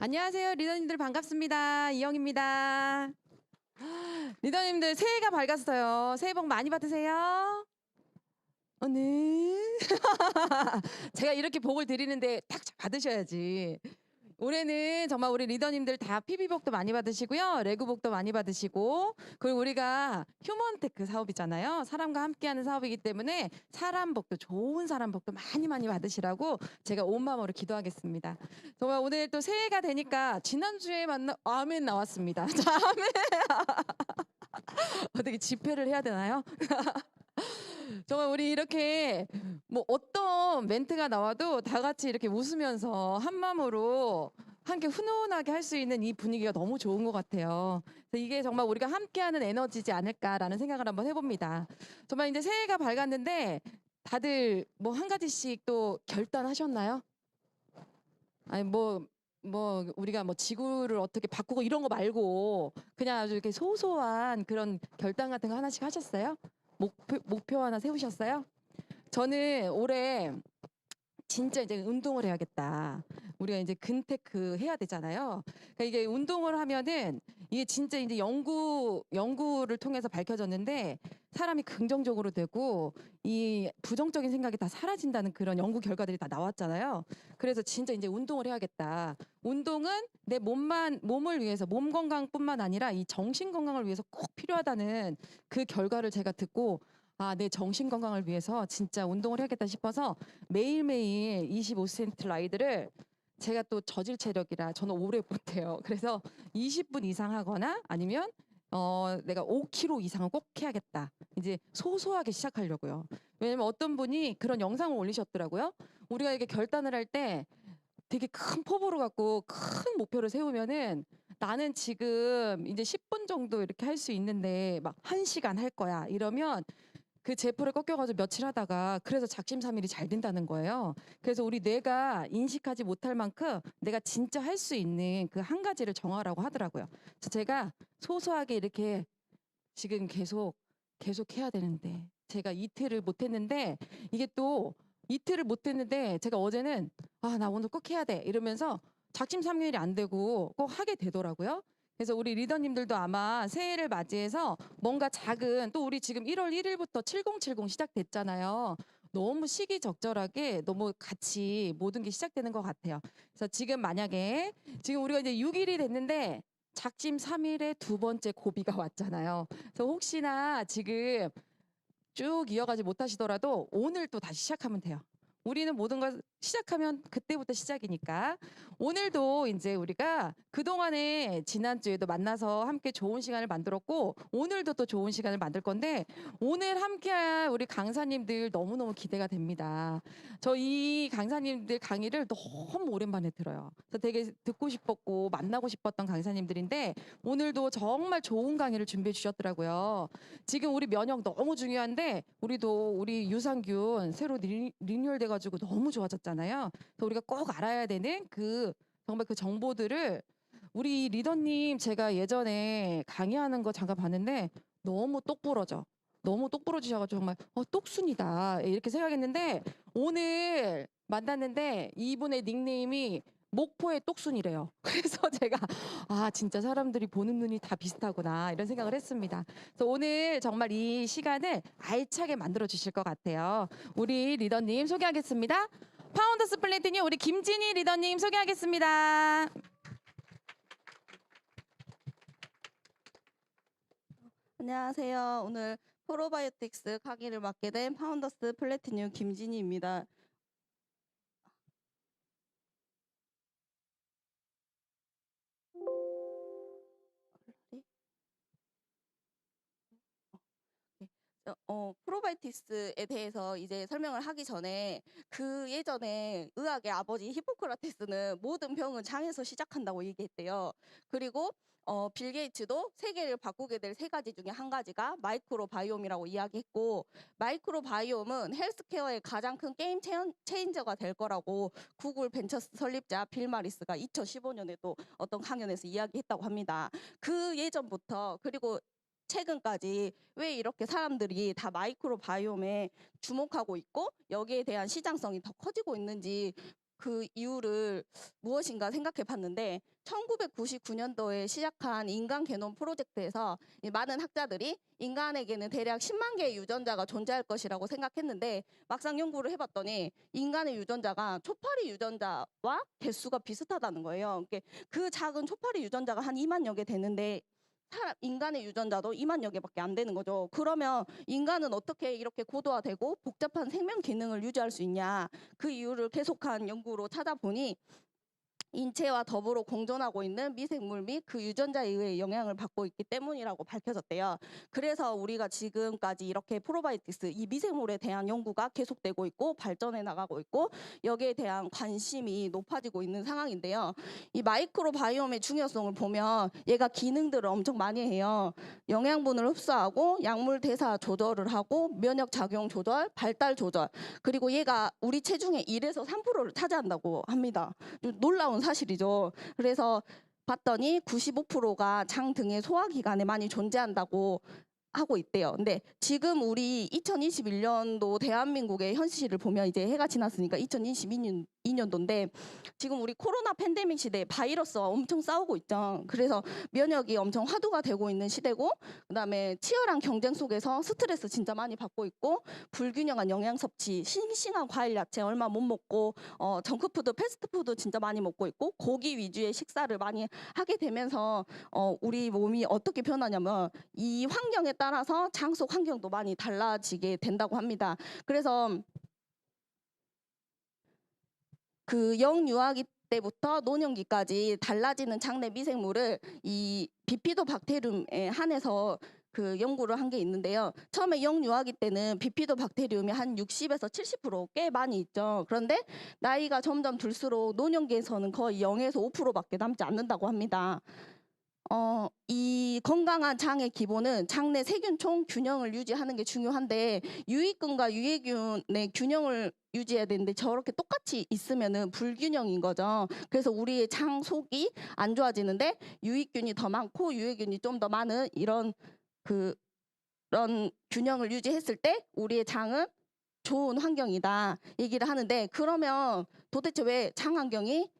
안녕하세요. 리더님들 반갑습니다. 이영입니다. 리더님들 새해가 밝았어요. 새해 복 많이 받으세요. 네. 제가 이렇게 복을 드리는데 딱 받으셔야지. 올해는 정말 우리 리더님들 다 PB복도 많이 받으시고요. 레고복도 많이 받으시고, 그리고 우리가 휴먼테크 사업이잖아요. 사람과 함께하는 사업이기 때문에 사람복도, 좋은 사람복도 많이 많이 받으시라고 제가 온 마음으로 기도하겠습니다. 정말 오늘 또 새해가 되니까 지난주에 만나 아멘 나왔습니다. 자, 아멘. 어떻게 집회를 해야 되나요? 정말 우리 이렇게 뭐 어떤 멘트가 나와도 다 같이 이렇게 웃으면서 한 마음으로 함께 훈훈하게 할 수 있는 이 분위기가 너무 좋은 것 같아요. 그래서 이게 정말 우리가 함께하는 에너지지 않을까라는 생각을 한번 해봅니다. 정말 이제 새해가 밝았는데 다들 뭐 한 가지씩 또 결단하셨나요? 아니 뭐 우리가 뭐 지구를 어떻게 바꾸고 이런 거 말고 그냥 아주 이렇게 소소한 그런 결단 같은 거 하나씩 하셨어요? 목표 하나 세우셨어요? 저는 올해 진짜 이제 운동을 해야겠다. 우리가 이제 근테크 해야 되잖아요. 그러니까 이게 운동을 하면은 이게 진짜 이제 연구를 통해서 밝혀졌는데 사람이 긍정적으로 되고 이 부정적인 생각이 다 사라진다는 그런 연구 결과들이 다 나왔잖아요. 그래서 진짜 이제 운동을 해야겠다. 운동은 내 몸을 위해서 몸 건강뿐만 아니라 이 정신 건강을 위해서 꼭 필요하다는 그 결과를 제가 듣고 아, 내 정신 건강을 위해서 진짜 운동을 해야겠다 싶어서 매일매일 25cm 라이드를 제가 또 저질 체력이라 저는 오래 못해요. 그래서 20분 이상 하거나 아니면 내가 5kg 이상은 꼭 해야겠다. 이제 소소하게 시작하려고요. 왜냐면 어떤 분이 그런 영상을 올리셨더라고요. 우리가 이렇게 결단을 할 때 되게 큰 포부를 갖고 큰 목표를 세우면은 나는 지금 이제 10분 정도 이렇게 할 수 있는데 막 1시간 할 거야. 이러면 그 제포를 꺾여가지고 며칠 하다가 그래서 작심삼일이 잘 된다는 거예요. 그래서 우리 뇌가 인식하지 못할 만큼 내가 진짜 할 수 있는 그 한 가지를 정하라고 하더라고요. 그래서 제가 소소하게 이렇게 지금 계속 해야 되는데 제가 이틀을 못 했는데 이게 또 이틀을 못 했는데 제가 어제는 아, 나 오늘 꼭 해야 돼 이러면서 작심삼일이 안 되고 꼭 하게 되더라고요. 그래서 우리 리더님들도 아마 새해를 맞이해서 뭔가 작은 또 우리 지금 1월 1일부터 7070 시작됐잖아요. 너무 시기적절하게 너무 같이 모든 게 시작되는 것 같아요. 그래서 지금 만약에 지금 우리가 이제 6일이 됐는데 작심 3일에 두 번째 고비가 왔잖아요. 그래서 혹시나 지금 쭉 이어가지 못하시더라도 오늘 또 다시 시작하면 돼요. 우리는 모든 걸 시작하면 그때부터 시작이니까 오늘도 이제 우리가 그동안에 지난주에도 만나서 함께 좋은 시간을 만들었고 오늘도 또 좋은 시간을 만들 건데 오늘 함께할 우리 강사님들 너무너무 기대가 됩니다. 저 이 강사님들 강의를 너무 오랜만에 들어요. 그래서 되게 듣고 싶었고 만나고 싶었던 강사님들인데 오늘도 정말 좋은 강의를 준비해 주셨더라고요. 지금 우리 면역 너무 중요한데 우리도 우리 유산균 새로 리뉴얼 돼가지고 너무 좋아졌잖아요. 그래서 우리가 꼭 알아야 되는 그 정말 그 정보들을 우리 리더님 제가 예전에 강의하는 거 잠깐 봤는데 너무 똑부러져. 너무 똑부러지셔가지고 정말 똑순이다 이렇게 생각했는데 오늘 만났는데 이분의 닉네임이 목포의 똑순이래요. 그래서 제가 아 진짜 사람들이 보는 눈이 다 비슷하구나 이런 생각을 했습니다. 그래서 오늘 정말 이 시간을 알차게 만들어 주실 것 같아요. 우리 리더님 소개하겠습니다. 파운더스 플래티늄 우리 김진희 리더님 소개하겠습니다. 안녕하세요. 오늘 프로바이오틱스 강의를 맡게 된 파운더스 플래티늄 김진희입니다. 네. 프로바이오틱스에 대해서 이제 설명을 하기 전에 그 예전에 의학의 아버지 히포크라테스는 모든 병은 장에서 시작한다고 얘기했대요. 그리고 빌 게이츠도 세계를 바꾸게 될 세 가지 중에 한 가지가 마이크로바이옴이라고 이야기했고 마이크로바이옴은 헬스케어의 가장 큰 게임 체인저가 될 거라고 구글 벤처스 설립자 빌 마리스가 2015년에도 어떤 강연에서 이야기했다고 합니다. 그 예전부터 그리고 최근까지 왜 이렇게 사람들이 다 마이크로바이옴에 주목하고 있고 여기에 대한 시장성이 더 커지고 있는지 그 이유를 무엇인가 생각해 봤는데 1999년도에 시작한 인간 게놈 프로젝트에서 이 많은 학자들이 인간에게는 대략 10만 개의 유전자가 존재할 것이라고 생각했는데 막상 연구를 해봤더니 인간의 유전자가 초파리 유전자와 개수가 비슷하다는 거예요. 그 작은 초파리 유전자가 한 2만여 개 되는데 인간의 유전자도 2만여 개밖에 안 되는 거죠. 그러면 인간은 어떻게 이렇게 고도화되고 복잡한 생명 기능을 유지할 수 있냐? 그 이유를 계속한 연구로 찾아보니 인체와 더불어 공존하고 있는 미생물 및 그 유전자에 의해 영향을 받고 있기 때문이라고 밝혀졌대요. 그래서 우리가 지금까지 이렇게 프로바이오틱스 이 미생물에 대한 연구가 계속되고 있고 발전해 나가고 있고 여기에 대한 관심이 높아지고 있는 상황인데요. 이 마이크로바이옴의 중요성을 보면 얘가 기능들을 엄청 많이 해요. 영양분을 흡수하고 약물 대사 조절을 하고 면역 작용 조절, 발달 조절, 그리고 얘가 우리 체중의 1에서 3%를 차지한다고 합니다. 놀라운 사실이죠. 그래서 봤더니 95%가 장 등의 소화기관에 많이 존재한다고 하고 있대요. 근데 지금 우리 2021년도 대한민국의 현실을 보면 이제 해가 지났으니까 2022년도인데 지금 우리 코로나 팬데믹 시대에 바이러스와 엄청 싸우고 있죠. 그래서 면역이 엄청 화두가 되고 있는 시대고 그다음에 치열한 경쟁 속에서 스트레스 진짜 많이 받고 있고 불균형한 영양 섭취, 싱싱한 과일 야채 얼마 못 먹고 정크푸드, 패스트푸드 진짜 많이 먹고 있고 고기 위주의 식사를 많이 하게 되면서 우리 몸이 어떻게 변하냐면 이 환경에 따라서 장 속 환경도 많이 달라지게 된다고 합니다. 그래서 그 영유아기 때부터 노년기까지 달라지는 장내 미생물을 이 비피도박테리움에 한해서 그 연구를 한 게 있는데요. 처음에 영유아기 때는 비피도박테리움이 한 60에서 70%꽤 많이 있죠. 그런데 나이가 점점 들수록 노년기에서는 거의 0에서 5%밖에 남지 않는다고 합니다. 이 건강한 장의 기본은 장내 세균총 균형을 유지하는 게 중요한데 유익균과 유해균의 균형을 유지해야 되는데 저렇게 똑같이 있으면은 불균형인 거죠. 그래서 우리의 장 속이 안 좋아지는데 유익균이 더 많고 유해균이 좀 더 많은 이런 그런 균형을 유지했을 때 우리의 장은 좋은 환경이다 얘기를 하는데 그러면 도대체 왜 장 환경이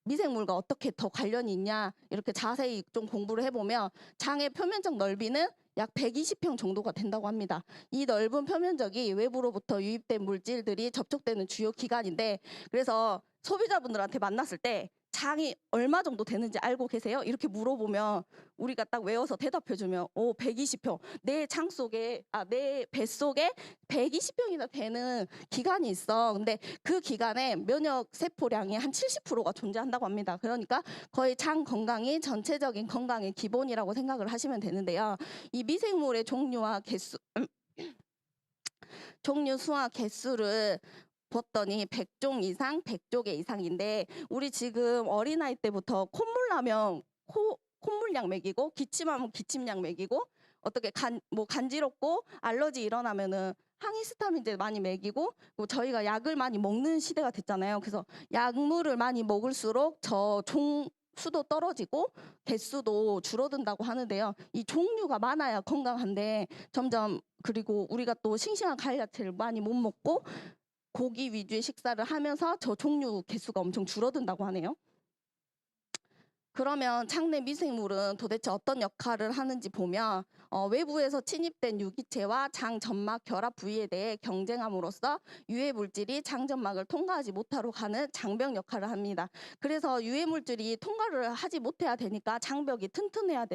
미생물과 어떻게 더 관련이 있냐 이렇게 자세히 좀 공부를 해보면 장의 표면적 넓이는 약 120평 정도가 된다고 합니다. 이 넓은 표면적이 외부로부터 유입된 물질들이 접촉되는 주요 기관인데 그래서 소비자분들한테 만났을 때 장이 얼마 정도 되는지 알고 계세요? 이렇게 물어보면 우리가 딱 외워서 대답해주면 120평 내 장 속에 내 뱃속에 120평이나 되는 기관이 있어. 근데 그 기관에 면역 세포량이 한 70%가 존재한다고 합니다. 그러니까 거의 장 건강이 전체적인 건강의 기본이라고 생각을 하시면 되는데요. 이 미생물의 종류와 개수 종류 수와 개수를 봤더니 100종 이상, 100조개 이상인데 우리 지금 어린아이 때부터 콧물 나면 콧물약 먹이고 기침하면 기침약 먹이고 어떻게 간지럽고 알러지 일어나면은 항히스타민제 많이 먹이고 저희가 약을 많이 먹는 시대가 됐잖아요. 그래서 약물을 많이 먹을수록 저 종 수도 떨어지고 개수도 줄어든다고 하는데요. 이 종류가 많아야 건강한데 점점 그리고 우리가 또 싱싱한 과일 야채를 많이 못 먹고 고기 위주의 식사를 하면서 저 종류 개수가 엄청 줄어든다고 하네요. 그러면 장내 미생물은 도대체 어떤 역할을 하는지 보면 외부에서 침입된 유기체와 장 점막 결합 부위에 대해 경쟁함으로써 유해 물질이 장 점막을 통과하지 못하도록 하는 장벽 역할을 합니다. 그래서 유해 물질이 통과를 하지 못해야 되니까 장벽이 튼튼해야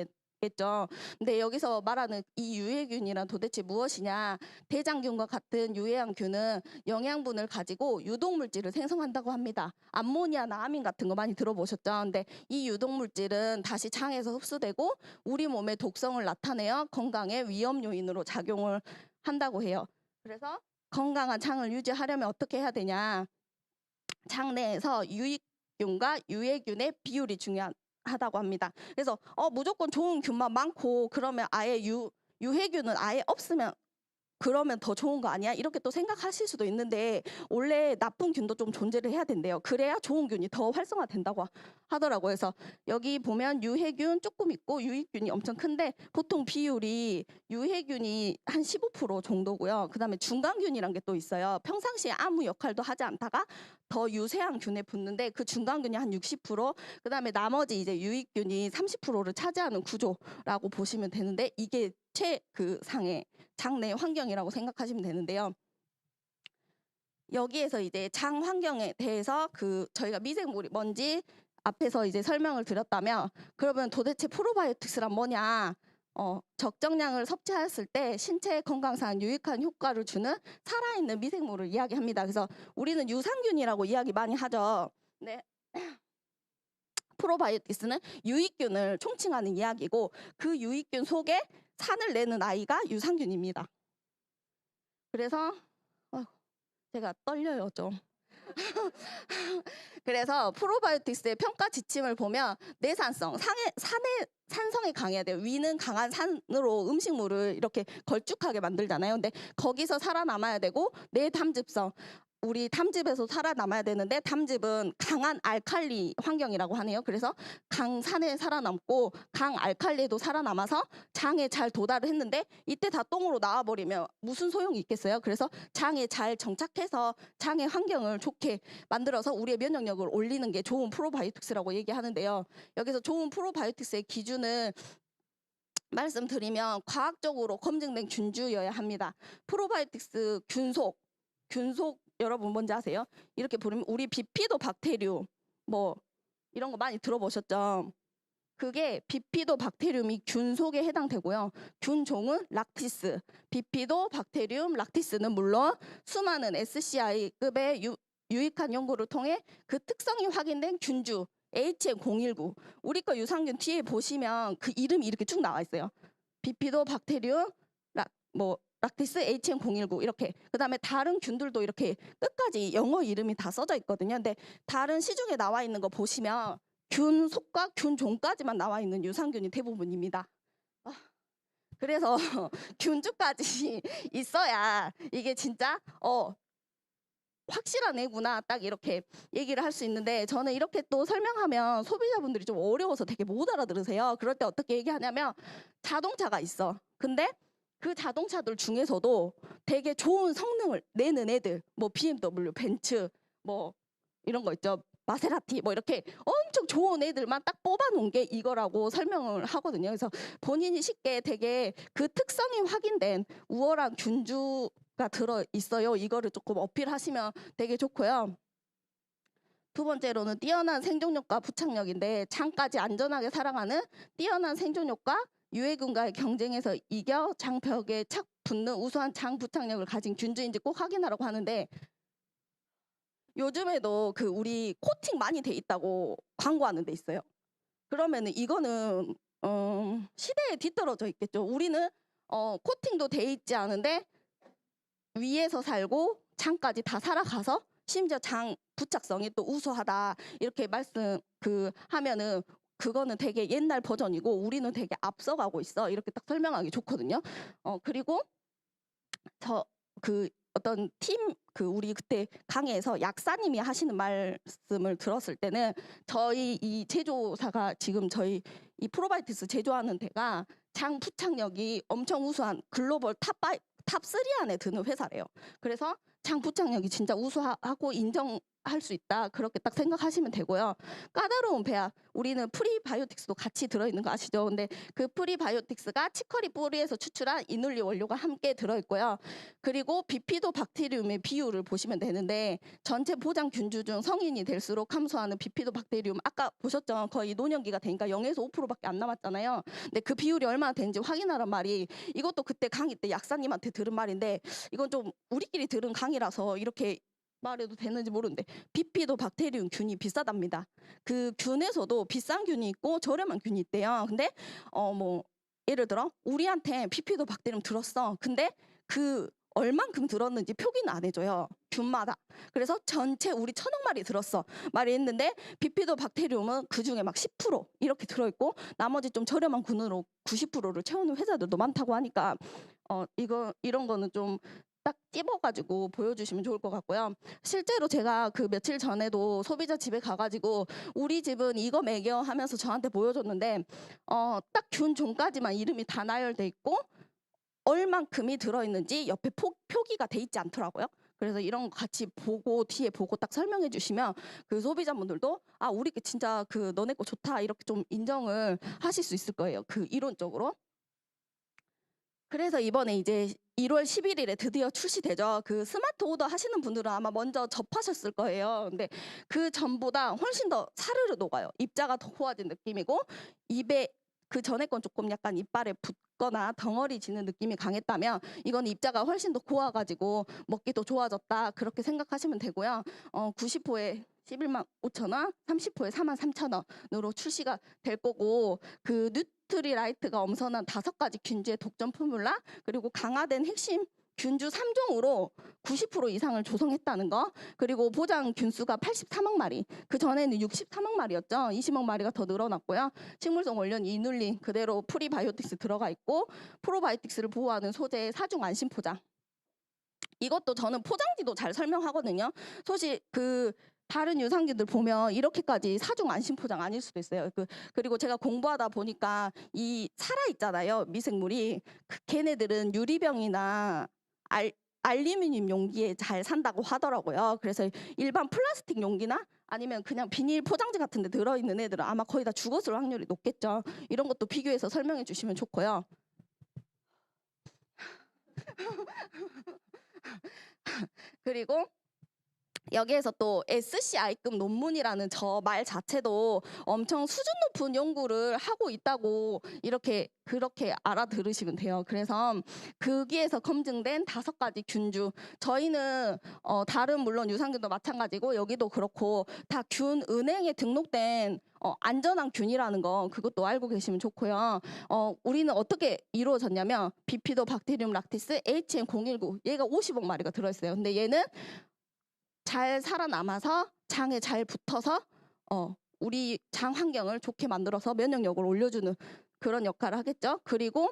겠죠. 근데 여기서 말하는 이 유해균이란 도대체 무엇이냐? 대장균과 같은 유해한 균은 영양분을 가지고 유독물질을 생성한다고 합니다. 암모니아나 아민 같은 거 많이 들어보셨죠? 근데 이 유독물질은 다시 장에서 흡수되고 우리 몸의 독성을 나타내어 건강의 위험 요인으로 작용을 한다고 해요. 그래서 건강한 장을 유지하려면 어떻게 해야 되냐? 장내에서 유익균과 유해균의 비율이 중요하다고 합니다. 그래서 무조건 좋은 균만 많고 그러면 아예 유해균은 아예 없으면 그러면 더 좋은 거 아니야? 이렇게 또 생각하실 수도 있는데 원래 나쁜 균도 좀 존재를 해야 된대요. 그래야 좋은 균이 더 활성화된다고 하더라고요. 그래서 여기 보면 유해균 조금 있고 유익균이 엄청 큰데 보통 비율이 유해균이 한 15% 정도고요. 그다음에 중간균이란 게 또 있어요. 평상시에 아무 역할도 하지 않다가 더 유세한 균에 붙는데 그 중간균이 한 60%, 그다음에 나머지 이제 유익균이 30%를 차지하는 구조라고 보시면 되는데 이게 최상의 장내 환경이라고 생각하시면 되는데요. 여기에서 이제 장 환경에 대해서 저희가 미생물이 뭔지 앞에서 이제 설명을 드렸다면 그러면 도대체 프로바이오틱스란 뭐냐? 적정량을 섭취하였을 때 신체 건강상 유익한 효과를 주는 살아있는 미생물을 이야기합니다. 그래서 우리는 유산균이라고 이야기 많이 하죠. 네. 프로바이오틱스는 유익균을 총칭하는 이야기고 그 유익균 속에 산을 내는 아이가 유산균입니다. 그래서 제가 떨려요 좀. 그래서 프로바이오틱스의 평가 지침을 보면 내산성, 산성이 강해야 돼요. 위는 강한 산으로 음식물을 이렇게 걸쭉하게 만들잖아요. 근데 거기서 살아남아야 되고 내담즙성, 우리 담즙에서 살아남아야 되는데 담즙은 강한 알칼리 환경이라고 하네요. 그래서 강산에 살아남고 강알칼리에도 살아남아서 장에 잘 도달을 했는데 이때 다 똥으로 나와버리면 무슨 소용이 있겠어요. 그래서 장에 잘 정착해서 장의 환경을 좋게 만들어서 우리의 면역력을 올리는 게 좋은 프로바이오틱스라고 얘기하는데요. 여기서 좋은 프로바이오틱스의 기준은 말씀드리면 과학적으로 검증된 균주여야 합니다. 프로바이오틱스 균속 여러분 뭔지 아세요? 이렇게 부르면 우리 비피도 박테리움 뭐 이런 거 많이 들어보셨죠? 그게 비피도 박테리움이 균 속에 해당되고요. 균종은 락티스, 비피도 박테리움 락티스는 물론 수많은 SCI급의 유익한 연구를 통해 그 특성이 확인된 균주 HM019 우리 거 유산균 뒤에 보시면 그 이름이 이렇게 쭉 나와 있어요. 비피도 박테리움 락티스 HM019 이렇게 그다음에 다른 균들도 이렇게 끝까지 영어 이름이 다 써져 있거든요. 근데 다른 시중에 나와 있는 거 보시면 균 속과 균 종까지만 나와 있는 유산균이 대부분입니다. 그래서 균주까지 있어야 이게 진짜 확실한 애구나 딱 이렇게 얘기를 할 수 있는데 저는 이렇게 또 설명하면 소비자분들이 좀 어려워서 되게 못 알아들으세요. 그럴 때 어떻게 얘기하냐면 자동차가 있어. 근데 그 자동차들 중에서도 되게 좋은 성능을 내는 애들 뭐 BMW, 벤츠 뭐 이런 거 있죠. 마세라티 뭐 이렇게 엄청 좋은 애들만 딱 뽑아놓은 게 이거라고 설명을 하거든요. 그래서 본인이 쉽게 되게 그 특성이 확인된 우월한 균주가 들어있어요. 이거를 조금 어필하시면 되게 좋고요. 두 번째로는 뛰어난 생존력과 부착력인데 장까지 안전하게 살아가는 뛰어난 생존력과 유해균과의 경쟁에서 이겨 장벽에 착 붙는 우수한 장 부착력을 가진 균주인지 꼭 확인하라고 하는데 요즘에도 우리 코팅 많이 돼 있다고 광고하는 데 있어요. 그러면은 이거는 시대에 뒤떨어져 있겠죠. 우리는 코팅도 돼 있지 않은데 위에서 살고 장까지 다 살아가서 심지어 장 부착성이 또 우수하다 이렇게 하면은 그거는 되게 옛날 버전이고 우리는 되게 앞서가고 있어 이렇게 딱 설명하기 좋거든요. 그리고 어떤 우리 그때 강의에서 약사님이 하시는 말씀을 들었을 때는 저희 이 제조사가 지금 저희 이 프로바이오틱스 제조하는 데가 장 부착력이 엄청 우수한 글로벌 탑3 안에 드는 회사래요. 그래서 장 부착력이 진짜 우수하고 인정할 수 있다. 그렇게 딱 생각하시면 되고요. 까다로운 배합. 우리는 프리바이오틱스도 같이 들어있는 거 아시죠? 근데 그 프리바이오틱스가 치커리 뿌리에서 추출한 이눌리 원료가 함께 들어있고요. 그리고 비피도 박테리움의 비율을 보시면 되는데 전체 보장 균주 중 성인이 될수록 함수하는 비피도 박테리움 아까 보셨죠? 거의 노년기가 되니까 0에서 5%밖에 안 남았잖아요. 근데 그 비율이 얼마나 되는지 확인하란 말이 이것도 그때 강의 때 약사님한테 들은 말인데 이건 좀 우리끼리 들은 강의라서 이렇게 말해도 되는지 모르는데 비피도 박테리움 균이 비싸답니다. 그 균에서도 비싼 균이 있고 저렴한 균이 있대요. 근데 예를 들어 우리한테 비피도 박테리움 들었어. 근데 그 얼만큼 들었는지 표기는 안 해줘요. 균마다. 그래서 전체 우리 1000억 마리 들었어. 말이 했는데 비피도 박테리움은 그중에 막 10% 이렇게 들어있고 나머지 좀 저렴한 균으로 90%를 채우는 회사들도 많다고 하니까 이런 거는 좀 딱 찝어가지고 보여주시면 좋을 것 같고요. 실제로 제가 며칠 전에도 소비자 집에 가가지고 우리 집은 이거 먹여 하면서 저한테 보여줬는데 딱 균 종까지만 이름이 다 나열돼 있고 얼만큼이 들어있는지 옆에 표기가 돼 있지 않더라고요. 그래서 이런 거 같이 보고 뒤에 보고 딱 설명해 주시면 그 소비자분들도 아 우리 게 진짜 그 너네 거 좋다 이렇게 좀 인정을 하실 수 있을 거예요. 그 이론적으로. 그래서 이번에 이제 1월 11일에 드디어 출시되죠. 그 스마트 오더 하시는 분들은 아마 먼저 접하셨을 거예요. 근데 그 전보다 훨씬 더 사르르 녹아요. 입자가 더 고와진 느낌이고 입에 그 전에 건 조금 약간 이빨에 붙거나 덩어리 지는 느낌이 강했다면 이건 입자가 훨씬 더 고와가지고 먹기도 좋아졌다 그렇게 생각하시면 되고요. 90호에 11만 5천 원, 30호에 4만 3천 원으로 출시가 될 거고 그 뉴트리라이트가 엄선한 5가지 균주의 독점 포뮬라 그리고 강화된 핵심 균주 3종으로 90% 이상을 조성했다는 거 그리고 보장 균수가 83억 마리 그 전에는 63억 마리였죠. 20억 마리가 더 늘어났고요. 식물성 원료는 이눌린 그대로 프리바이오틱스 들어가 있고 프로바이오틱스를 보호하는 소재의 사중 안심 포장 이것도 저는 포장지도 잘 설명하거든요. 사실 그 다른 유산균들 보면 이렇게까지 사중 안심 포장 아닐 수도 있어요. 그리고 제가 공부하다 보니까 이 살아 있잖아요. 미생물이 걔네들은 유리병이나 알루미늄 용기에 잘 산다고 하더라고요. 그래서 일반 플라스틱 용기나 아니면 그냥 비닐 포장지 같은 데 들어있는 애들은 아마 거의 다 죽었을 확률이 높겠죠. 이런 것도 비교해서 설명해 주시면 좋고요. 그리고 여기에서 또 SCI급 논문이라는 저 말 자체도 엄청 수준 높은 연구를 하고 있다고 그렇게 알아들으시면 돼요. 그래서 거기에서 검증된 5가지 균주 저희는 다른 물론 유산균도 마찬가지고 여기도 그렇고 다 균은행에 등록된 안전한 균이라는 거 그것도 알고 계시면 좋고요. 우리는 어떻게 이루어졌냐면 비피도박테리움 락티스 HM019 얘가 50억 마리가 들어있어요. 근데 얘는 잘 살아남아서 장에 잘 붙어서 우리 장 환경을 좋게 만들어서 면역력을 올려주는 그런 역할을 하겠죠. 그리고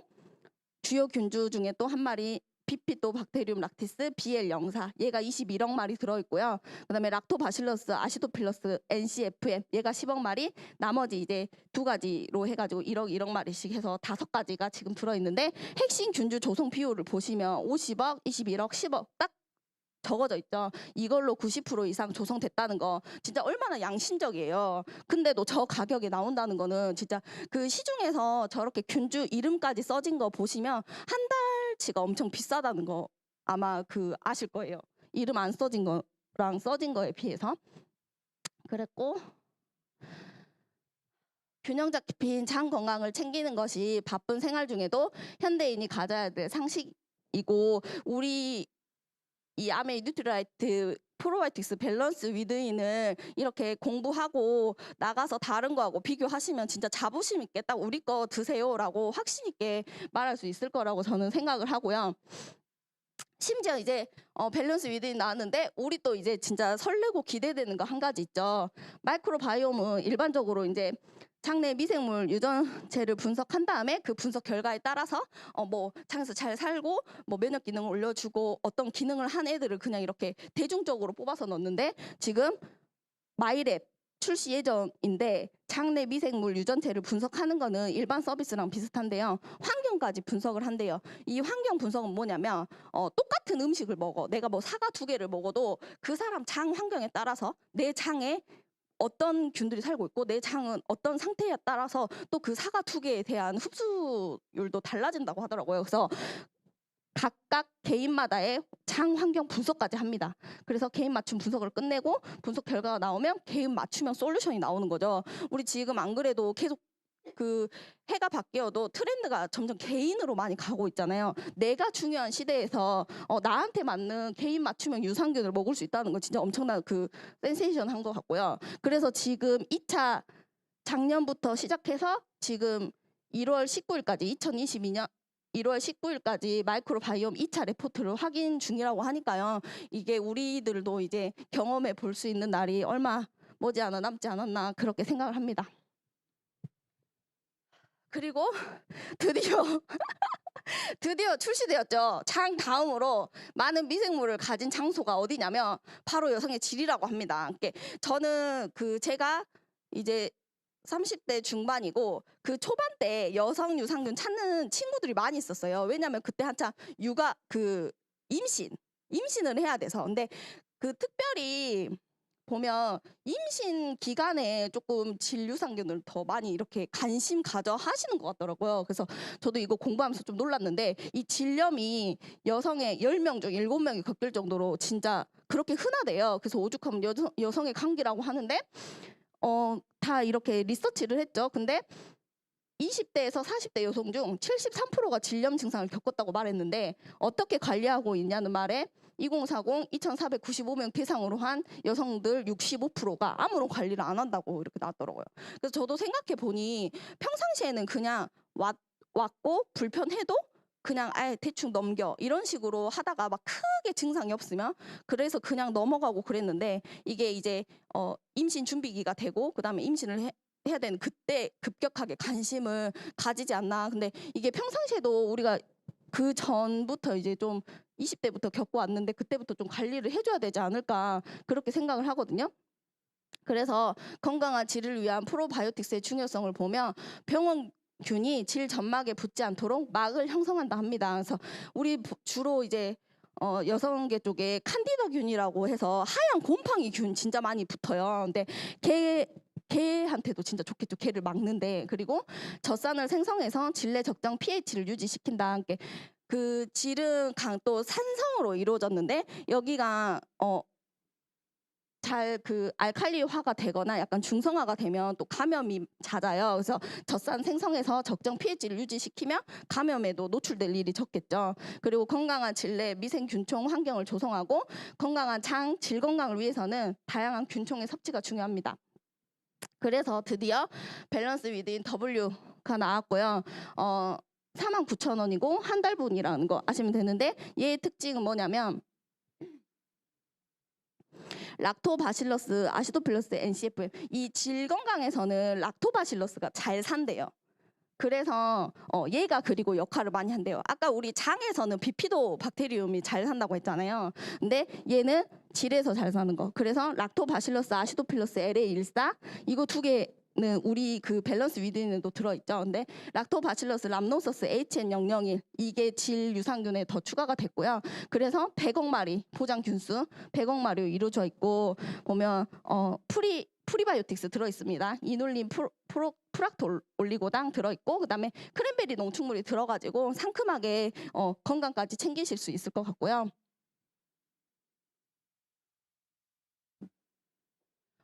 주요 균주 중에 또 한 마리 비피도박테리움 락티스 BL04 얘가 21억 마리 들어있고요. 그다음에 락토바실러스 아시도필러스 NCFM 얘가 10억 마리 나머지 이제 2가지로 해가지고 1억 마리씩 해서 5가지가 지금 들어있는데 핵심 균주 조성 비율을 보시면 50억, 21억, 10억 딱 적어져 있죠. 이걸로 90% 이상 조성됐다는 거 진짜 얼마나 양심적이에요. 근데도 저 가격에 나온다는 거는 진짜 그 시중에서 저렇게 균주 이름까지 써진 거 보시면 한 달치가 엄청 비싸다는 거 아마 아실 거예요. 이름 안 써진 거랑 써진 거에 비해서. 그랬고 균형 잡힌 장 건강을 챙기는 것이 바쁜 생활 중에도 현대인이 가져야 될 상식이고 우리 이 아메이 뉴트라이트 프로바이오틱스 밸런스 위드인을 이렇게 공부하고 나가서 다른 거하고 비교하시면 진짜 자부심 있게 딱 우리 거 드세요라고 확신 있게 말할 수 있을 거라고 저는 생각을 하고요. 심지어 이제 밸런스 위드인 나왔는데 우리 또 이제 진짜 설레고 기대되는 거 한 가지 있죠. 마이크로바이옴은 일반적으로 이제 장내 미생물 유전체를 분석한 다음에 그 분석 결과에 따라서 뭐 장에서 잘 살고 뭐 면역 기능을 올려주고 어떤 기능을 한 애들을 그냥 이렇게 대중적으로 뽑아서 넣는데 지금 마이랩 출시 예정인데 장내 미생물 유전체를 분석하는 거는 일반 서비스랑 비슷한데요. 환경까지 분석을 한대요. 이 환경 분석은 뭐냐면 똑같은 음식을 먹어. 내가 뭐 사과 2개를 먹어도 그 사람 장 환경에 따라서 내 장에 어떤 균들이 살고 있고 내 장은 어떤 상태에 따라서 또 그 사과 2개에 대한 흡수율도 달라진다고 하더라고요. 그래서 각각 개인마다의 장 환경 분석까지 합니다. 그래서 개인 맞춤 분석을 끝내고 분석 결과가 나오면 개인 맞춤형 솔루션이 나오는 거죠. 우리 지금 안 그래도 계속 해가 바뀌어도 트렌드가 점점 개인으로 많이 가고 있잖아요. 내가 중요한 시대에서 나한테 맞는 개인 맞춤형 유산균을 먹을 수 있다는 건 진짜 엄청난 센세이션한 것 같고요. 그래서 지금 2차 작년부터 시작해서 지금 1월 19일까지 2022년 1월 19일까지 마이크로바이옴 2차 레포트를 확인 중이라고 하니까요. 이게 우리들도 이제 경험해 볼 수 있는 날이 얼마 머지않아 남지 않았나 그렇게 생각을 합니다. 그리고 드디어 출시되었죠. 장 다음으로 많은 미생물을 가진 장소가 어디냐면 바로 여성의 질이라고 합니다. 저는 제가 이제 30대 중반이고 그 초반 때 여성 유산균 찾는 친구들이 많이 있었어요. 왜냐면 그때 한창 임신 임신을 해야 돼서. 근데 그 특별히 보면 임신 기간에 조금 진류상균을 더 많이 이렇게 관심 가져 하시는 것 같더라고요. 그래서 저도 이거 공부하면서 좀 놀랐는데, 이 질염이 여성의 10명 중 7명이 겪을 정도로 진짜 그렇게 흔하대요. 그래서 오죽하면 여성의 감기라고 하는데, 다 이렇게 리서치를 했죠. 근데 20대에서 40대 여성 중 73%가 질염 증상을 겪었다고 말했는데, 어떻게 관리하고 있냐는 말에 2040 2,495명 대상으로 한 여성들 65%가 아무런 관리를 안 한다고 이렇게 나왔더라고요. 그래서 저도 생각해 보니 평상시에는 그냥 왔고 불편해도 그냥 아예 대충 넘겨 이런 식으로 하다가 막 크게 증상이 없으면 그래서 그냥 넘어가고 그랬는데, 이게 이제 임신 준비기가 되고 그다음에 임신을 해야 되는 그때 급격하게 관심을 가지지 않나. 근데 이게 평상시에도 우리가 그 전부터 이제 좀 20대부터 겪어왔는데 그때부터 좀 관리를 해줘야 되지 않을까 그렇게 생각을 하거든요. 그래서 건강한 질을 위한 프로바이오틱스의 중요성을 보면 병원균이 질 점막에 붙지 않도록 막을 형성한다 합니다. 그래서 우리 주로 이제 여성계 쪽에 칸디다균이라고 해서 하얀 곰팡이균 진짜 많이 붙어요. 근데 개한테도 진짜 좋겠죠. 개를 막는데. 그리고 젖산을 생성해서 질내 적정 pH를 유지시킨다. 그 질은 또 산성으로 이루어졌는데, 여기가 잘 그 알칼리화가 되거나 약간 중성화가 되면 또 감염이 잦아요. 그래서 젖산 생성해서 적정 pH를 유지시키면 감염에도 노출될 일이 적겠죠. 그리고 건강한 질내 미생균총 환경을 조성하고 건강한 장, 질 건강을 위해서는 다양한 균총의 섭취가 중요합니다. 그래서 드디어 밸런스 위드인 W가 나왔고요. 49,000원이고 한 달분이라는 거 아시면 되는데, 얘의 특징은 뭐냐면 락토바실러스, 아시도필러스, NCFM, 이 질 건강에서는 락토바실러스가 잘 산대요. 그래서 얘가 그리고 역할을 많이 한대요. 아까 우리 장에서는 비피도 박테리움이 잘 산다고 했잖아요. 근데 얘는 질에서 잘 사는 거. 그래서 락토바실러스, 아시도필러스, LA14 이거 두 개는 우리 그 밸런스 위드인에도 들어있죠. 근데 락토바실러스, 람노서스, HN001 이게 질 유산균에 더 추가가 됐고요. 그래서 100억 마리 포장 균수 100억 마리로 이루어져 있고, 보면 프리바이오틱스 들어있습니다. 이눌린 프락톨 올리고당 들어있고, 그다음에 크랜베리 농축물이 들어가지고 상큼하게 건강까지 챙기실 수 있을 것 같고요.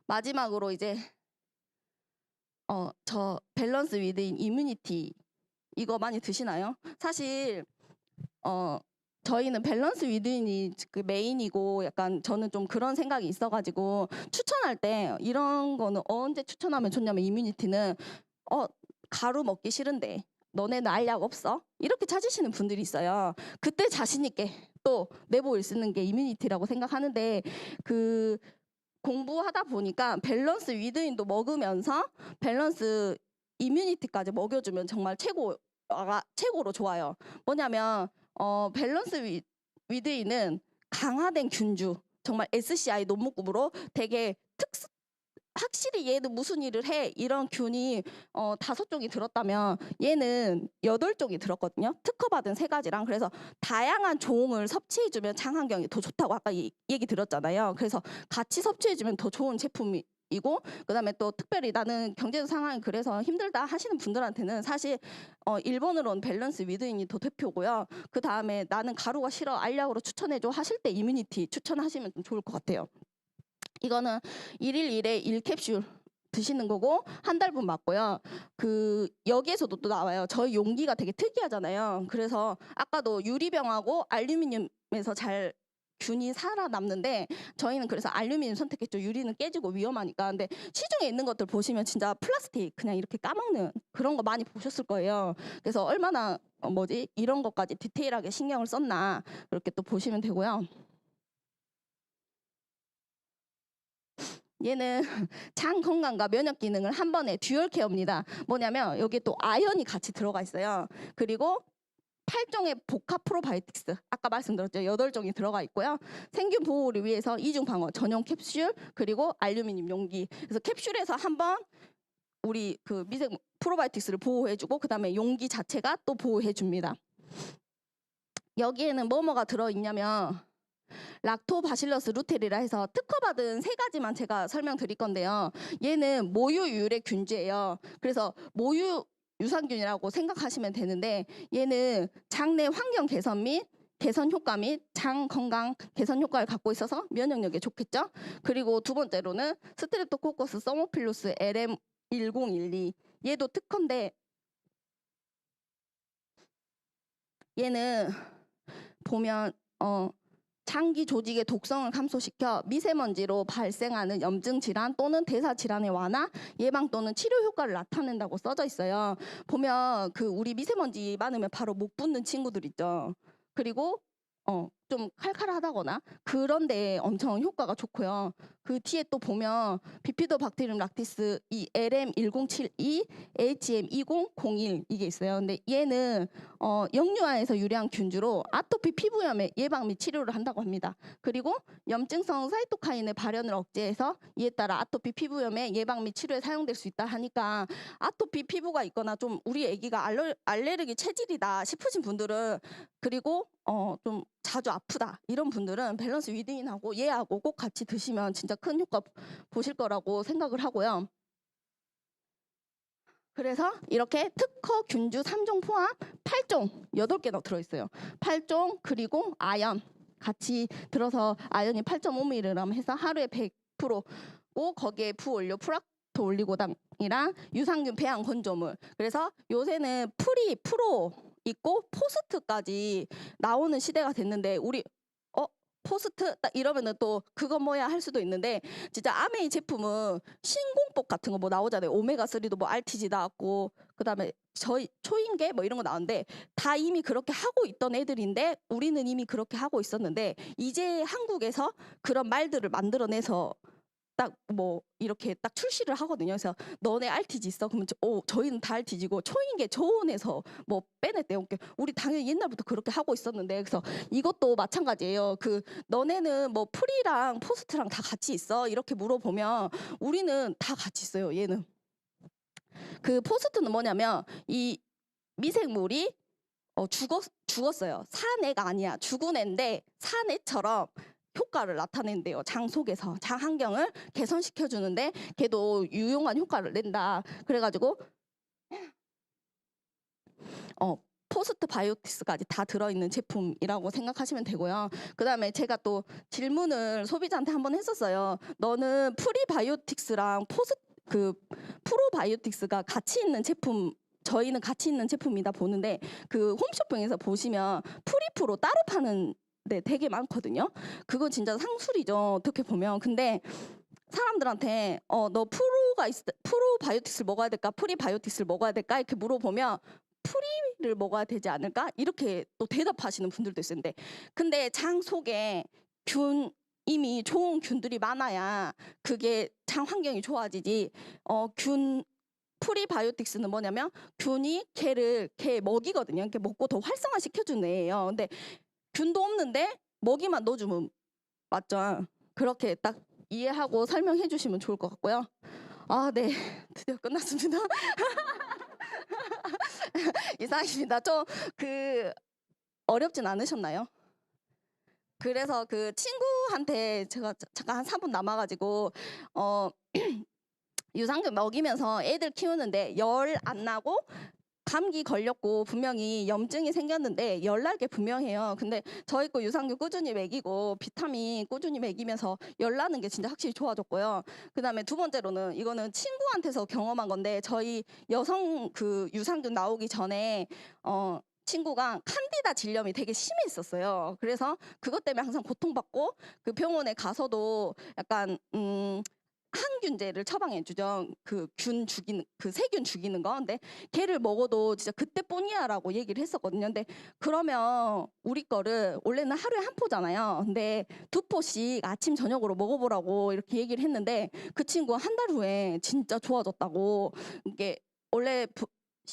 마지막으로 이제 저 밸런스 위드인 이뮤니티 이거 많이 드시나요? 사실 저희는 밸런스 위드인이 그 메인이고, 약간 저는 좀 그런 생각이 있어가지고 추천할 때 이런 거는 언제 추천하면 좋냐면, 이뮤니티는 가루 먹기 싫은데 너네는 알약 없어? 이렇게 찾으시는 분들이 있어요. 그때 자신 있게 또 내보일 수 있는 게 이뮤니티라고 생각하는데, 그 공부하다 보니까 밸런스 위드인도 먹으면서 밸런스 이뮤니티까지 먹여주면 정말 최고로 좋아요. 뭐냐면 밸런스 위드인은 강화된 균주, 정말 SCI 논문급으로 되게 확실히 얘는 무슨 일을 해 이런 균이 5종이 들었다면 얘는 8종이 들었거든요. 특허받은 3가지랑. 그래서 다양한 종을 섭취해주면 장 환경이 더 좋다고 아까 얘기 들었잖아요. 그래서 같이 섭취해주면 더 좋은 제품이고, 그다음에 또 특별히 나는 경제적 상황이 그래서 힘들다 하시는 분들한테는 사실 일본으로는 밸런스 위드인이 더 대표고요. 그 다음에 나는 가루가 싫어 알약으로 추천해줘 하실 때 이뮤니티 추천하시면 좀 좋을 것 같아요. 이거는 1일 1회 1캡슐 드시는 거고 한 달분 맞고요. 그 여기에서도 또 나와요. 저희 용기가 되게 특이하잖아요. 그래서 아까도 유리병하고 알루미늄에서 잘 균이 살아남는데, 저희는 그래서 알루미늄 선택했죠. 유리는 깨지고 위험하니까. 근데 시중에 있는 것들 보시면 진짜 플라스틱 그냥 이렇게 까먹는 그런 거 많이 보셨을 거예요. 그래서 얼마나 이런 것까지 디테일하게 신경을 썼나 그렇게 또 보시면 되고요. 얘는 장 건강과 면역 기능을 한 번에 듀얼 케어입니다. 뭐냐면 여기 또 아연이 같이 들어가 있어요. 그리고 8종의 복합 프로바이오틱스 아까 말씀드렸죠. 8종이 들어가 있고요. 생균 보호를 위해서 이중 방어 전용 캡슐, 그리고 알루미늄 용기. 그래서 캡슐에서 한번 우리 그 미생 프로바이오틱스를 보호해주고, 그다음에 용기 자체가 또 보호해줍니다. 여기에는 뭐가 들어있냐면 락토바실러스 루테리라 해서 특허받은 3가지만 제가 설명드릴 건데요. 얘는 모유율의 균주예요. 그래서 모유 유산균이라고 생각하시면 되는데 얘는 장내 환경 개선 및 개선 효과 및 장 건강 개선 효과를 갖고 있어서 면역력에 좋겠죠. 그리고 두 번째로는 스트레프토코커스 서모필루스 LM1012 얘도 특허인데 얘는 보면 장기 조직의 독성을 감소시켜 미세먼지로 발생하는 염증 질환 또는 대사 질환의 완화, 예방 또는 치료 효과를 나타낸다고 써져 있어요. 보면 그 우리 미세먼지 많으면 바로 목 붓는 친구들 있죠. 그리고 좀 칼칼하다거나 그런데 엄청 효과가 좋고요. 그 뒤에 또 보면 비피도박테리움 락티스 이 LM1072, HM2001 이게 있어요. 근데 얘는 역류아에서 유래한 균주로 아토피 피부염의 예방 및 치료를 한다고 합니다. 그리고 염증성 사이토카인의 발현을 억제해서 이에 따라 아토피 피부염의 예방 및 치료에 사용될 수 있다 하니까 아토피 피부가 있거나 좀 우리 애기가 알레르기 체질이다 싶으신 분들은 그리고 좀 자주 아프다 이런 분들은 밸런스 위드인하고 얘하고 꼭 같이 드시면 진짜 큰 효과 보실 거라고 생각을 하고요. 그래서 이렇게 특허 균주 3종 포함 8종 8개나 들어있어요. 8종 그리고 아연 같이 들어서 아연이 8.5mg 해서 하루에 100%고 거기에 부원료 프락토 올리고당이랑 유산균 배양 건조물. 그래서 요새는 프로 있고 포스트까지 나오는 시대가 됐는데 우리 포스트 딱 이러면은 또 그거 뭐야 할 수도 있는데 진짜 아메이 제품은 신공법 같은 거 뭐 나오잖아요. 오메가3도 뭐 RTG 나왔고 그다음에 저희 초인계 뭐 이런 거 나오는데 다 이미 그렇게 하고 있던 애들인데 우리는 이미 그렇게 하고 있었는데 이제 한국에서 그런 말들을 만들어내서 딱 뭐 이렇게 딱 출시를 하거든요. 그래서 너네 RTG 있어? 그러면 저희는 다 RTG고 초인계 저온에서 뭐 빼냈대요. 우리 당연히 옛날부터 그렇게 하고 있었는데 그래서 이것도 마찬가지예요. 그 너네는 뭐 프리랑 포스트랑 다 같이 있어? 이렇게 물어보면 우리는 다 같이 있어요. 얘는 그 포스트는 뭐냐면 이 미생물이 죽었어요. 산 애가 아니야. 죽은 애인데 산 애처럼 효과를 나타낸대요. 장 속에서 장 환경을 개선시켜 주는데 걔도 유용한 효과를 낸다. 그래가지고 포스트 바이오틱스까지 다 들어있는 제품이라고 생각하시면 되고요. 그 다음에 제가 또 질문을 소비자한테 한번 했었어요. 너는 프리바이오틱스랑 프로바이오틱스가 같이 있는 제품 저희는 같이 있는 제품이다 보는데 그 홈쇼핑에서 보시면 프로 따로 파는 데 되게 많거든요. 그거 진짜 상술이죠. 어떻게 보면. 근데 사람들한테 너 프로바이오틱스를 먹어야 될까? 프리바이오틱스를 먹어야 될까? 이렇게 물어보면 프리를 먹어야 되지 않을까? 이렇게 또 대답하시는 분들도 있었는데 근데 장 속에 이미 좋은 균들이 많아야 그게 장 환경이 좋아지지 프리바이오틱스는 뭐냐면 균이 걔 먹이거든요. 걔 먹고 더 활성화시켜주는 애예요. 근데 균도 없는데 먹이만 넣어주면 맞죠? 그렇게 딱 이해하고 설명해 주시면 좋을 것 같고요. 아, 네. 드디어 끝났습니다. 이상입니다. 좀 어렵진 않으셨나요? 그래서 그 친구한테 제가 잠깐 한 3분 남아가지고 유산균 먹이면서 애들 키우는데 열 안 나고 감기 걸렸고 분명히 염증이 생겼는데 열 날 게 분명해요. 근데 저희 거 유산균 꾸준히 먹이고 비타민 꾸준히 먹이면서 열 나는 게 진짜 확실히 좋아졌고요. 그다음에 두 번째로는 이거는 친구한테서 경험한 건데 저희 여성 그 유산균 나오기 전에 친구가 칸디다 질염이 되게 심했었어요. 그래서 그것 때문에 항상 고통받고 그 병원에 가서도 약간 항균제를 처방해 주죠. 그 세균 죽이는 거. 근데 걔를 먹어도 진짜 그때뿐이야라고 얘기를 했었거든요. 근데 그러면 우리 거를 원래는 하루에 한 포잖아요. 근데 2포씩 아침 저녁으로 먹어보라고 이렇게 얘기를 했는데 그 친구가 한 달 후에 진짜 좋아졌다고. 이게 원래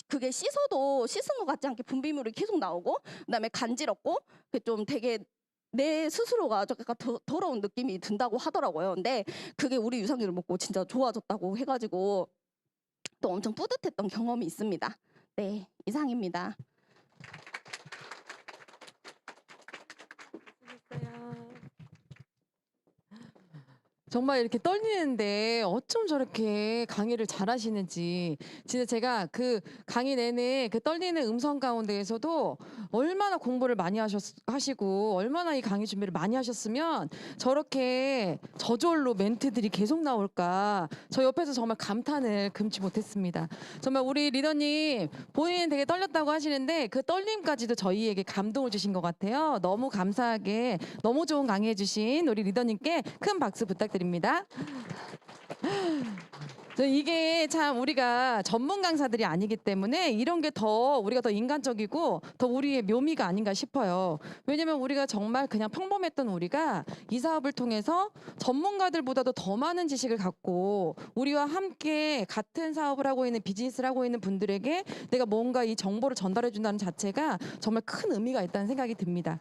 그게 씻어도 씻은 것 같지 않게 분비물이 계속 나오고 그다음에 간지럽고 좀 되게 내 스스로가 약간 더러운 느낌이 든다고 하더라고요. 근데 그게 우리 유산균을 먹고 진짜 좋아졌다고 해가지고 또 엄청 뿌듯했던 경험이 있습니다. 네, 이상입니다. 수고했어요. 정말 이렇게 떨리는데 어쩜 저렇게 강의를 잘하시는지. 진짜 제가 그 강의 내내 그 떨리는 음성 가운데에서도 얼마나 공부를 많이 하시고 얼마나 이 강의 준비를 많이 하셨으면 저렇게 저절로 멘트들이 계속 나올까. 저 옆에서 정말 감탄을 금치 못했습니다. 정말 우리 리더님 본인은 되게 떨렸다고 하시는데 그 떨림까지도 저희에게 감동을 주신 것 같아요. 너무 감사하게 너무 좋은 강의 해주신 우리 리더님께 큰 박수 부탁드립니다. 이게 참 우리가 전문 강사들이 아니기 때문에 이런 게 더 우리가 더 인간적이고 더 우리의 묘미가 아닌가 싶어요. 왜냐면 우리가 정말 그냥 평범했던 우리가 이 사업을 통해서 전문가들보다도 더 많은 지식을 갖고 우리와 함께 같은 사업을 하고 있는 비즈니스를 하고 있는 분들에게 내가 뭔가 이 정보를 전달해 준다는 자체가 정말 큰 의미가 있다는 생각이 듭니다.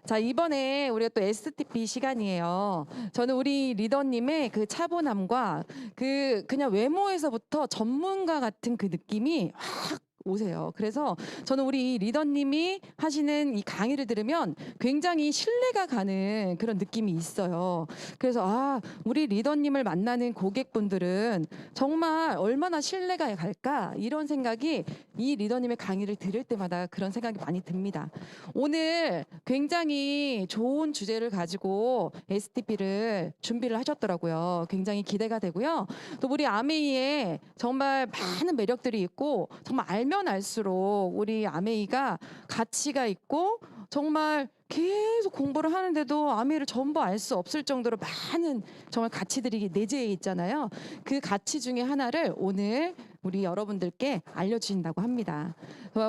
자, 이번에 우리가 또 STP 시간이에요. 저는 우리 리더님의 그 차분함과 그냥 외모에서부터 전문가 같은 그 느낌이 확 오세요. 그래서 저는 우리 리더님이 하시는 이 강의를 들으면 굉장히 신뢰가 가는 그런 느낌이 있어요. 그래서 우리 리더님을 만나는 고객분들은 정말 얼마나 신뢰가 갈까 이런 생각이 이 리더님의 강의를 들을 때마다 그런 생각이 많이 듭니다. 오늘 굉장히 좋은 주제를 가지고 STP를 준비를 하셨더라고요. 굉장히 기대가 되고요. 또 우리 아메이에 정말 많은 매력들이 있고 정말 알면 알수록 우리 아메이가 가치가 있고 정말 계속 공부를 하는데도 아메이를 전부 알 수 없을 정도로 많은 정말 가치들이 내재해 있잖아요. 그 가치 중에 하나를 오늘 우리 여러분들께 알려주신다고 합니다.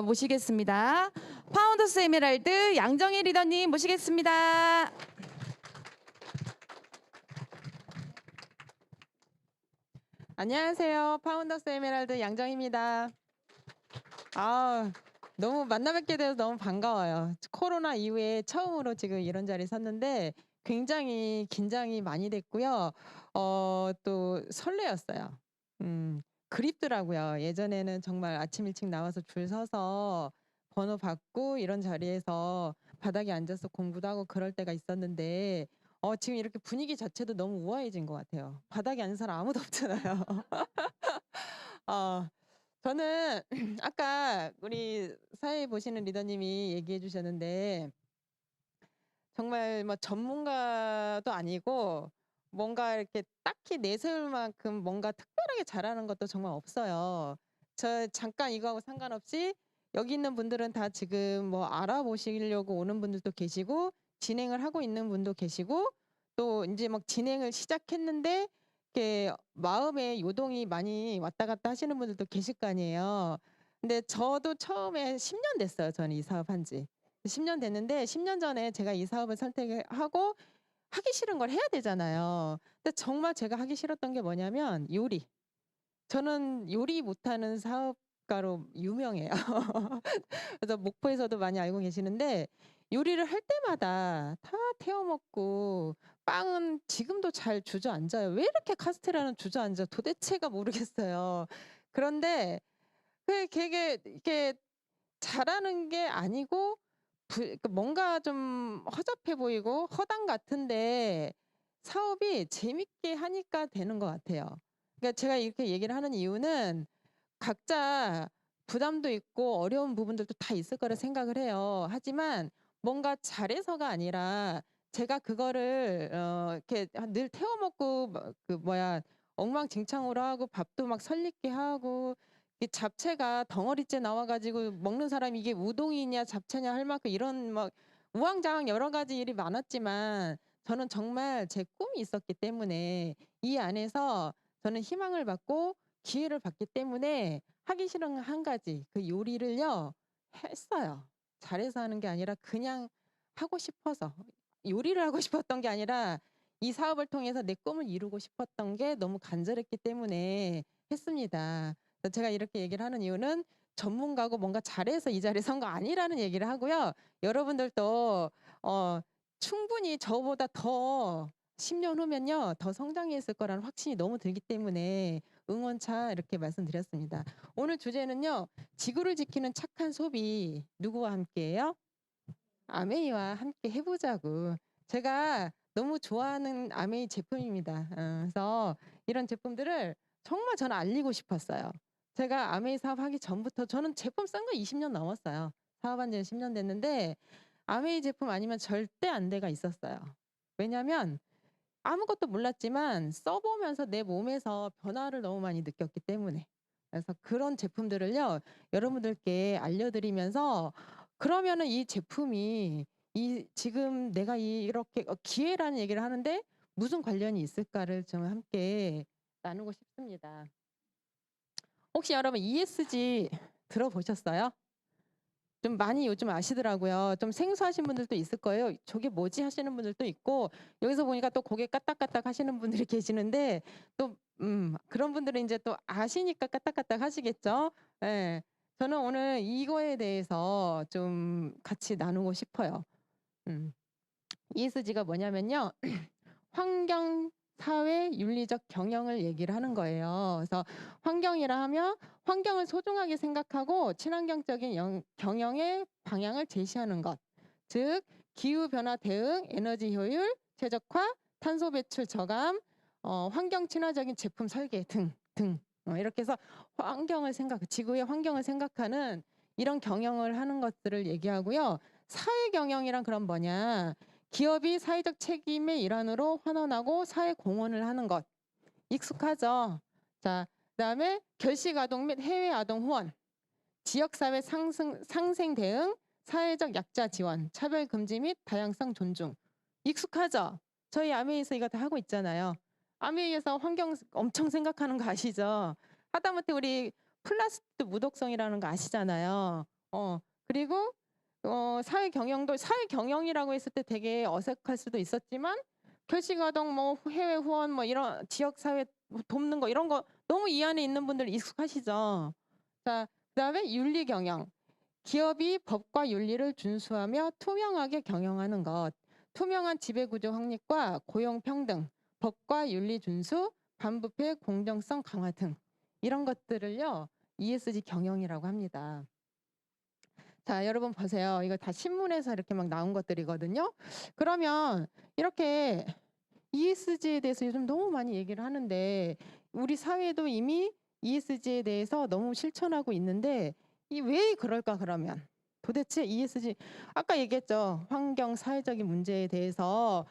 모시겠습니다. 파운더스 에메랄드 양정희 리더님 모시겠습니다. 안녕하세요. 파운더스 에메랄드 양정입니다. 아, 너무 만나 뵙게 돼서 너무 반가워요. 코로나 이후에 처음으로 지금 이런 자리에 섰는데 굉장히 긴장이 많이 됐고요. 또 설레었어요. 그립더라고요. 예전에는 정말 아침 일찍 나와서 줄 서서 번호 받고 이런 자리에서 바닥에 앉아서 공부도 하고 그럴 때가 있었는데 지금 이렇게 분위기 자체도 너무 우아해진 것 같아요. 바닥에 앉은 사람 아무도 없잖아요. 어, 저는 아까 우리 사회 보시는 리더님이 얘기해 주셨는데 정말 뭐 전문가도 아니고 뭔가 이렇게 딱히 내세울 만큼 뭔가 특별하게 잘하는 것도 정말 없어요. 저 잠깐 이거하고 상관없이 여기 있는 분들은 다 지금 뭐 알아보시려고 오는 분들도 계시고 진행을 하고 있는 분도 계시고 또 이제 막 진행을 시작했는데 이렇게 마음의 요동이 많이 왔다 갔다 하시는 분들도 계실 거 아니에요. 근데 저도 처음에 10년 됐어요. 저는 이 사업 한 지. 10년 됐는데 10년 전에 제가 이 사업을 선택하고 하기 싫은 걸 해야 되잖아요. 근데 정말 제가 하기 싫었던 게 뭐냐면 요리. 저는 요리 못하는 사업가로 유명해요. 그래서 목포에서도 많이 알고 계시는데 요리를 할 때마다 다 태워 먹고 빵은 지금도 잘 주저앉아요. 왜 이렇게 카스테라는 주저앉아? 도대체가 모르겠어요. 그런데 그게 이게 잘하는 게 아니고 뭔가 좀 허접해 보이고 허당 같은데 사업이 재밌게 하니까 되는 것 같아요. 그러니까 제가 이렇게 얘기를 하는 이유는 각자 부담도 있고 어려운 부분들도 다 있을 거라 생각을 해요. 하지만 뭔가 잘해서가 아니라 제가 그거를 이렇게 늘 태워 먹고 그 뭐야 엉망진창으로 하고 밥도 막 설익게 하고 이 잡채가 덩어리째 나와가지고 먹는 사람이 이게 우동이냐 잡채냐 할 만큼 이런 막 우왕좌왕 여러 가지 일이 많았지만 저는 정말 제 꿈이 있었기 때문에 이 안에서 저는 희망을 받고 기회를 받기 때문에 하기 싫은 한 가지 그 요리를요 했어요. 잘해서 하는 게 아니라 그냥 하고 싶어서 요리를 하고 싶었던 게 아니라 이 사업을 통해서 내 꿈을 이루고 싶었던 게 너무 간절했기 때문에 했습니다. 그래서 제가 이렇게 얘기를 하는 이유는 전문가고 뭔가 잘해서 이 자리에 선 거 아니라는 얘기를 하고요. 여러분들도 충분히 저보다 더 10년 후면요 더 성장했을 거라는 확신이 너무 들기 때문에 응원차 이렇게 말씀드렸습니다. 오늘 주제는요 지구를 지키는 착한 소비 누구와 함께해요? 아메이와 함께 해보자고. 제가 너무 좋아하는 아메이 제품입니다. 그래서 이런 제품들을 정말 저는 알리고 싶었어요. 제가 아메이 사업하기 전부터 저는 제품 쓴 거 20년 넘었어요. 사업한 지는 10년 됐는데 아메이 제품 아니면 절대 안 돼가 있었어요. 왜냐하면 아무것도 몰랐지만 써보면서 내 몸에서 변화를 너무 많이 느꼈기 때문에. 그래서 그런 제품들을요, 여러분들께 알려드리면서 그러면은 이 제품이 지금 내가 이렇게 기회라는 얘기를 하는데 무슨 관련이 있을까를 좀 함께 나누고 싶습니다. 혹시 여러분 ESG 들어보셨어요? 좀 많이 요즘 아시더라고요. 좀 생소하신 분들도 있을 거예요. 저게 뭐지 하시는 분들도 있고 여기서 보니까 또 고개 까딱까딱 하시는 분들이 계시는데 또 그런 분들은 이제 또 아시니까 까딱까딱 하시겠죠. 예. 저는 오늘 이거에 대해서 좀 같이 나누고 싶어요. ESG가 뭐냐면요. 환경, 사회, 윤리적 경영을 얘기를 하는 거예요. 그래서 환경이라 하면 환경을 소중하게 생각하고 친환경적인 경영의 방향을 제시하는 것. 즉, 기후변화 대응, 에너지 효율, 최적화, 탄소 배출 저감, 환경 친화적인 제품 설계 등. 이렇게 해서 지구의 환경을 생각하는 이런 경영을 하는 것들을 얘기하고요. 사회 경영이란 그럼 뭐냐? 기업이 사회적 책임의 일환으로 환원하고 사회 공헌을 하는 것. 익숙하죠? 자, 그다음에 결식 아동 및 해외 아동 후원, 지역사회 상생 대응, 사회적 약자 지원, 차별 금지 및 다양성 존중. 익숙하죠? 저희 아메이에서 이거 다 하고 있잖아요. 아메이에서 환경 엄청 생각하는 거 아시죠? 하다못해 우리 플라스틱 무독성이라는 거 아시잖아요. 그리고 사회 경영이라고 했을 때 되게 어색할 수도 있었지만 결식아동 뭐 해외 후원 뭐 이런 지역 사회 돕는 거 이런 거 너무 이 안에 있는 분들 익숙하시죠. 자, 그다음에 윤리 경영. 기업이 법과 윤리를 준수하며 투명하게 경영하는 것. 투명한 지배구조 확립과 고용 평등, 법과 윤리 준수, 반부패 공정성 강화 등 이런 것들을요. ESG 경영이라고 합니다. 자, 여러분 보세요. 이거 다 신문에서 이렇게 막 나온 것들이거든요. 그러면 이렇게 ESG에 대해서 요즘 너무 많이 얘기를 하는데 우리 사회도 이미 ESG에 대해서 너무 실천하고 있는데 왜 그럴까 그러면? 도대체 ESG 아까 얘기했죠. 환경 사회적인 문제에 대해서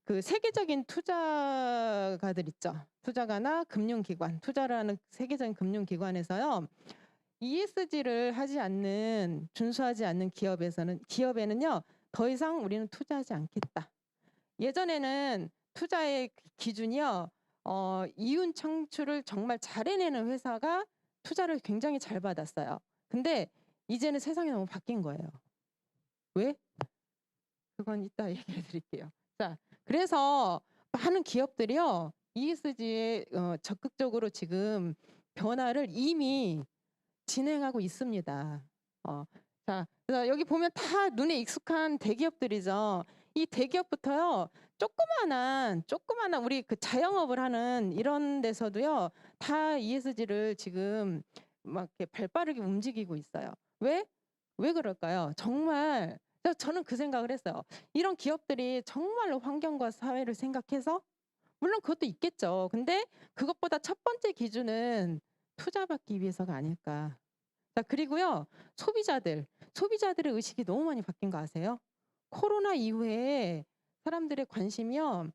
그 세계적인 투자가들 있죠. 투자가나 금융기관, 투자를 하는 세계적인 금융기관에서요. ESG를 준수하지 않는 기업에는요, 더 이상 우리는 투자하지 않겠다. 예전에는 투자의 기준이요, 이윤 창출을 정말 잘 해내는 회사가 투자를 굉장히 잘 받았어요. 근데 이제는 세상이 너무 바뀐 거예요. 왜? 그건 이따 얘기해 드릴게요. 자, 그래서 많은 기업들이요, ESG에 적극적으로 지금 변화를 이미 진행하고 있습니다. 자, 그래서 여기 보면 다 눈에 익숙한 대기업들이죠. 이 대기업부터요, 조그마한 우리 그 자영업을 하는 이런 데서도요, 다 ESG를 지금 막 이렇게 발빠르게 움직이고 있어요. 왜 그럴까요? 정말 저는 그 생각을 했어요. 이런 기업들이 정말로 환경과 사회를 생각해서 물론 그것도 있겠죠. 근데 그것보다 첫 번째 기준은 투자받기 위해서가 아닐까. 자, 그리고요, 소비자들의 의식이 너무 많이 바뀐 거 아세요? 코로나 이후에 사람들의 관심이요,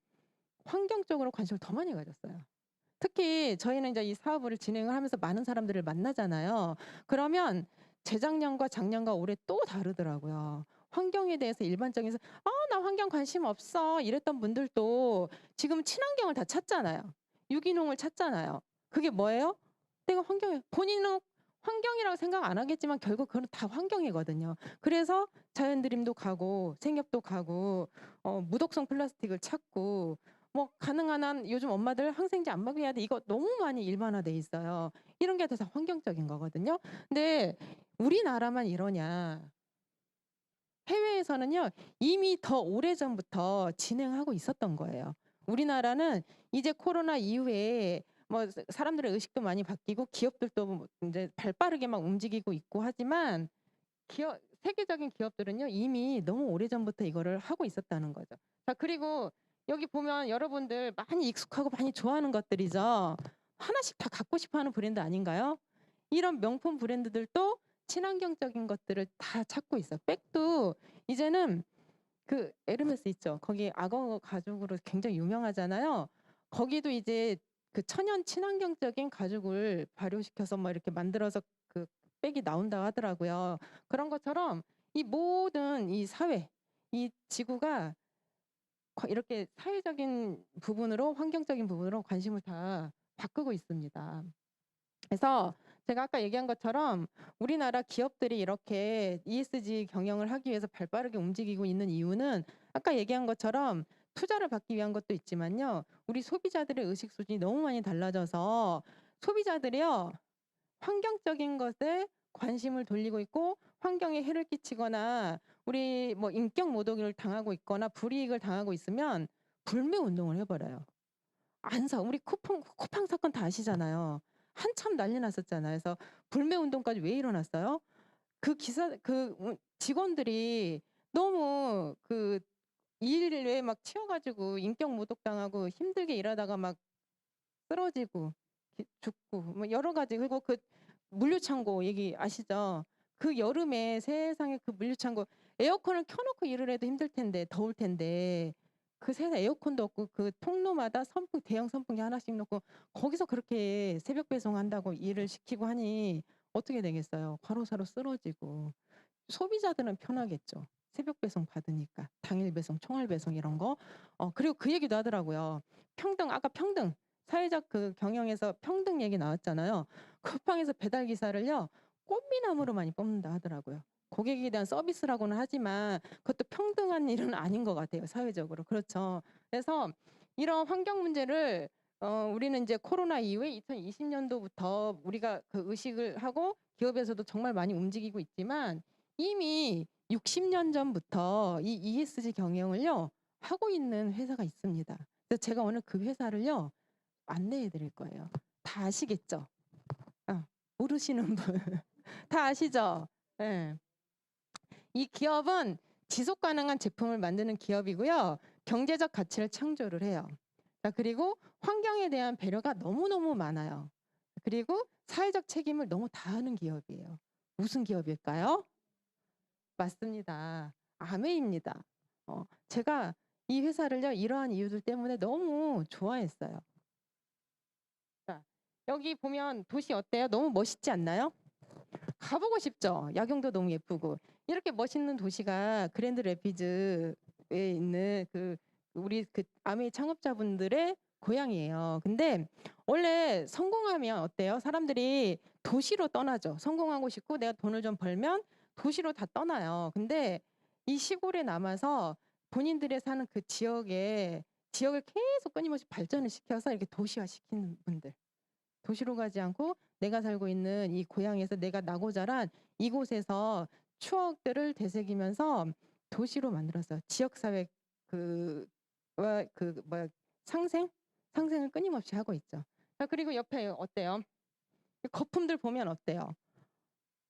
환경 쪽으로 관심을 더 많이 가졌어요. 특히 저희는 이제 이 사업을 진행을 하면서 많은 사람들을 만나잖아요. 그러면 재작년과 작년과 올해 또 다르더라고요. 환경에 대해서 일반적인 나 환경 관심 없어 이랬던 분들도 지금 친환경을 다 찾잖아요. 유기농을 찾잖아요. 그게 뭐예요? 내가 본인은 환경이라고 생각 안 하겠지만 결국 그건 다 환경이거든요. 그래서 자연드림도 가고 생협도 가고 무독성 플라스틱을 찾고 뭐 가능한 한 요즘 엄마들 항생제 안 먹여야 돼. 이거 너무 많이 일반화돼 있어요. 이런 게 다 환경적인 거거든요. 근데 우리나라만 이러냐? 해외에서는요, 이미 더 오래전부터 진행하고 있었던 거예요. 우리나라는 이제 코로나 이후에 뭐 사람들의 의식도 많이 바뀌고 기업들도 이제 발빠르게 막 움직이고 있고 하지만 세계적인 기업들은요 이미 너무 오래전부터 이거를 하고 있었다는 거죠. 자, 그리고 여기 보면 여러분들 많이 익숙하고 많이 좋아하는 것들이죠. 하나씩 다 갖고 싶어하는 브랜드 아닌가요? 이런 명품 브랜드들도 친환경적인 것들을 다 찾고 있어요. 백도 이제는 그 에르메스 있죠. 거기 악어 가죽으로 굉장히 유명하잖아요. 거기도 이제 그 천연 친환경적인 가죽을 발효시켜서 막 이렇게 만들어서 그 백이 나온다고 하더라고요. 그런 것처럼 이 모든 이 사회, 이 지구가 이렇게 사회적인 부분으로 환경적인 부분으로 관심을 다 바꾸고 있습니다. 그래서 제가 아까 얘기한 것처럼 우리나라 기업들이 이렇게 ESG 경영을 하기 위해서 발빠르게 움직이고 있는 이유는 아까 얘기한 것처럼 투자를 받기 위한 것도 있지만요. 우리 소비자들의 의식 수준이 너무 많이 달라져서 소비자들이요. 환경적인 것에 관심을 돌리고 있고 환경에 해를 끼치거나 우리 뭐 인격 모독을 당하고 있거나 불이익을 당하고 있으면 불매 운동을 해버려요. 안 사. 우리 쿠팡 사건 다 아시잖아요. 한참 난리 났었잖아요. 그래서 불매 운동까지 왜 일어났어요? 그 직원들이 너무 그 일에 막 치여가지고 인격 모독당하고 힘들게 일하다가 막 쓰러지고 죽고 뭐 여러 가지. 그리고 그 물류창고 얘기 아시죠? 그 여름에 세상에 그 물류창고 에어컨을 켜놓고 일을 해도 힘들 텐데 더울 텐데 그 세상에 에어컨도 없고 그 통로마다 대형 선풍기 하나씩 놓고 거기서 그렇게 새벽 배송한다고 일을 시키고 하니 어떻게 되겠어요? 과로사로 쓰러지고. 소비자들은 편하겠죠. 새벽 배송 받으니까 당일 배송, 총알 배송 이런 거. 그리고 그 얘기도 하더라고요. 아까 평등 사회적 그 경영에서 평등 얘기 나왔잖아요. 쿠팡에서 배달 기사를요 꽃미남으로 많이 뽑는다 하더라고요. 고객에 대한 서비스라고는 하지만 그것도 평등한 일은 아닌 것 같아요. 사회적으로. 그렇죠. 그래서 이런 환경 문제를 우리는 이제 코로나 이후에 2020년도부터 우리가 그 의식을 하고 기업에서도 정말 많이 움직이고 있지만 이미 60년 전부터 이 ESG 경영을요 하고 있는 회사가 있습니다. 그래서 제가 오늘 그 회사를요 안내해 드릴 거예요. 다 아시겠죠? 모르시는 분 다 아시죠? 네. 이 기업은 지속 가능한 제품을 만드는 기업이고요. 경제적 가치를 창조를 해요. 자, 그리고 환경에 대한 배려가 너무너무 많아요. 그리고 사회적 책임을 너무 다하는 기업이에요. 무슨 기업일까요? 맞습니다. 아메입니다. 제가 이 회사를요 이러한 이유들 때문에 너무 좋아했어요. 자, 여기 보면 도시 어때요? 너무 멋있지 않나요? 가보고 싶죠. 야경도 너무 예쁘고 이렇게 멋있는 도시가 그랜드 레피즈에 있는 우리 그 아메 창업자분들의 고향이에요. 근데 원래 성공하면 어때요? 사람들이 도시로 떠나죠. 성공하고 싶고 내가 돈을 좀 벌면 도시로 다 떠나요. 근데 이 시골에 남아서 본인들이 사는 그 지역을 계속 끊임없이 발전을 시켜서 이렇게 도시화 시키는 분들. 도시로 가지 않고 내가 살고 있는 이 고향에서 내가 나고 자란 이곳에서 추억들을 되새기면서 도시로 만들었어요. 지역사회 상생을 끊임없이 하고 있죠. 자, 그리고 옆에 어때요? 거품들 보면 어때요?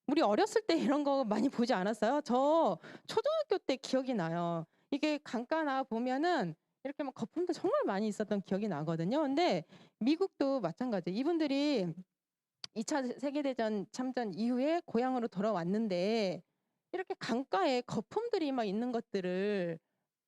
우리 어렸을 때 이런 거 많이 보지 않았어요? 저 초등학교 때 기억이 나요. 이게 강가나 보면은 이렇게 막 거품도 정말 많이 있었던 기억이 나거든요. 근데 미국도 마찬가지예요. 이분들이 2차 세계대전 참전 이후에 고향으로 돌아왔는데 이렇게 강가에 거품들이 막 있는 것들을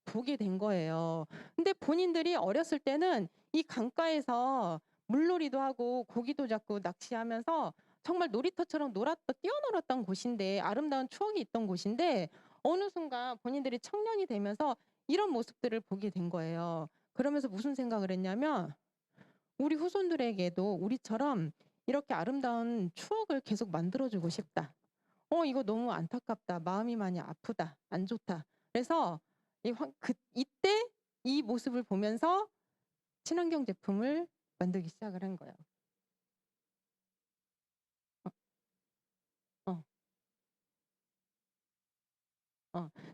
보게 된 거예요. 근데 본인들이 어렸을 때는 이 강가에서 물놀이도 하고 고기도 잡고 낚시하면서 정말 놀이터처럼 뛰어놀았던 곳인데 아름다운 추억이 있던 곳인데 어느 순간 본인들이 청년이 되면서 이런 모습들을 보게 된 거예요. 그러면서 무슨 생각을 했냐면 우리 후손들에게도 우리처럼 이렇게 아름다운 추억을 계속 만들어주고 싶다. 이거 너무 안타깝다. 마음이 많이 아프다. 안 좋다. 그래서 이때 이 모습을 보면서 친환경 제품을 만들기 시작을 한 거예요.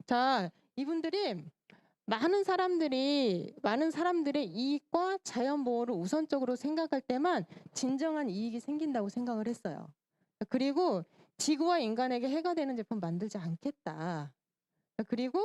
자, 이분들이 많은 사람들의 이익과 자연 보호를 우선적으로 생각할 때만 진정한 이익이 생긴다고 생각을 했어요. 그리고 지구와 인간에게 해가 되는 제품 만들지 않겠다. 그리고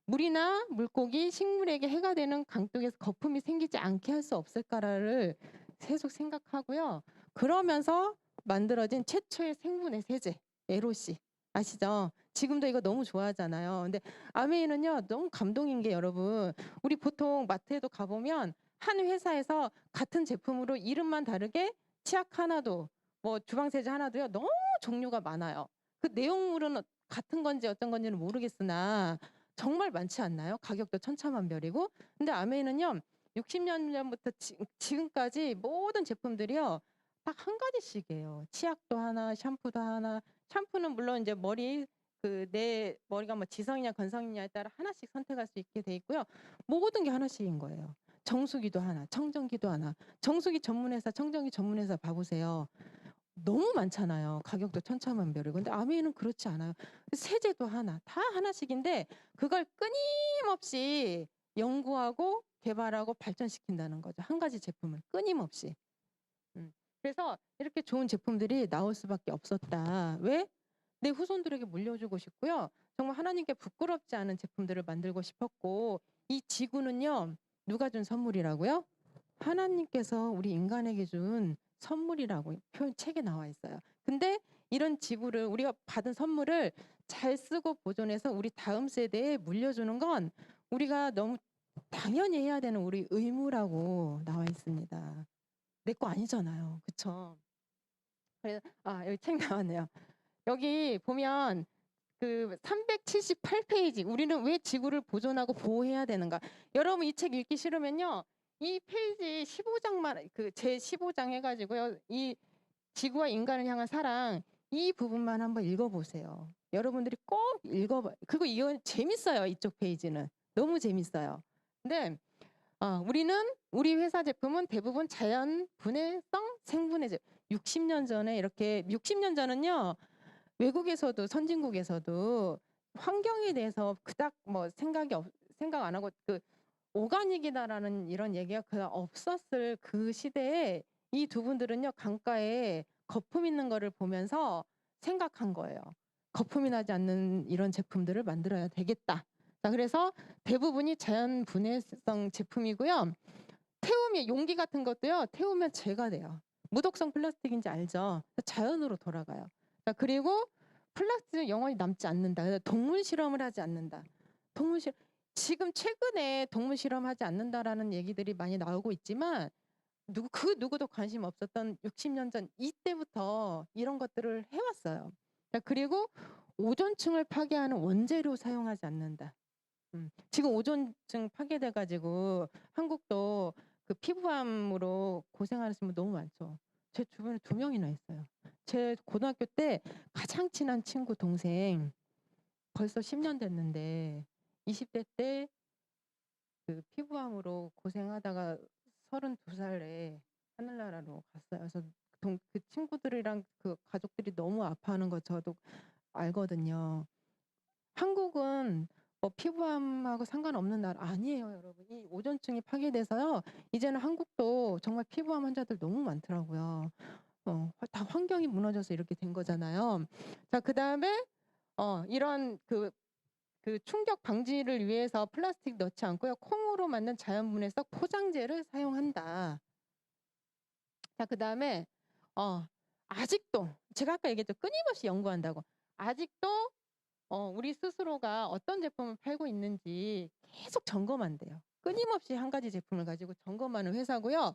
물이나 물고기, 식물에게 해가 되는 강둑에서 거품이 생기지 않게 할 수 없을까를 계속 생각하고요. 그러면서 만들어진 최초의 생분해 세제, 에로시. 아시죠? 지금도 이거 너무 좋아하잖아요. 근데 아메이는요, 너무 감동인 게 여러분, 우리 보통 마트에도 가보면 한 회사에서 같은 제품으로 이름만 다르게 치약 하나도, 뭐 주방세제 하나도요, 너무 종류가 많아요. 그 내용물은 같은 건지 어떤 건지는 모르겠으나 정말 많지 않나요? 가격도 천차만별이고. 근데 아메이는요, 60년 전부터 지금까지 모든 제품들이요, 딱 한 가지씩이에요. 치약도 하나, 샴푸도 하나. 샴푸는 물론 이제 머리, 내 머리가 뭐 지성이냐 건성이냐에 따라 하나씩 선택할 수 있게 돼 있고요. 모든 게 하나씩인 거예요. 정수기도 하나, 청정기도 하나. 정수기 전문회사, 청정기 전문회사 봐보세요. 너무 많잖아요. 가격도 천차만별이고. 근데 아메이는 그렇지 않아요. 세제도 하나, 다 하나씩인데 그걸 끊임없이 연구하고 개발하고 발전시킨다는 거죠. 한 가지 제품을 끊임없이. 그래서 이렇게 좋은 제품들이 나올 수밖에 없었다. 왜? 내 후손들에게 물려주고 싶고요. 정말 하나님께 부끄럽지 않은 제품들을 만들고 싶었고, 이 지구는요, 누가 준 선물이라고요? 하나님께서 우리 인간에게 준 선물이라고 표현 책에 나와 있어요. 근데 이런 지구를 우리가 받은 선물을 잘 쓰고 보존해서 우리 다음 세대에 물려주는 건 우리가 너무 당연히 해야 되는 우리 의무라고 나와 있습니다. 내 거 아니잖아요. 그쵸? 그래서 여기 책 나왔네요. 여기 보면 그 378페이지 우리는 왜 지구를 보존하고 보호해야 되는가. 여러분 이 책 읽기 싫으면요. 이 페이지 15장만 제 15장 해가지고요. 이 지구와 인간을 향한 사랑 이 부분만 한번 읽어보세요. 여러분들이 꼭 읽어봐. 그리고 이건 재밌어요. 이쪽 페이지는 너무 재밌어요. 근데 우리는 우리 회사 제품은 대부분 자연 분해성 생분해 제품. 60년 전에 이렇게 60년 전은요. 외국에서도 선진국에서도 환경에 대해서 그닥 뭐 생각 안 하고 오가닉이다라는 이런 얘기가 그닥 없었을 그 시대에 이 두 분들은요 강가에 거품 있는 거를 보면서 생각한 거예요. 거품이 나지 않는 이런 제품들을 만들어야 되겠다. 자, 그래서 대부분이 자연 분해성 제품이고요. 태우면 용기 같은 것도요. 태우면 재가 돼요. 무독성 플라스틱인지 알죠? 자연으로 돌아가요. 자, 그리고 플라스틱은 영원히 남지 않는다. 그래서 동물 실험을 하지 않는다. 지금 최근에 동물 실험하지 않는다라는 얘기들이 많이 나오고 있지만 누구도 관심 없었던 60년 전 이때부터 이런 것들을 해왔어요. 자, 그리고 오존층을 파괴하는 원재료 사용하지 않는다. 지금 오존층 파괴돼가지고 한국도 그 피부암으로 고생하는 분 너무 많죠. 제 주변에 2명이나 있어요. 제 고등학교 때 가장 친한 친구 동생 벌써 10년 됐는데 20대 때 그 피부암으로 고생하다가 32살에 하늘나라로 갔어요. 그래서 그 친구들이랑 그 가족들이 너무 아파하는 거 저도 알거든요. 한국은 뭐 피부암하고 상관없는 나라 아니에요, 여러분. 이 오존층이 파괴돼서요. 이제는 한국도 정말 피부암 환자들 너무 많더라고요. 다 환경이 무너져서 이렇게 된 거잖아요. 자, 그다음에 이런 그 충격 방지를 위해서 플라스틱 넣지 않고요. 콩으로 만든 자연분해성 포장재를 사용한다. 자, 그다음에 아직도 제가 아까 얘기했죠. 끊임없이 연구한다고. 아직도 우리 스스로가 어떤 제품을 팔고 있는지 계속 점검한대요. 끊임없이 한 가지 제품을 가지고 점검하는 회사고요.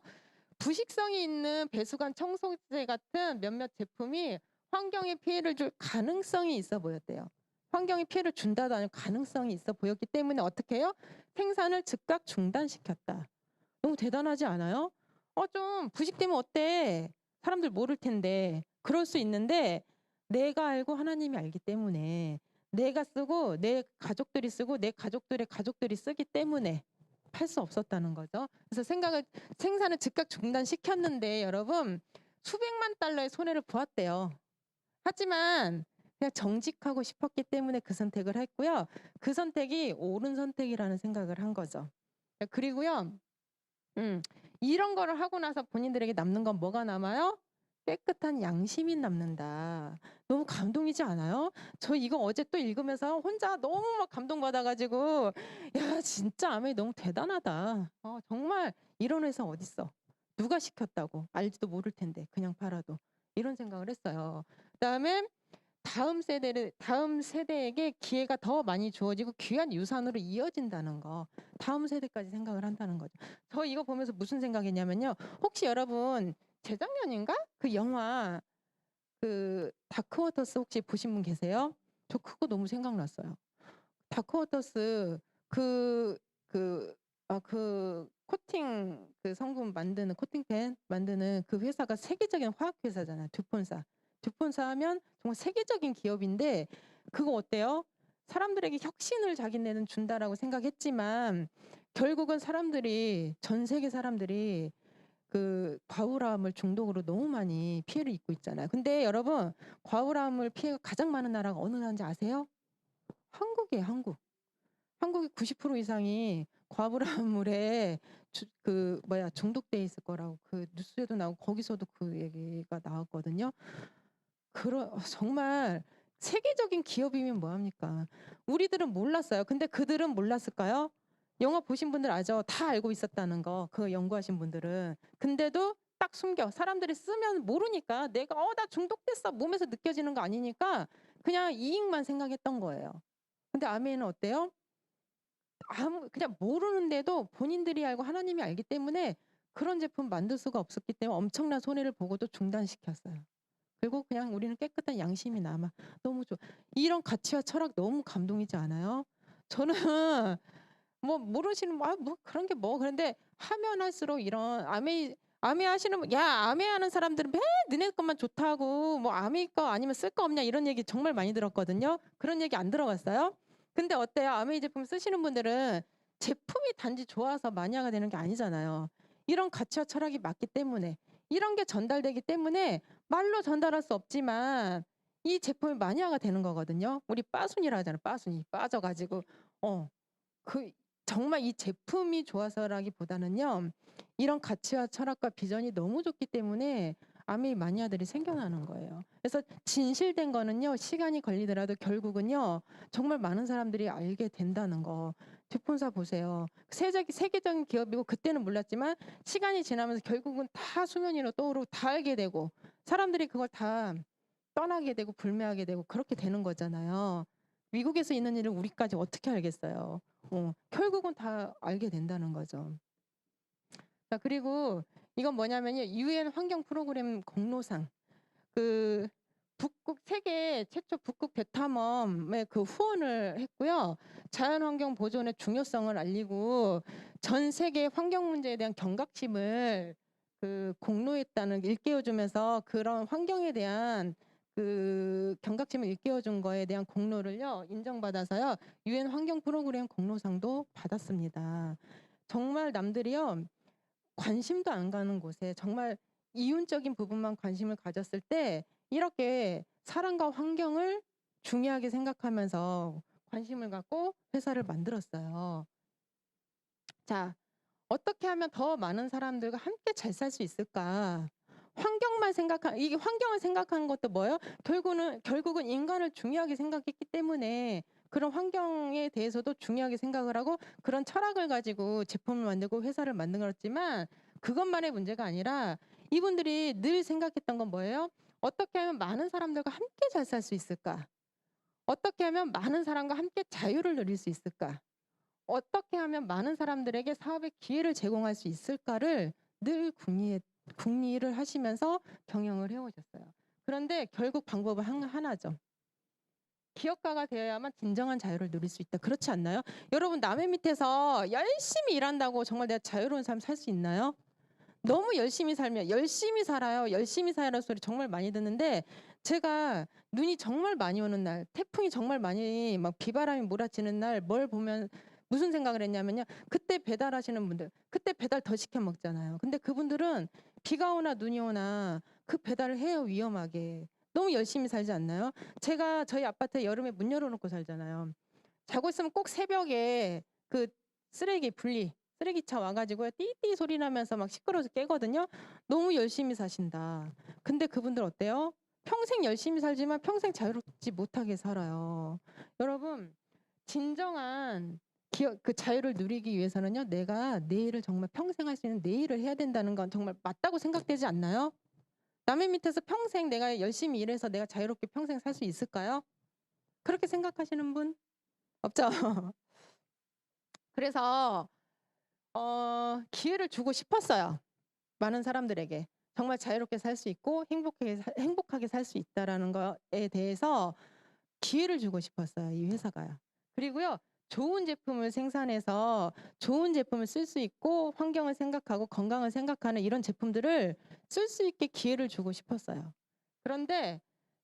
부식성이 있는 배수관 청소제 같은 몇몇 제품이 환경에 피해를 줄 가능성이 있어 보였대요. 환경에 피해를 준다는 가능성이 있어 보였기 때문에 어떻게 해요? 생산을 즉각 중단시켰다. 너무 대단하지 않아요? 좀 부식되면 어때? 사람들 모를 텐데. 그럴 수 있는데 내가 알고 하나님이 알기 때문에 내가 쓰고 내 가족들이 쓰고 내 가족들의 가족들이 쓰기 때문에 팔 수 없었다는 거죠. 그래서 생산을 즉각 중단시켰는데 여러분 수백만 달러의 손해를 보았대요. 하지만 그냥 정직하고 싶었기 때문에 그 선택을 했고요. 그 선택이 옳은 선택이라는 생각을 한 거죠. 그리고요. 이런 거를 하고 나서 본인들에게 남는 건 뭐가 남아요? 깨끗한 양심이 남는다. 너무 감동이지 않아요? 저 이거 어제 또 읽으면서 혼자 너무 막 감동받아가지고 야 진짜 아멘이 너무 대단하다. 정말 이런 회사 어딨어? 누가 시켰다고 알지도 모를 텐데 그냥 팔아도 이런 생각을 했어요. 그다음에 다음 세대에게 기회가 더 많이 주어지고 귀한 유산으로 이어진다는 거. 다음 세대까지 생각을 한다는 거죠. 저 이거 보면서 무슨 생각했냐면요. 혹시 여러분 재작년인가? 그 영화 그 다크워터스 혹시 보신 분 계세요? 저 그거 너무 생각났어요. 다크워터스 그 그 코팅 그 성분 만드는 코팅펜 만드는 그 회사가 세계적인 화학 회사잖아요. 듀폰사. 듀폰사 하면 정말 세계적인 기업인데 그거 어때요? 사람들에게 혁신을 자기네는 준다라고 생각했지만 결국은 사람들이 전 세계 사람들이 그 과울암을 중독으로 너무 많이 피해를 입고 있잖아요. 근데 여러분 과울암을 피해가 가장 많은 나라가 어느 나라인지 아세요? 한국이에요, 한국. 한국의 90% 이상이 과불암물에 중독돼 있을 거라고 그 뉴스에도 나오고 거기서도 그 얘기가 나왔거든요. 정말 세계적인 기업이면 뭐합니까? 우리들은 몰랐어요. 근데 그들은 몰랐을까요? 영화 보신 분들 알죠? 다 알고 있었다는 거. 그 연구하신 분들은. 근데도 딱 숨겨. 사람들이 쓰면 모르니까 내가 나 중독됐어. 몸에서 느껴지는 거 아니니까 그냥 이익만 생각했던 거예요. 근데 아멘은 어때요? 그냥 모르는데도 본인들이 알고 하나님이 알기 때문에 그런 제품 만들 수가 없었기 때문에 엄청난 손해를 보고도 중단시켰어요. 그리고 그냥 우리는 깨끗한 양심이 남아. 너무 좋아. 이런 가치와 철학 너무 감동이지 않아요? 저는 뭐 모르시는 뭐 그런 게 뭐 그런데 하면 할수록 이런 아메 하시는 아메 하는 사람들은 매 너네 것만 좋다고 뭐 아메 거 아니면 쓸 거 없냐 이런 얘기 정말 많이 들었거든요. 그런 얘기 안 들어봤어요? 근데 어때요? 아메이 제품 쓰시는 분들은 제품이 단지 좋아서 마니아가 되는 게 아니잖아요. 이런 가치와 철학이 맞기 때문에 이런 게 전달되기 때문에 말로 전달할 수 없지만 이 제품이 마니아가 되는 거거든요. 우리 빠순이라 하잖아요. 빠순이 빠져가지고 그 정말 이 제품이 좋아서라기보다는요. 이런 가치와 철학과 비전이 너무 좋기 때문에 아메이 마니아들이 생겨나는 거예요. 그래서 진실된 거는요. 시간이 걸리더라도 결국은요. 정말 많은 사람들이 알게 된다는 거. 듀폰사 보세요. 세계적인 기업이고 그때는 몰랐지만 시간이 지나면서 결국은 다 수면 위로 떠오르고 다 알게 되고 사람들이 그걸 다 떠나게 되고 불매하게 되고 그렇게 되는 거잖아요. 미국에서 있는 일을 우리까지 어떻게 알겠어요. 결국은 다 알게 된다는 거죠. 자, 그리고 이건 뭐냐면요. UN 환경 프로그램 공로상. 그 세계 최초 북극 대탐험에 그 후원을 했고요. 자연환경 보존의 중요성을 알리고 전 세계 환경 문제에 대한 경각심을 그 공로했다는 일깨워주면서 그런 환경에 대한 그 경각심을 일깨워준 거에 대한 공로를요 인정받아서요 유엔 환경 프로그램 공로상도 받았습니다. 정말 남들이요 관심도 안 가는 곳에 정말 이윤적인 부분만 관심을 가졌을 때 이렇게 사람과 환경을 중요하게 생각하면서 관심을 갖고 회사를 만들었어요. 자, 어떻게 하면 더 많은 사람들과 함께 잘 살 수 있을까? 이게 환경을 생각하는 것도 뭐예요? 결국은 인간을 중요하게 생각했기 때문에 그런 환경에 대해서도 중요하게 생각을 하고 그런 철학을 가지고 제품을 만들고 회사를 만들었지만 그것만의 문제가 아니라 이분들이 늘 생각했던 건 뭐예요? 어떻게 하면 많은 사람들과 함께 잘 살 수 있을까? 어떻게 하면 많은 사람과 함께 자유를 누릴 수 있을까? 어떻게 하면 많은 사람들에게 사업의 기회를 제공할 수 있을까를 늘 궁리를 하시면서 경영을 해오셨어요. 그런데 결국 방법은 하나죠. 기업가가 되어야만 진정한 자유를 누릴 수 있다. 그렇지 않나요? 여러분 남의 밑에서 열심히 일한다고 정말 내가 자유로운 삶 살 수 있나요? 너무 열심히 살면 열심히 살아요. 열심히 살아라는 소리 정말 많이 듣는데 제가 눈이 정말 많이 오는 날, 태풍이 정말 많이 막 비바람이 몰아치는 날 뭘 보면 무슨 생각을 했냐면요. 그때 배달하시는 분들, 그때 배달 더 시켜 먹잖아요. 근데 그분들은 비가 오나 눈이 오나 그 배달을 해요. 위험하게. 너무 열심히 살지 않나요? 제가 저희 아파트에 여름에 문 열어놓고 살잖아요. 자고 있으면 꼭 새벽에 그 쓰레기 분리 쓰레기차 와가지고 띠띠 소리 나면서 막 시끄러워서 깨거든요. 너무 열심히 사신다. 근데 그분들 어때요? 평생 열심히 살지만 평생 자유롭지 못하게 살아요. 여러분, 진정한 그 자유를 누리기 위해서는요, 내가 내 일을 정말 평생 할 수 있는 내 일을 해야 된다는 건 정말 맞다고 생각되지 않나요? 남의 밑에서 평생 내가 열심히 일해서 내가 자유롭게 평생 살 수 있을까요? 그렇게 생각하시는 분 없죠? 그래서 기회를 주고 싶었어요. 많은 사람들에게. 정말 자유롭게 살 수 있고 행복하게 살 수 있다라는 거에 대해서 기회를 주고 싶었어요. 이 회사가요. 그리고요. 좋은 제품을 생산해서 좋은 제품을 쓸 수 있고 환경을 생각하고 건강을 생각하는 이런 제품들을 쓸 수 있게 기회를 주고 싶었어요. 그런데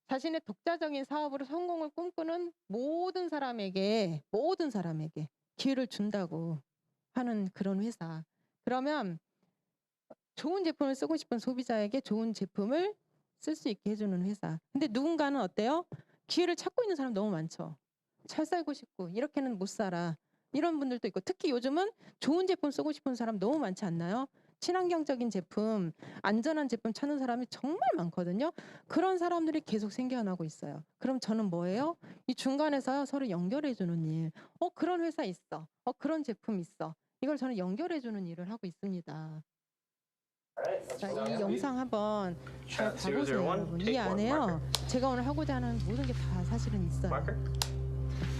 자신의 독자적인 사업으로 성공을 꿈꾸는 모든 사람에게 기회를 준다고 하는 그런 회사. 그러면 좋은 제품을 쓰고 싶은 소비자에게 좋은 제품을 쓸 수 있게 해주는 회사. 근데 누군가는 어때요? 기회를 찾고 있는 사람 너무 많죠. 잘 살고 싶고 이렇게는 못 살아. 이런 분들도 있고 특히 요즘은 좋은 제품 쓰고 싶은 사람 너무 많지 않나요? 친환경적인 제품, 안전한 제품 찾는 사람이 정말 많거든요. 그런 사람들이 계속 생겨나고 있어요. 그럼 저는 뭐예요? 이 중간에서 서로 연결해 주는 일. 그런 회사 있어. 그런 제품 있어. 이걸 저는 연결해 주는 일을 하고 있습니다. 자, 이 영상 한번 잘 봐보세요, 여러분. 이 안에요. 제가 오늘 하고자 하는 모든 게 다 사실은 있어요.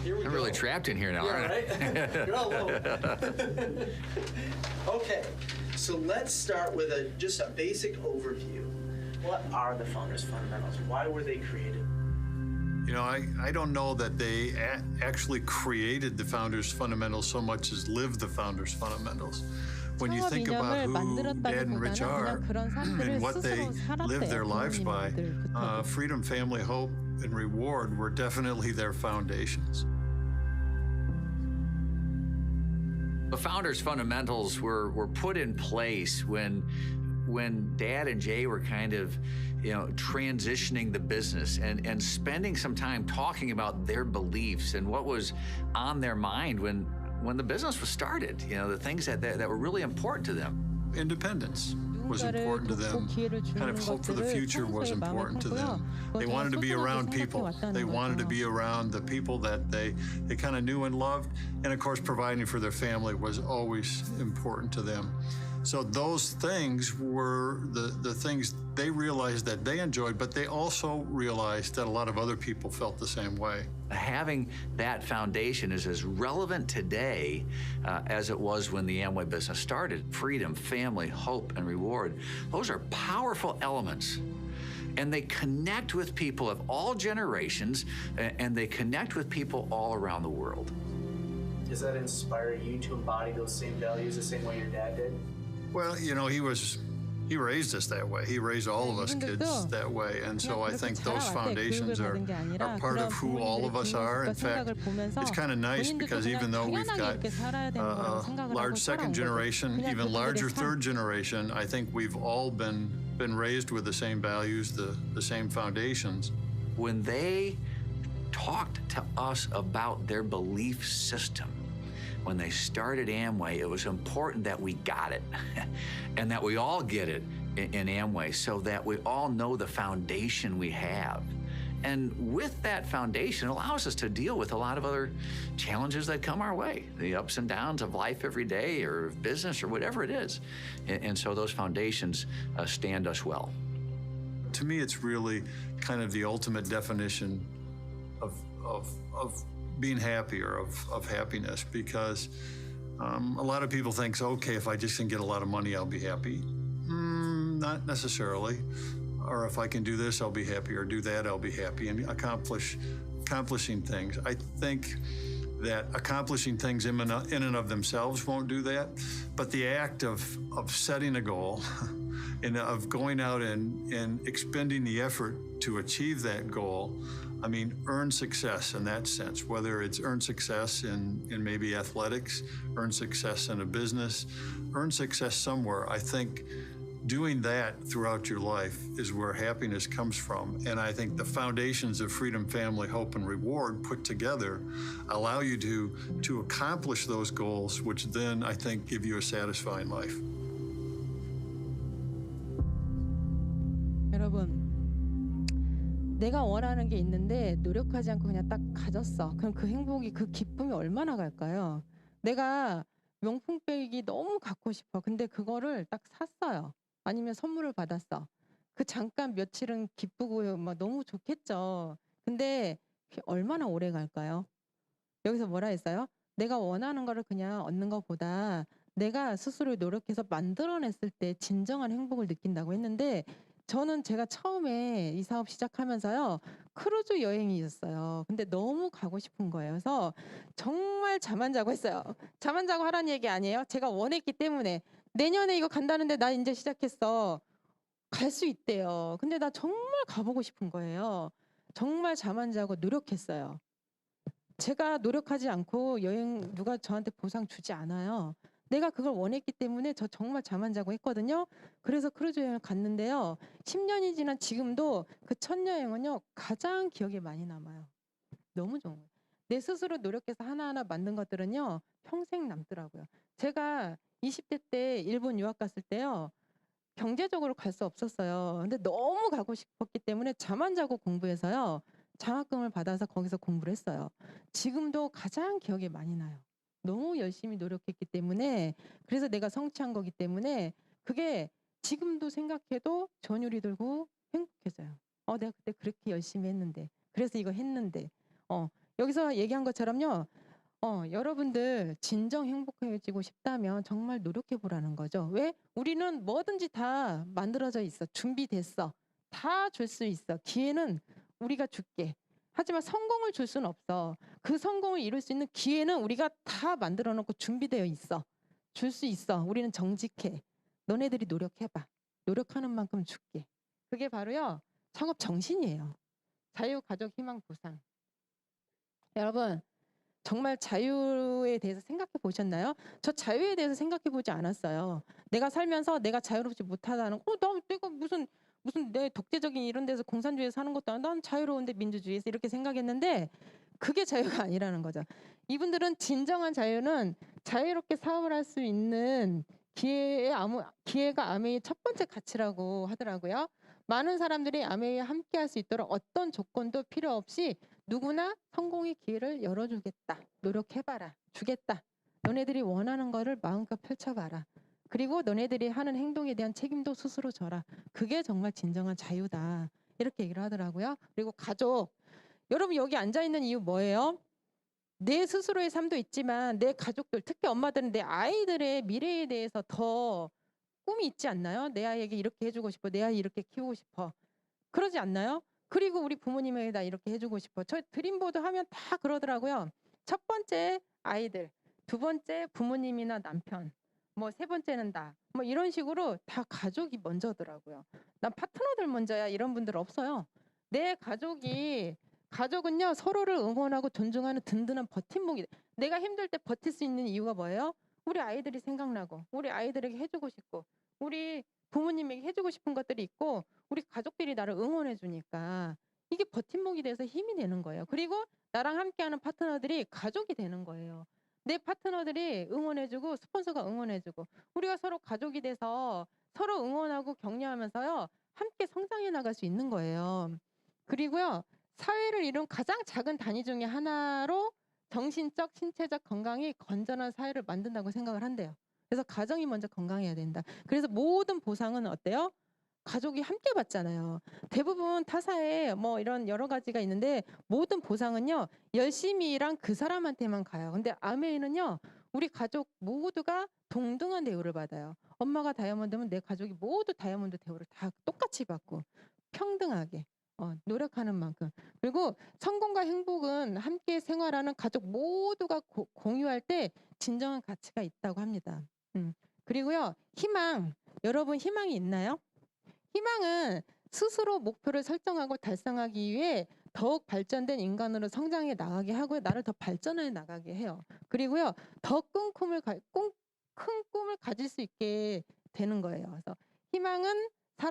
I'm really trapped in here now, aren't I? You're all alone. Okay, so let's start with just a basic overview. What are the Founders Fundamentals? Why were they created? You know, I don't know that they actually created the Founders Fundamentals so much as lived the Founders Fundamentals. When you 창업 think about 이념을 who Dad and Rich 만들었다기보다는 are 그냥 그런 삶들을 and what they 스스로 live their 살았대요. lives by, 부모님들부터. freedom, family, hope, and reward were definitely their foundations. The Founders Fundamentals were put in place when Dad and Jay were kind of, transitioning the business and spending some time talking about their beliefs and what was on their mind when the business was started. The things that were really important to them. Independence was 누군가를 important to 돕고 them. 기회를 Kind of 주는 hope for the 것들을 future was 평소에 마음에 important to 품고요. them. They 그것을 wanted to be 소중하게 around people. 생각해왔다는 They wanted to 거죠. be around the people that they kind of knew and loved. And of course, providing for their family was always important to them. So those things were the things they realized that they enjoyed, but they also realized that a lot of other people felt the same way. Having that foundation is as relevant today as it was when the Amway business started. Freedom, family, hope, and reward. Those are powerful elements. And they connect with people of all generations, and they connect with people all around the world. Does that inspire you to embody those same values the same way your dad did? Well, he raised us that way. He raised all of us kids that way. And so I think those foundations are part of who all of us are. In fact, it's kind of nice because even though we've got a large second generation, even larger third generation, I think we've all been raised with the same values, the same foundations. When they talked to us about their belief system, when they started Amway, it was important that we got it and that we all get it in Amway so that we all know the foundation we have. And with that foundation, it allows us to deal with a lot of other challenges that come our way, the ups and downs of life every day or business or whatever it is. And so those foundations stand us well. To me, it's really kind of the ultimate definition of being happy or of happiness, because a lot of people think, okay, if I just can get a lot of money, I'll be happy. Not necessarily. Or if I can do this, I'll be happy, or do that, I'll be happy, and accomplishing things. I think that accomplishing things in and of themselves won't do that, but the act of setting a goal and of going out and expending the effort to achieve that goal, I mean, earn success in that sense, whether it's earn success in maybe athletics, earn success in a business, earn success somewhere. I think doing that throughout your life is where happiness comes from. And I think the foundations of Freedom, Family, Hope, and Reward put together allow you to accomplish those goals, which then I think give you a satisfying life. 여러분, 내가 원하는 게 있는데 노력하지 않고 그냥 딱 가졌어. 그럼 그 행복이, 그 기쁨이 얼마나 갈까요? 내가 명품백이 너무 갖고 싶어. 근데 그거를 딱 샀어요. 아니면 선물을 받았어. 그 잠깐 며칠은 기쁘고 막 너무 좋겠죠. 근데 그게 얼마나 오래 갈까요? 여기서 뭐라 했어요? 내가 원하는 거를 그냥 얻는 것보다 내가 스스로 노력해서 만들어냈을 때 진정한 행복을 느낀다고 했는데, 저는 제가 처음에 이 사업 시작하면서요, 크루즈 여행이 있었어요. 근데 너무 가고 싶은 거예요. 그래서 정말 잠 안 자고 했어요. 잠 안 자고 하라는 얘기 아니에요. 제가 원했기 때문에. 내년에 이거 간다는데 나 이제 시작했어. 갈 수 있대요. 근데 나 정말 가보고 싶은 거예요. 정말 잠 안 자고 노력했어요. 제가 노력하지 않고 여행 누가 저한테 보상 주지 않아요. 내가 그걸 원했기 때문에 저 정말 잠 안 자고 했거든요. 그래서 크루즈 여행을 갔는데요. 10년이 지난 지금도 그 첫 여행은요, 가장 기억에 많이 남아요. 너무 좋은 거예요. 내 스스로 노력해서 하나하나 만든 것들은요, 평생 남더라고요. 제가 20대 때 일본 유학 갔을 때요, 경제적으로 갈 수 없었어요. 근데 너무 가고 싶었기 때문에 잠 안 자고 공부해서요, 장학금을 받아서 거기서 공부를 했어요. 지금도 가장 기억에 많이 나요. 너무 열심히 노력했기 때문에, 그래서 내가 성취한 거기 때문에 그게 지금도 생각해도 전율이 들고 행복해져요. 내가 그때 그렇게 열심히 했는데, 그래서 이거 했는데, 여기서 얘기한 것처럼요, 여러분들 진정 행복해지고 싶다면 정말 노력해 보라는 거죠. 왜? 우리는 뭐든지 다 만들어져 있어. 준비됐어. 다 줄 수 있어. 기회는 우리가 줄게. 하지만 성공을 줄 수는 없어. 그 성공을 이룰 수 있는 기회는 우리가 다 만들어 놓고 준비되어 있어. 줄 수 있어. 우리는 정직해. 너네들이 노력해봐. 노력하는 만큼 줄게. 그게 바로요, 창업 정신이에요. 자유, 가족, 희망, 보상. 여러분, 정말 자유에 대해서 생각해 보셨나요? 저 자유에 대해서 생각해 보지 않았어요. 내가 살면서 내가 자유롭지 못하다는, 내가 무슨 내 독재적인 이런 데서 공산주의에서 사는 것도 아니고 난 자유로운데 민주주의에서, 이렇게 생각했는데 그게 자유가 아니라는 거죠. 이분들은 진정한 자유는 자유롭게 사업을 할 수 있는 기회가 아메이의 첫 번째 가치라고 하더라고요. 많은 사람들이 아메이와 함께 할 수 있도록 어떤 조건도 필요 없이 누구나 성공의 기회를 열어주겠다. 노력해봐라. 주겠다. 너네들이 원하는 거를 마음껏 펼쳐봐라. 그리고 너네들이 하는 행동에 대한 책임도 스스로 져라. 그게 정말 진정한 자유다. 이렇게 얘기를 하더라고요. 그리고 가족. 여러분 여기 앉아있는 이유 뭐예요? 내 스스로의 삶도 있지만 내 가족들, 특히 엄마들은 내 아이들의 미래에 대해서 더 꿈이 있지 않나요? 내 아이에게 이렇게 해주고 싶어. 내 아이 이렇게 키우고 싶어. 그러지 않나요? 그리고 우리 부모님에게 다 이렇게 해주고 싶어. 저 드림보드 하면 다 그러더라고요. 첫 번째 아이들, 두 번째 부모님이나 남편, 뭐 세 번째는 나, 뭐 이런 식으로 다 가족이 먼저더라고요. 난 파트너들 먼저야, 이런 분들 없어요. 내 가족은요, 서로를 응원하고 존중하는 든든한 버팀목이. 내가 힘들 때 버틸 수 있는 이유가 뭐예요? 우리 아이들이 생각나고, 우리 아이들에게 해주고 싶고, 우리 부모님에게 해주고 싶은 것들이 있고, 우리 가족들이 나를 응원해 주니까 이게 버팀목이 돼서 힘이 되는 거예요. 그리고 나랑 함께하는 파트너들이 가족이 되는 거예요. 내 파트너들이 응원해주고 스폰서가 응원해주고 우리가 서로 가족이 돼서 서로 응원하고 격려하면서요, 함께 성장해 나갈 수 있는 거예요. 그리고요, 사회를 이룬 가장 작은 단위 중에 하나로 정신적, 신체적 건강이 건전한 사회를 만든다고 생각을 한대요. 그래서 가정이 먼저 건강해야 된다. 그래서 모든 보상은 어때요? 가족이 함께 받잖아요. 대부분 타사에 뭐 이런 여러 가지가 있는데 모든 보상은요, 열심히 일한 그 사람한테만 가요. 근데 아메이는요, 우리 가족 모두가 동등한 대우를 받아요. 엄마가 다이아몬드면 내 가족이 모두 다이아몬드 대우를 다 똑같이 받고 평등하게 노력하는 만큼. 그리고 성공과 행복은 함께 생활하는 가족 모두가 공유할 때 진정한 가치가 있다고 합니다. 그리고요, 희망. 여러분 희망이 있나요? 희망은 스스로 목표를 설정하고 달성하기 위해 더욱 발전된 인간으로 성장해 나가게 하고 나를 더 발전해 나가게 해요. 그리고요, 더 큰 꿈을 가질 수 있게 되는 거예요. 그래서 희망은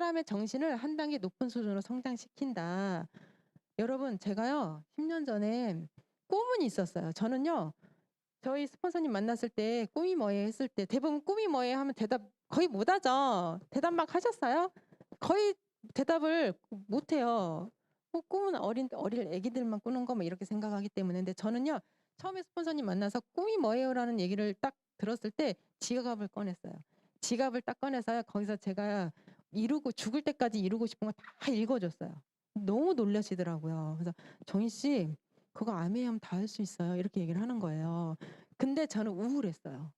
사람의 정신을 한 단계 높은 수준으로 성장시킨다. 여러분, 제가요 10년 전에 꿈은 있었어요. 저는요 저희 스폰서님 만났을 때 꿈이 뭐예요 했을 때 대부분 꿈이 뭐예요 하면 대답 거의 못하죠. 대답 막 하셨어요? 거의 대답을 못해요. 꿈은 어릴 애기들만 꾸는 거 뭐 이렇게 생각하기 때문에. 근데 저는요 처음에 스폰서님 만나서 꿈이 뭐예요라는 얘기를 딱 들었을 때 지갑을 꺼냈어요. 지갑을 딱 꺼내서 거기서 제가 이루고 죽을 때까지 이루고 싶은 거 다 읽어줬어요. 너무 놀라시더라고요. 그래서 정희 씨 그거 아메이하면 다 할 수 있어요. 이렇게 얘기를 하는 거예요. 근데 저는 우울했어요.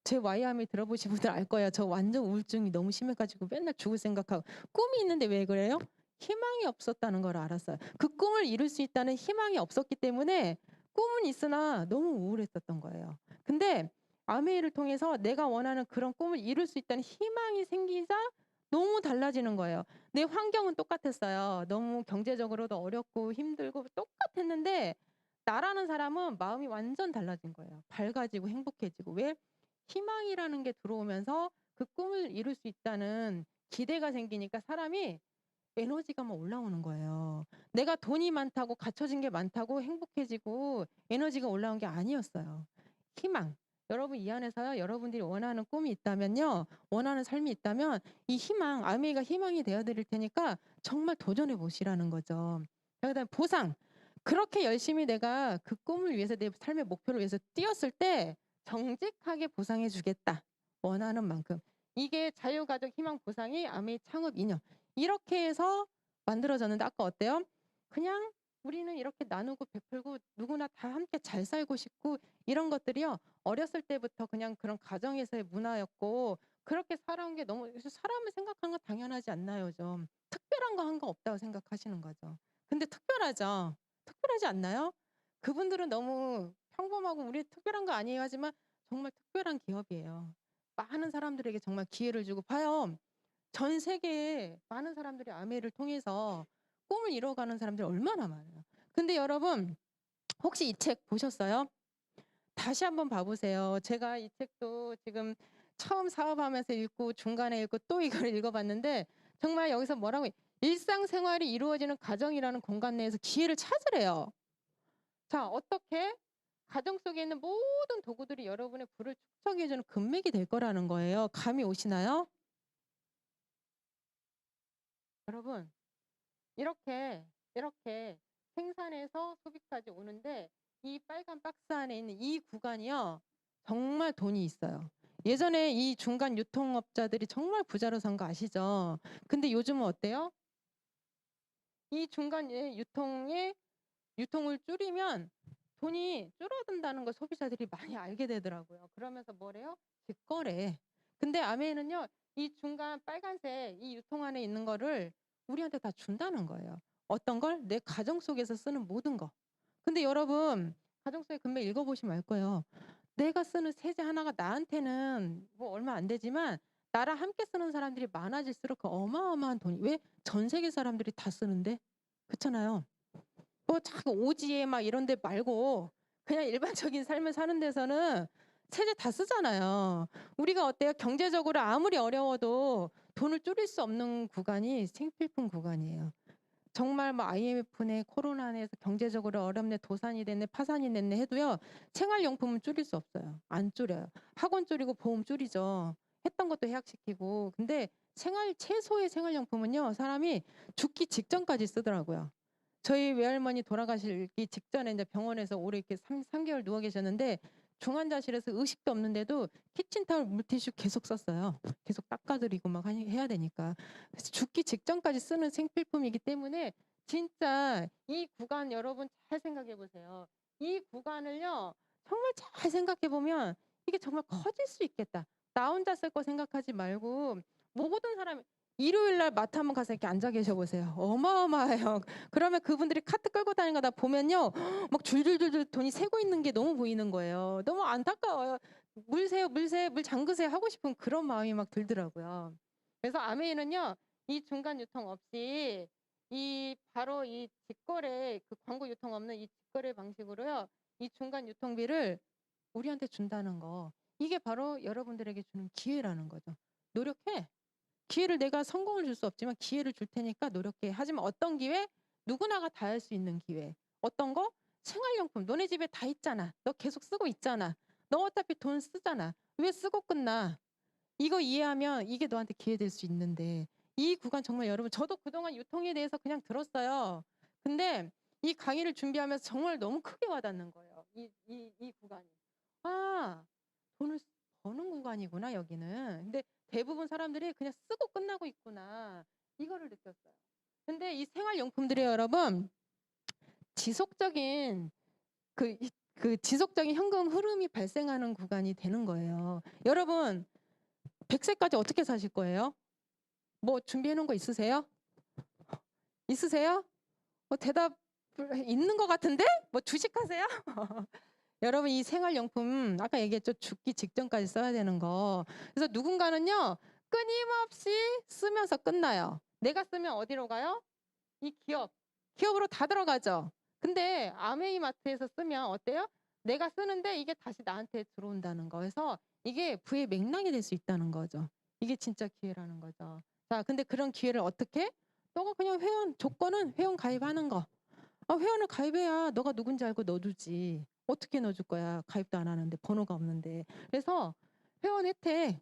제 와이아메이 들어보신 분들 알 거예요. 저 완전 우울증이 너무 심해가지고 맨날 죽을 생각하고 꿈이 있는데 왜 그래요? 희망이 없었다는 걸 알았어요. 그 꿈을 이룰 수 있다는 희망이 없었기 때문에 꿈은 있으나 너무 우울했었던 거예요. 근데 아메이를 통해서 내가 원하는 그런 꿈을 이룰 수 있다는 희망이 생기자 너무 달라지는 거예요. 내 환경은 똑같았어요. 너무 경제적으로도 어렵고 힘들고 똑같았는데 나라는 사람은 마음이 완전 달라진 거예요. 밝아지고 행복해지고. 왜? 희망이라는 게 들어오면서 그 꿈을 이룰 수 있다는 기대가 생기니까 사람이 에너지가 막 올라오는 거예요. 내가 돈이 많다고 갖춰진 게 많다고 행복해지고 에너지가 올라온 게 아니었어요. 희망. 여러분 이 안에서요. 여러분들이 원하는 꿈이 있다면요. 원하는 삶이 있다면 이 희망, 아메이가 희망이 되어 드릴 테니까 정말 도전해 보시라는 거죠. 그다음에 보상. 그렇게 열심히 내가 그 꿈을 위해서 내 삶의 목표를 위해서 뛰었을 때 정직하게 보상해 주겠다. 원하는 만큼. 이게 자유가족 희망 보상이 아메이 창업 이념. 이렇게 해서 만들어졌는데 아까 어때요? 그냥 우리는 이렇게 나누고 베풀고 누구나 다 함께 잘 살고 싶고 이런 것들이요. 어렸을 때부터 그냥 그런 가정에서의 문화였고 그렇게 살아온 게 너무 사람을 생각하는 건 당연하지 않나요? 좀 특별한 거 한 거 없다고 생각하시는 거죠. 근데 특별하죠. 특별하지 않나요? 그분들은 너무 평범하고 우리 특별한 거 아니에요 하지만 정말 특별한 기업이에요. 많은 사람들에게 정말 기회를 주고 봐요. 전 세계에 많은 사람들이 아메이를 통해서 꿈을 이뤄가는 사람들이 얼마나 많아요. 근데 여러분 혹시 이 책 보셨어요? 다시 한번 봐보세요. 제가 이 책도 지금 처음 사업하면서 읽고 중간에 읽고 또 이걸 읽어봤는데 정말 여기서 뭐라고 일상생활이 이루어지는 가정이라는 공간 내에서 기회를 찾으래요. 자, 어떻게? 가정 속에 있는 모든 도구들이 여러분의 부를 축적해주는 금맥이 될 거라는 거예요. 감이 오시나요? 여러분, 이렇게 생산에서 소비까지 오는데 이 빨간 박스 안에 있는 이 구간이요. 정말 돈이 있어요. 예전에 이 중간 유통업자들이 정말 부자로 산 거 아시죠? 근데 요즘은 어때요? 이 중간 유통을 줄이면 돈이 줄어든다는 걸 소비자들이 많이 알게 되더라고요. 그러면서 뭐래요? 직거래. 근데 아메이는요. 이 중간 빨간색 이 유통 안에 있는 거를 우리한테 다 준다는 거예요. 어떤 걸? 내 가정 속에서 쓰는 모든 거. 근데 여러분 가정 속의 금맥 읽어보시면 알 거예요. 내가 쓰는 세제 하나가 나한테는 뭐 얼마 안 되지만 나랑 함께 쓰는 사람들이 많아질수록 그 어마어마한 돈이 왜? 전 세계 사람들이 다 쓰는데 그렇잖아요. 뭐 자꾸 오지에 막 이런 데 말고 그냥 일반적인 삶을 사는 데서는 세제 다 쓰잖아요. 우리가 어때요? 경제적으로 아무리 어려워도 돈을 줄일 수 없는 구간이 생필품 구간이에요. 정말 뭐 IMF네 코로나네 해서 경제적으로 어렵네 도산이 됐네 파산이 됐네 해도요. 생활용품은 줄일 수 없어요. 안 줄여요. 학원 줄이고 보험 줄이죠. 했던 것도 해약시키고. 근데 최소의 생활용품은요. 사람이 죽기 직전까지 쓰더라고요. 저희 외할머니 돌아가시기 직전에 이제 병원에서 오래 이렇게 3개월 누워 계셨는데 중환자실에서 의식도 없는데도 키친타올 물티슈 계속 썼어요. 계속 닦아드리고 막 해야 되니까. 그래서 죽기 직전까지 쓰는 생필품이기 때문에 진짜 이 구간 여러분 잘 생각해 보세요. 이 구간을요 정말 잘 생각해 보면 이게 정말 커질 수 있겠다. 나 혼자 쓸 거 생각하지 말고 모든 사람이 일요일 날 마트 한번 가서 이렇게 앉아 계셔 보세요. 어마어마해요. 그러면 그분들이 카트 끌고 다니는 거 다 보면요. 막 줄줄줄줄 돈이 새고 있는 게 너무 보이는 거예요. 너무 안타까워요. 물 세요, 물 잠그세요 하고 싶은 그런 마음이 막 들더라고요. 그래서 아메이는요. 이 중간 유통 없이 바로 이 직거래 그 광고 유통 없는 이 직거래 방식으로요. 이 중간 유통비를 우리한테 준다는 거. 이게 바로 여러분들에게 주는 기회라는 거죠. 노력해. 기회를 내가 성공을 줄 수 없지만 기회를 줄 테니까 노력해. 하지만 어떤 기회? 누구나가 다 할 수 있는 기회. 어떤 거? 생활용품. 너네 집에 다 있잖아. 너 계속 쓰고 있잖아. 너 어차피 돈 쓰잖아. 왜 쓰고 끝나? 이거 이해하면 이게 너한테 기회 될 수 있는데 이 구간 정말 여러분 저도 그동안 유통에 대해서 그냥 들었어요. 근데 이 강의를 준비하면서 정말 너무 크게 와닿는 거예요. 이 구간이. 아, 돈을 버는 구간이구나 여기는. 근데 대부분 사람들이 그냥 쓰고 끝나고 있구나. 이거를 느꼈어요. 근데 이 생활용품들이 여러분 지속적인 그 지속적인 현금 흐름이 발생하는 구간이 되는 거예요. 여러분 100세까지 어떻게 사실 거예요? 뭐 준비해 놓은 거 있으세요? 있으세요? 대답 있는 것 같은데? 뭐 주식하세요? 여러분 이 생활용품 아까 얘기했죠. 죽기 직전까지 써야 되는 거. 그래서 누군가는요. 끊임없이 쓰면서 끝나요. 내가 쓰면 어디로 가요? 이 기업으로 다 들어가죠. 근데 아메이마트에서 쓰면 어때요? 내가 쓰는데 이게 다시 나한테 들어온다는 거. 그래서 이게 부의 맥락이 될 수 있다는 거죠. 이게 진짜 기회라는 거죠. 자, 근데 그런 기회를 어떻게? 너가 그냥 조건은 회원 가입하는 거. 회원을 가입해야 너가 누군지 알고 넣어주지. 어떻게 넣어줄 거야? 가입도 안 하는데 번호가 없는데. 그래서 회원 혜택.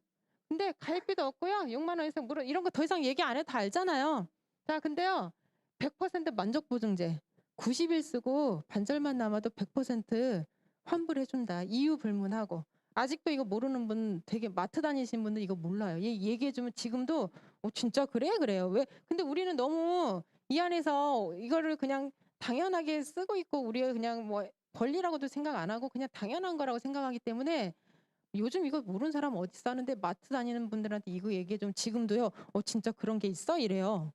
근데 가입비도 없고요. 6만 원 이상 이런 거 더 이상 얘기 안 해도 다 알잖아요. 자, 근데요. 100% 만족 보증제. 90일 쓰고 반절만 남아도 100% 환불해준다. 이유 불문하고. 아직도 이거 모르는 분 되게 마트 다니신 분들 이거 몰라요. 얘기해주면 지금도 진짜 그래? 그래요. 왜? 근데 우리는 너무 이 안에서 이거를 그냥 당연하게 쓰고 있고 우리가 그냥 뭐 권리라고도 생각 안 하고 그냥 당연한 거라고 생각하기 때문에 요즘 이거 모르는 사람 어디 사는데 마트 다니는 분들한테 이거 얘기해 좀 지금도요. 진짜 그런 게 있어? 이래요.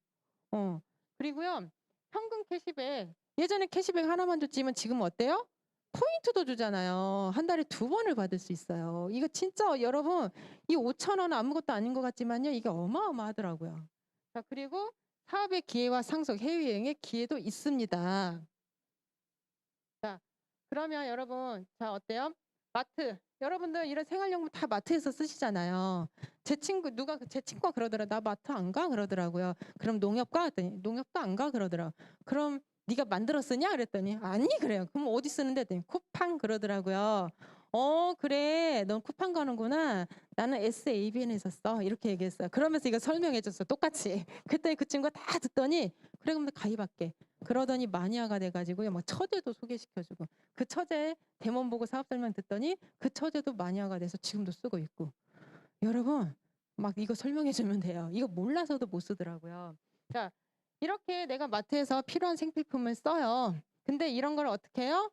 그리고요. 현금 캐시백. 예전에 캐시백 하나만 줬지만 지금 어때요? 포인트도 주잖아요. 한 달에 2번을 받을 수 있어요. 이거 진짜 여러분 이 5,000원 아무것도 아닌 것 같지만요. 이게 어마어마하더라고요. 자, 그리고 사업의 기회와 상속, 해외여행의 기회도 있습니다. 자, 그러면 여러분, 자, 어때요? 마트. 여러분들 이런 생활용품 다 마트에서 쓰시잖아요. 제 친구가 그러더라. 나 마트 안 가? 그러더라고요. 그럼 농협 가? 했더니 농협도 안 가? 그러더라. 그럼 네가 만들어 쓰냐? 그랬더니 아니 그래요. 그럼 어디 쓰는데? 했더니 쿠팡 그러더라고요. 그래. 넌 쿠팡 가는구나. 나는 SABN에서 써. 이렇게 얘기했어요. 그러면서 이거 설명해 줬어. 똑같이. 그때 그 친구가 다 듣더니 그래 그럼 나 가입할게. 그러더니 마니아가 돼가지고요. 막 처제도 소개시켜주고 그 처제 데몬 보고 사업 설명 듣더니 그 처제도 마니아가 돼서 지금도 쓰고 있고. 여러분 막 이거 설명해주면 돼요. 이거 몰라서도 못 쓰더라고요. 자, 이렇게 내가 마트에서 필요한 생필품을 써요. 근데 이런 걸 어떻게 해요?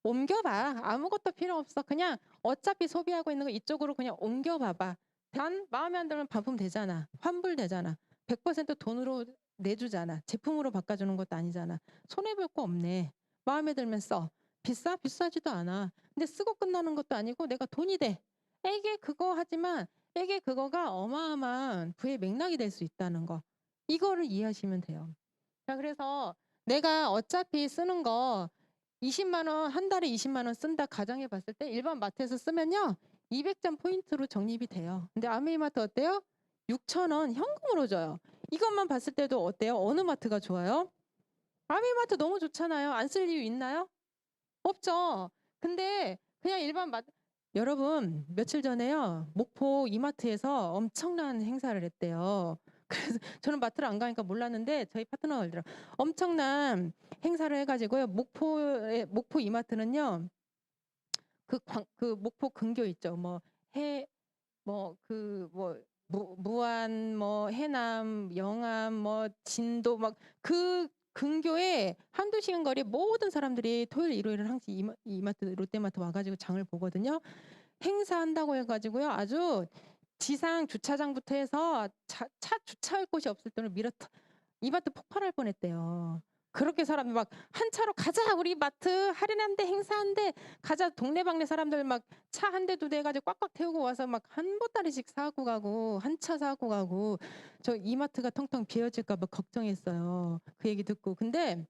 옮겨봐. 아무것도 필요 없어. 그냥 어차피 소비하고 있는 거 이쪽으로 그냥 옮겨봐봐. 단 마음에 안 들면 반품 되잖아. 환불 되잖아. 100% 돈으로 내주잖아. 제품으로 바꿔주는 것도 아니잖아. 손해볼 거 없네. 마음에 들면 써. 비싸? 비싸지도 않아. 근데 쓰고 끝나는 것도 아니고 내가 돈이 돼. 이게 그거 하지만 이게 그거가 어마어마한 부의 맥락이 될 수 있다는 거. 이거를 이해하시면 돼요. 자, 그래서 내가 어차피 쓰는 거 20만 원, 한 달에 20만 원 쓴다 가정해 봤을 때 일반 마트에서 쓰면요. 200점 포인트로 적립이 돼요. 근데 아메이마트 어때요? 6,000원 현금으로 줘요. 이것만 봤을 때도 어때요? 어느 마트가 좋아요? 아메이마트 너무 좋잖아요. 안 쓸 이유 있나요? 없죠. 근데 그냥 일반 마트 여러분 며칠 전에요. 목포 이마트에서 엄청난 행사를 했대요. 그래서 저는 마트를 안 가니까 몰랐는데 저희 파트너가 알더라고요. 엄청난 행사를 해가지고요. 목포 이마트는요. 그 목포 근교 있죠. 무안, 해남, 영암, 진도 막 그 근교에 한두 시간 거리 모든 사람들이 토요일, 일요일은 항상 이마트, 롯데마트 와가지고 장을 보거든요. 행사한다고 해가지고요. 아주 지상 주차장부터 해서 차 주차할 곳이 없을 때는 이마트 폭발할 뻔했대요. 그렇게 사람이 막 한 차로 가자 우리 마트 할인한대 행사한대 가자 동네방네 사람들 막 차 한 대 두 대 가지고 꽉꽉 태우고 와서 막 한 보따리씩 사고 가고 한 차 사고 가고 저 이마트가 텅텅 비어질까 봐 걱정했어요. 그 얘기 듣고. 근데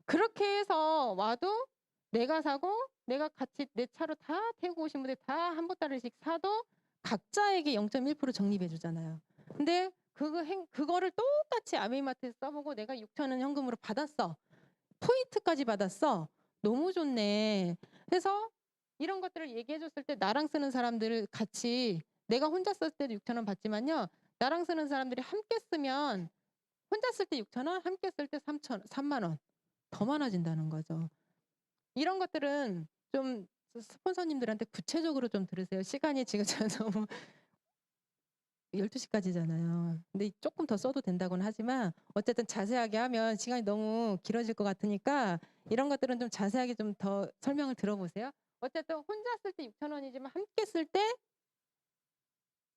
그렇게 해서 와도 내가 사고 내가 같이 내 차로 다 태우고 오신 분들 다 한 보따리씩 사도 각자에게 0.1% 적립해 주잖아요. 근데 그거를 똑같이 아메이마트에서 써보고 내가 6천 원 현금으로 받았어. 포인트까지 받았어. 너무 좋네. 그래서 이런 것들을 얘기해 줬을 때 나랑 쓰는 사람들을 같이 내가 혼자 쓸 때도 6천 원 받지만요. 나랑 쓰는 사람들이 함께 쓰면 혼자 쓸 때 6천 원, 함께 쓸 때 3만 원 더 많아진다는 거죠. 이런 것들은 좀 스폰서님들한테 구체적으로 좀 들으세요. 시간이 지금 저 너무 12시까지잖아요. 근데 조금 더 써도 된다고는 하지만 어쨌든 자세하게 하면 시간이 너무 길어질 것 같으니까 이런 것들은 좀 자세하게 좀 더 설명을 들어보세요. 어쨌든 혼자 쓸 때 6천 원이지만 함께 쓸 때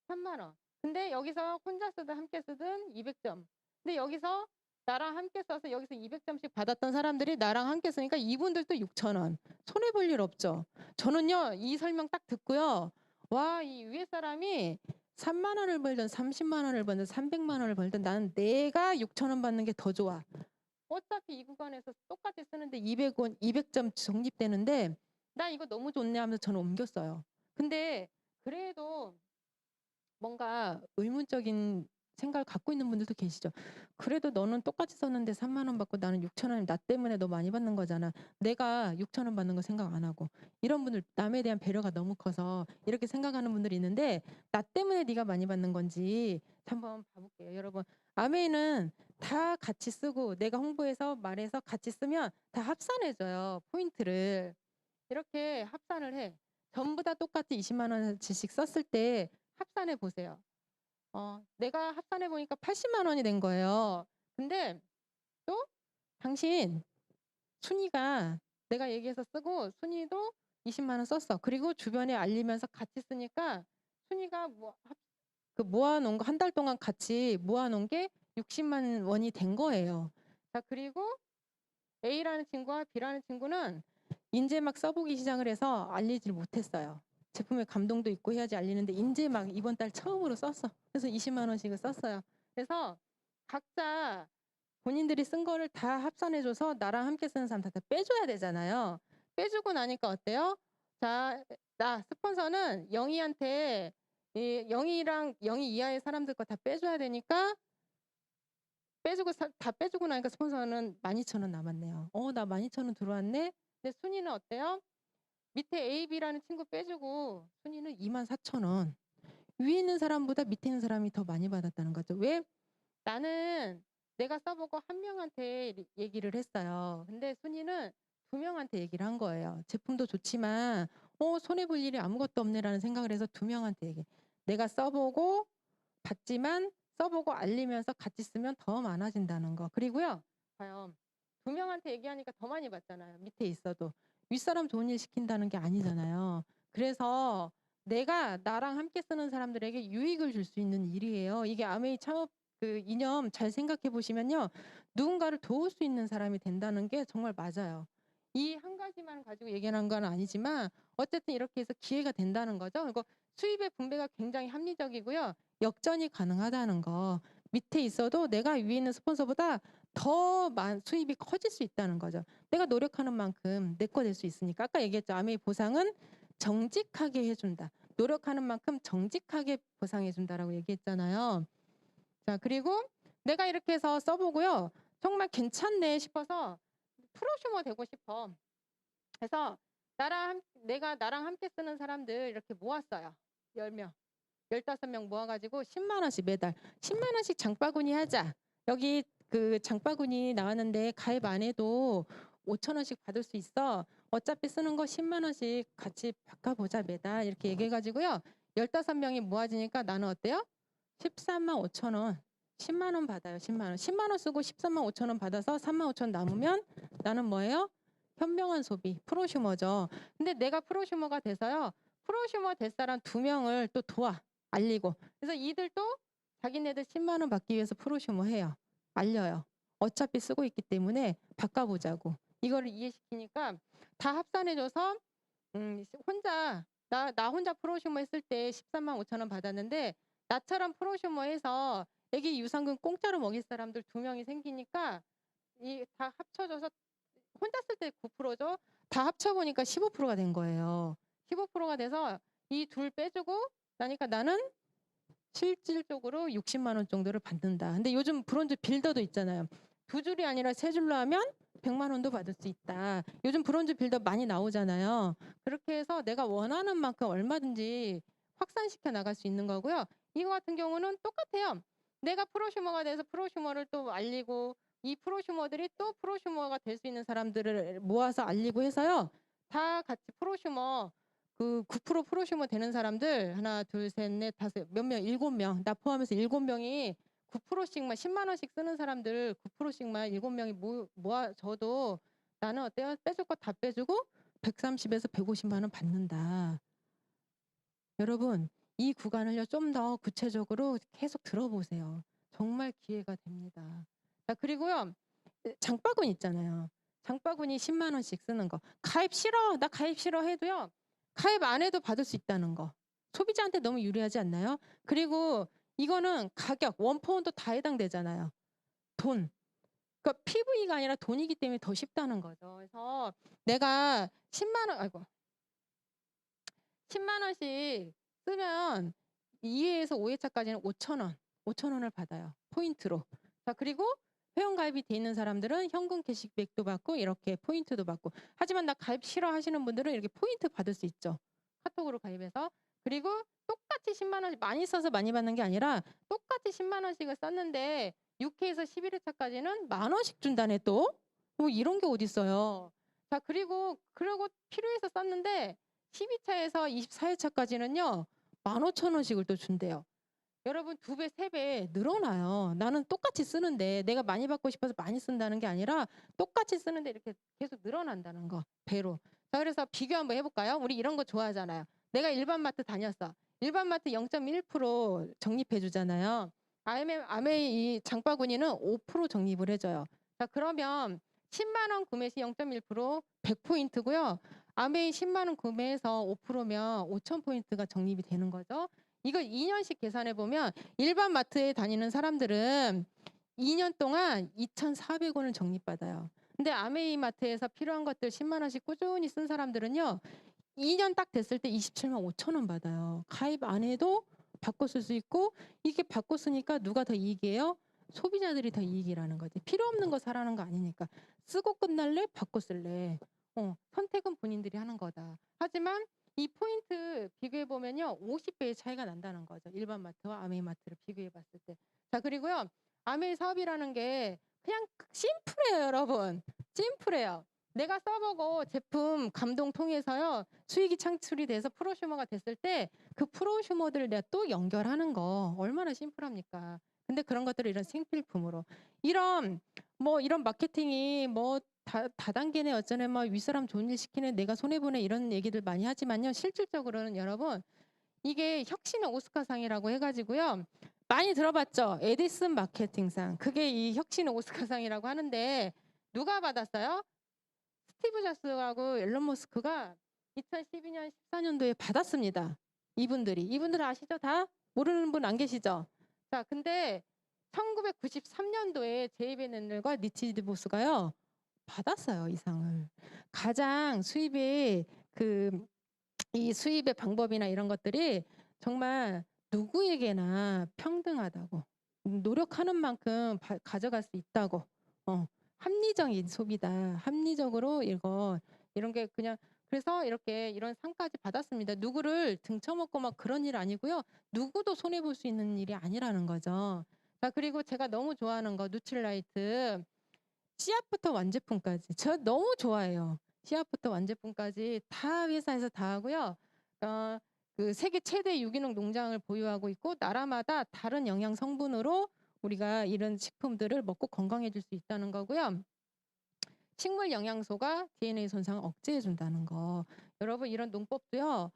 3만 원. 근데 여기서 혼자 쓰든 함께 쓰든 200점. 근데 여기서 나랑 함께 써서 여기서 200점씩 받았던 사람들이 나랑 함께 쓰니까 이분들도 6천 원. 손해 볼 일 없죠. 저는요, 이 설명 딱 듣고요. 와, 이 위에 사람이 3만 원을 벌든 30만 원을 벌든 300만 원을 벌든 나는 내가 6천 원 받는 게 더 좋아. 어차피 이 구간에서 똑같이 쓰는데 200원, 200점 적립되는데 나 이거 너무 좋네 하면서 저는 옮겼어요. 근데 그래도 뭔가 의문적인 생각을 갖고 있는 분들도 계시죠. 그래도 너는 똑같이 썼는데 3만 원 받고 나는 6천 원, 나 때문에 너 많이 받는 거잖아. 내가 6천 원 받는 거 생각 안 하고. 이런 분들 남에 대한 배려가 너무 커서 이렇게 생각하는 분들이 있는데 나 때문에 네가 많이 받는 건지 한번 봐볼게요. 여러분, 아메이는 다 같이 쓰고 내가 홍보해서 말해서 같이 쓰면 다 합산해줘요. 포인트를. 이렇게 합산을 해. 전부 다 똑같이 20만 원어치씩 썼을 때 합산해 보세요. 내가 합산해 보니까 80만 원이 된 거예요. 근데 또 당신 순이가 내가 얘기해서 쓰고 순이도 20만 원 썼어. 그리고 주변에 알리면서 같이 쓰니까 순이가 그 모아놓은 거 한 달 동안 같이 모아놓은 게 60만 원이 된 거예요. 자, 그리고 A라는 친구와 B라는 친구는 인제 막 써보기 시작을 해서 알리질 못했어요. 제품에 감동도 있고 해야지 알리는데 인제 막 이번 달 처음으로 썼어. 그래서 20만 원씩을 썼어요. 그래서 각자 본인들이 쓴 거를 다 합산해줘서 나랑 함께 쓰는 사람 다 빼줘야 되잖아요. 빼주고 나니까 어때요? 자, 나 스폰서는 영희한테 영희랑 영희 이하의 사람들 거 다 빼줘야 되니까 다 빼주고 나니까 스폰서는 12,000원 남았네요. 나 12,000원 들어왔네. 근데 순이는 어때요? 밑에 A, B라는 친구 빼주고 순이는 24,000원. 위에 있는 사람보다 밑에 있는 사람이 더 많이 받았다는 거죠. 왜? 나는 내가 써보고 한 명한테 얘기를 했어요. 근데 순이는 2명한테 얘기를 한 거예요. 제품도 좋지만 손해볼 일이 아무것도 없네라는 생각을 해서 2명한테 얘기해. 내가 써보고 받지만 써보고 알리면서 같이 쓰면 더 많아진다는 거. 그리고요. 봐요. 2명한테 얘기하니까 더 많이 받잖아요. 밑에 있어도. 윗사람 좋은 일 시킨다는 게 아니잖아요. 그래서 내가 나랑 함께 쓰는 사람들에게 유익을 줄 수 있는 일이에요. 이게 아메이 창업 그 이념 잘 생각해 보시면요. 누군가를 도울 수 있는 사람이 된다는 게 정말 맞아요. 이 한 가지만 가지고 얘기하는 건 아니지만 어쨌든 이렇게 해서 기회가 된다는 거죠. 그리고 수입의 분배가 굉장히 합리적이고요. 역전이 가능하다는 거. 밑에 있어도 내가 위에 있는 스폰서보다 더 수입이 커질 수 있다는 거죠. 내가 노력하는 만큼 내 거 될 수 있으니까. 아까 얘기했죠. 아메이 보상은 정직하게 해준다. 노력하는 만큼 정직하게 보상해준다라고 얘기했잖아요. 자, 그리고 내가 이렇게 해서 써보고요. 정말 괜찮네 싶어서 프로슈머 되고 싶어. 그래서 내가 나랑 함께 쓰는 사람들 이렇게 모았어요. 10명. 15명 모아가지고 10만 원씩 매달 10만 원씩 장바구니 하자. 여기 그 장바구니 나왔는데 가입 안 해도 5천 원씩 받을 수 있어. 어차피 쓰는 거 10만 원씩 같이 바꿔보자 매달 이렇게 얘기해가지고요. 15명이 모아지니까 나는 어때요? 13만 5천 원. 10만 원 받아요. 10만 원. 10만 원 쓰고 13만 5천 원 받아서 3만 5천 남으면 나는 뭐예요? 현명한 소비, 프로슈머죠. 근데 내가 프로슈머가 돼서요. 프로슈머 될 사람 2명을 또 도와. 알리고. 그래서 이들도 자기네들 10만 원 받기 위해서 프로슈머 해요. 알려요. 어차피 쓰고 있기 때문에 바꿔보자고. 이거를 이해시키니까 다 합산해줘서 나 혼자 프로슈머 했을 때 13만 5천 원 받았는데 나처럼 프로슈머 해서 애기 유산균 공짜로 먹일 사람들 2명이 생기니까 이 다 합쳐져서 혼자 쓸 때 9%죠. 다 합쳐보니까 15%가 된 거예요. 15%가 돼서 이 둘 빼주고 나니까 나는 실질적으로 60만 원 정도를 받는다. 근데 요즘 브론즈 빌더도 있잖아요. 2줄이 아니라 3줄로 하면 100만 원도 받을 수 있다. 요즘 브론즈 빌더 많이 나오잖아요. 그렇게 해서 내가 원하는 만큼 얼마든지 확산시켜 나갈 수 있는 거고요. 이거 같은 경우는 똑같아요. 내가 프로슈머가 돼서 프로슈머를 또 알리고 이 프로슈머들이 또 프로슈머가 될 수 있는 사람들을 모아서 알리고 해서요. 다 같이 프로슈머 그 9% 프로슈머 되는 사람들 하나, 둘, 셋, 넷, 다섯 몇 명, 7명 나 포함해서 7명이 9%씩만 10만 원씩 쓰는 사람들 9%씩만 7명이 모아줘도 나는 어때요? 빼줄 거 다 빼주고 130에서 150만 원 받는다. 여러분 이 구간을요 좀 더 구체적으로 계속 들어보세요. 정말 기회가 됩니다. 자 그리고요 장바구니 있잖아요. 장바구니 10만 원씩 쓰는 거. 가입 싫어. 나 가입 싫어 해도요. 가입 안 해도 받을 수 있다는 거. 소비자한테 너무 유리하지 않나요? 그리고 이거는 가격, 원포원도 다 해당되잖아요. 돈. 그러니까 PV가 아니라 돈이기 때문에 더 쉽다는 거죠. 그래서 내가 10만 원, 아이고. 10만 원씩 쓰면 2회에서 5회차까지는 5천 원. 5천 원을 받아요. 포인트로. 자, 그리고 회원 가입이 돼 있는 사람들은 현금 캐시백도 받고 이렇게 포인트도 받고. 하지만 나 가입 싫어 하시는 분들은 이렇게 포인트 받을 수 있죠. 카톡으로 가입해서. 그리고 똑같이 10만 원씩 많이 써서 많이 받는 게 아니라 똑같이 10만 원씩을 썼는데 6회에서 11회차까지는 만 원씩 준다네 또. 뭐 이런 게 어디 있어요. 자, 그리고 필요해서 썼는데 12차에서 24회차까지는요. 15,000원씩을 또 준대요. 여러분 2배, 3배 늘어나요. 나는 똑같이 쓰는데 내가 많이 받고 싶어서 많이 쓴다는 게 아니라 똑같이 쓰는데 이렇게 계속 늘어난다는 거. 배로. 자, 그래서 비교 한번 해볼까요? 우리 이런 거 좋아하잖아요. 내가 일반 마트 다녔어. 일반 마트 0.1% 적립해 주잖아요. 아메이 이 장바구니는 5% 적립을 해줘요. 자, 그러면 10만 원 구매 시 0.1% 100포인트고요. 아메이 10만 원 구매해서 5%면 5,000포인트가 적립이 되는 거죠. 이거 2년씩 계산해 보면 일반 마트에 다니는 사람들은 2년 동안 2,400원을 적립받아요. 근데 아메이 마트에서 필요한 것들 10만 원씩 꾸준히 쓴 사람들은요. 2년 딱 됐을 때 27만 5천 원 받아요. 가입 안 해도 바꿔 쓸 수 있고 이게 바꿔 쓰니까 누가 더 이익이에요? 소비자들이 더 이익이라는 거지. 필요 없는 거 사라는 거 아니니까. 쓰고 끝날래? 바꿔 쓸래? 선택은 본인들이 하는 거다. 하지만 이 포인트 비교해 보면요. 50배의 차이가 난다는 거죠. 일반 마트와 아메이 마트를 비교해 봤을 때. 자, 그리고요. 아메이 사업이라는 게 그냥 심플해요, 여러분. 심플해요. 내가 써보고 제품 감동 통해서요. 수익이 창출이 돼서 프로슈머가 됐을 때 그 프로슈머들을 내가 또 연결하는 거 얼마나 심플합니까? 근데 그런 것들을 이런 생필품으로 이런 마케팅이 다단계네 어쩌네 윗사람 좋은 일 시키네 내가 손해보네 이런 얘기들 많이 하지만요. 실질적으로는 여러분 이게 혁신의 오스카상이라고 해가지고요. 많이 들어봤죠? 에디슨 마케팅상. 그게 이 혁신의 오스카상이라고 하는데 누가 받았어요? 스티브 잡스하고 앨런 머스크가 2012년 14년도에 받았습니다. 이분들 아시죠? 다? 모르는 분 안 계시죠? 자, 근데 1993년도에 제이벤 앤들과 리치 디보스가요. 받았어요, 이 상을. 가장 이 수입의 방법이나 이런 것들이 정말 누구에게나 평등하다고. 노력하는 만큼 가져갈 수 있다고. 합리적인 소비다. 합리적으로 이런 게 그냥 그래서 이런 상까지 받았습니다. 누구를 등쳐먹고 막 그런 일 아니고요. 누구도 손해 볼 수 있는 일이 아니라는 거죠. 자, 그리고 제가 너무 좋아하는 거 누트리라이트 씨앗부터 완제품까지 저 너무 좋아해요. 씨앗부터 완제품까지 다 회사에서 다 하고요. 그 세계 최대 유기농 농장을 보유하고 있고 나라마다 다른 영양 성분으로 우리가 이런 식품들을 먹고 건강해질 수 있다는 거고요. 식물 영양소가 DNA 손상을 억제해 준다는 거. 여러분 이런 농법도요.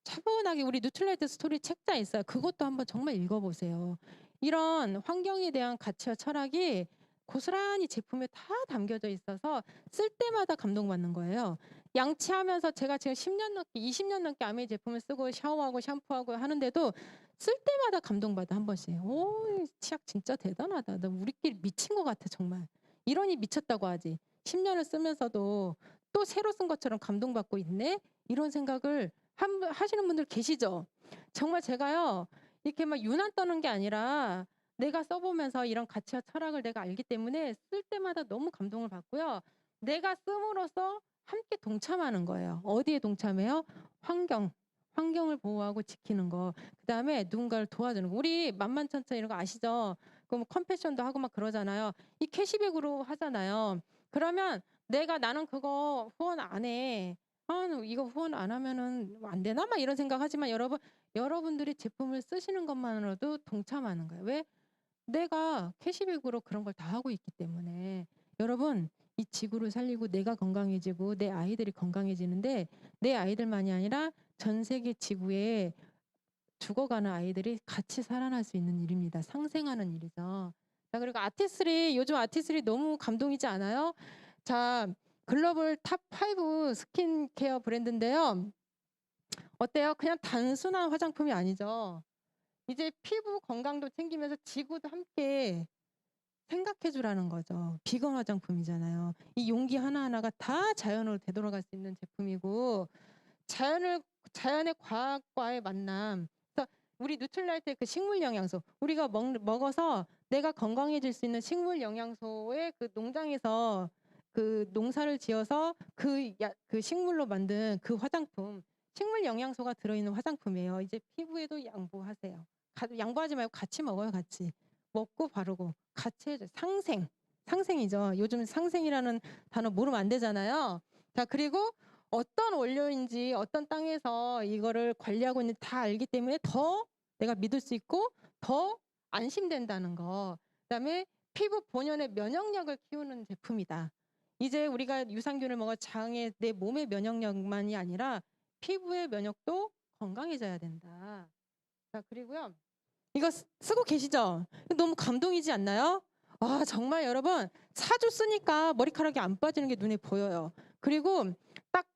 차분하게 우리 누트리라이트 스토리 책자 있어요. 그것도 한번 정말 읽어보세요. 이런 환경에 대한 가치와 철학이 고스란히 제품에 다 담겨져 있어서 쓸 때마다 감동받는 거예요. 양치하면서 제가 지금 10년 넘게 20년 넘게 아메이 제품을 쓰고 샤워하고 샴푸하고 하는데도 쓸 때마다 감동받아 한 번씩. 오, 치약 진짜 대단하다. 나 우리끼리 미친 것 같아 정말. 이러니 미쳤다고 하지. 10년을 쓰면서도 또 새로 쓴 것처럼 감동받고 있네. 이런 생각을 하시는 분들 계시죠? 정말 제가요. 이렇게 막 유난 떠는 게 아니라 내가 써보면서 이런 가치와 철학을 내가 알기 때문에 쓸 때마다 너무 감동을 받고요. 내가 씀으로써 함께 동참하는 거예요. 어디에 동참해요? 환경을 보호하고 지키는 거. 그다음에 누군가를 도와주는 거. 우리 만만천천 이런 거 아시죠? 그 뭐 컴패션도 하고 막 그러잖아요. 이 캐시백으로 하잖아요. 그러면 나는 그거 후원 안 해. 이거 후원 안 하면은 안 되나? 막 이런 생각하지만 여러분들이 제품을 쓰시는 것만으로도 동참하는 거예요. 왜? 내가 캐시백으로 그런 걸 다 하고 있기 때문에. 여러분, 이 지구를 살리고 내가 건강해지고 내 아이들이 건강해지는데 내 아이들만이 아니라 전 세계 지구에 죽어가는 아이들이 같이 살아날 수 있는 일입니다. 상생하는 일이죠. 자, 그리고 요즘 아티스리 너무 감동이지 않아요? 자, 글로벌 탑 5 스킨케어 브랜드인데요. 어때요? 그냥 단순한 화장품이 아니죠. 이제 피부 건강도 챙기면서 지구도 함께 생각해 주라는 거죠. 비건 화장품이잖아요. 이 용기 하나하나가 다 자연으로 되돌아갈 수 있는 제품이고 자연의 과학과의 만남. 그래서 우리 누트라이트의 그 식물 영양소, 우리가 먹어서 내가 건강해질 수 있는 식물 영양소의 그 농장에서 그 농사를 지어서 그 식물로 만든 그 화장품, 식물 영양소가 들어있는 화장품이에요. 이제 피부에도 양보하세요. 양보하지 말고 같이 먹어요, 같이. 먹고 바르고 같이 해줘요. 상생이죠. 요즘 상생이라는 단어 모르면 안 되잖아요. 자, 그리고 어떤 원료인지 어떤 땅에서 이거를 관리하고 있는지 다 알기 때문에 더 내가 믿을 수 있고 더 안심된다는 거. 그다음에 피부 본연의 면역력을 키우는 제품이다. 이제 우리가 유산균을 먹어 내 몸의 면역력만이 아니라 피부의 면역도 건강해져야 된다. 자, 그리고요. 이거 쓰고 계시죠? 너무 감동이지 않나요? 정말 여러분, 4주 쓰니까 머리카락이 안 빠지는 게 눈에 보여요. 그리고 딱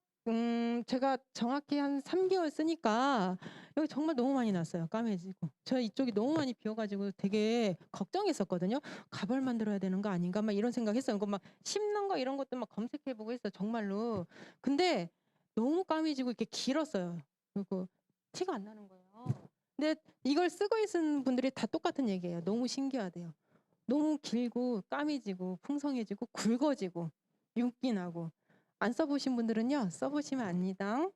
제가 정확히 한 3개월 쓰니까 여기 정말 너무 많이 났어요. 까매지고. 저 이쪽이 너무 많이 비어가지고 되게 걱정했었거든요. 가발 만들어야 되는 거 아닌가 막 이런 생각했어요. 그거 막 씹는 거 이런 것도 막 검색해보고 했어요. 정말로. 근데 너무 까매지고 이렇게 길었어요. 그리고 티가 안 나는 거예요. 근데 이걸 쓰고 있는 분들이 다 똑같은 얘기예요. 너무 신기하대요. 너무 길고 까매지고 풍성해지고 굵어지고 윤기 나고. 안 써보신 분들은요. 써보시면 압니다.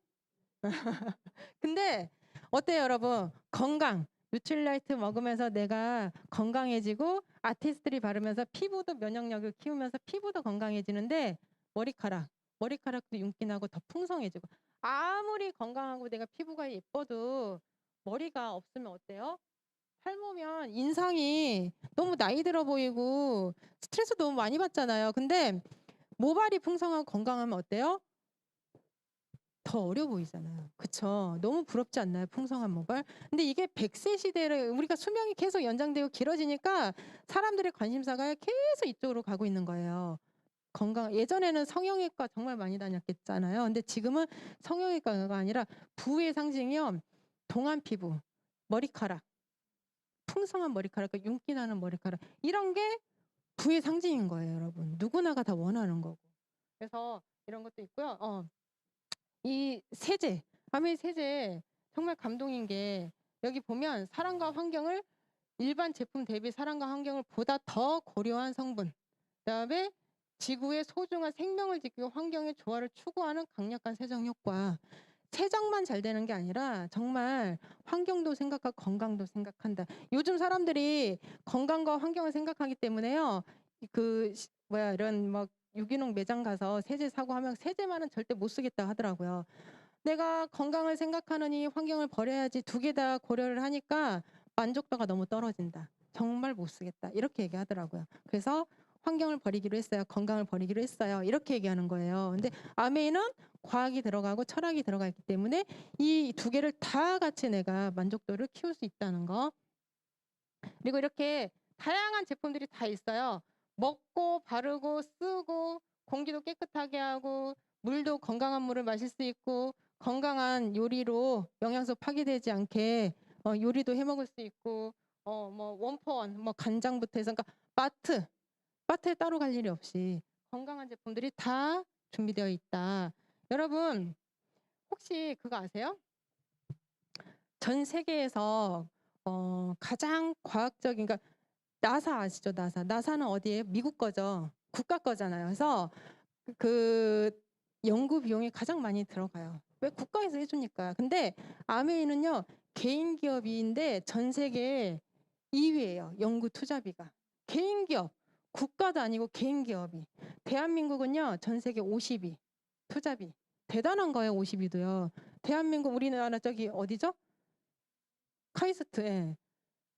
근데 어때요, 여러분? 건강. 뉴트릴라이트 먹으면서 내가 건강해지고 아티스트리 바르면서 피부도 면역력을 키우면서 피부도 건강해지는데 머리카락도 윤기 나고 더 풍성해지고. 아무리 건강하고 내가 피부가 예뻐도 머리가 없으면 어때요? 탈모면 인상이 너무 나이 들어 보이고 스트레스 너무 많이 받잖아요. 근데 모발이 풍성하고 건강하면 어때요? 더 어려 보이잖아요. 그쵸? 너무 부럽지 않나요? 풍성한 모발. 근데 이게 100세 시대를 우리가 수명이 계속 연장되고 길어지니까 사람들의 관심사가 계속 이쪽으로 가고 있는 거예요. 예전에는 성형외과 정말 많이 다녔겠잖아요. 근데 지금은 성형외과가 아니라 부의 상징이요. 동안 피부, 머리카락, 풍성한 머리카락, 윤기 나는 머리카락. 이런 게 부의 상징인 거예요, 여러분. 누구나가 다 원하는 거고. 그래서 이런 것도 있고요. 이 세제, 아메 세제 정말 감동인 게 여기 보면 사람과 환경을 일반 제품 대비 사람과 환경을 보다 더 고려한 성분. 그다음에 지구의 소중한 생명을 지키고 환경의 조화를 추구하는 강력한 세정 효과. 세정만 잘 되는 게 아니라 정말 환경도 생각하고 건강도 생각한다. 요즘 사람들이 건강과 환경을 생각하기 때문에요. 이런 막 유기농 매장 가서 세제 사고 하면 세제만은 절대 못 쓰겠다 하더라고요. 내가 건강을 생각하느니 환경을 버려야지 두 개 다 고려를 하니까 만족도가 너무 떨어진다. 정말 못 쓰겠다. 이렇게 얘기하더라고요. 그래서 환경을 버리기로 했어요. 건강을 버리기로 했어요. 이렇게 얘기하는 거예요. 근데 아메이는 과학이 들어가고 철학이 들어가 있기 때문에 이 두 개를 다 같이 내가 만족도를 키울 수 있다는 거. 그리고 이렇게 다양한 제품들이 다 있어요. 먹고 바르고 쓰고 공기도 깨끗하게 하고 물도 건강한 물을 마실 수 있고 건강한 요리로 영양소 파괴되지 않게 요리도 해 먹을 수 있고 뭐 원포원 뭐 간장부터 해서 그러니까 마트에 따로 갈 일이 없이 건강한 제품들이 다 준비되어 있다. 여러분 혹시 그거 아세요? 전 세계에서 가장 과학적인, 그러니까 나사 아시죠? 나사는 어디에? 미국 거죠. 국가 거잖아요. 그래서 그 연구 비용이 가장 많이 들어가요. 왜? 국가에서 해주니까. 근데 아메이는요, 개인 기업인데 전 세계 2위예요. 연구 투자비가. 개인 기업, 국가도 아니고 개인 기업이. 대한민국은요, 전 세계 50위 투자비. 대단한 거예요, 50위도요. 대한민국, 우리나라 저기 어디죠? 카이스트. 예.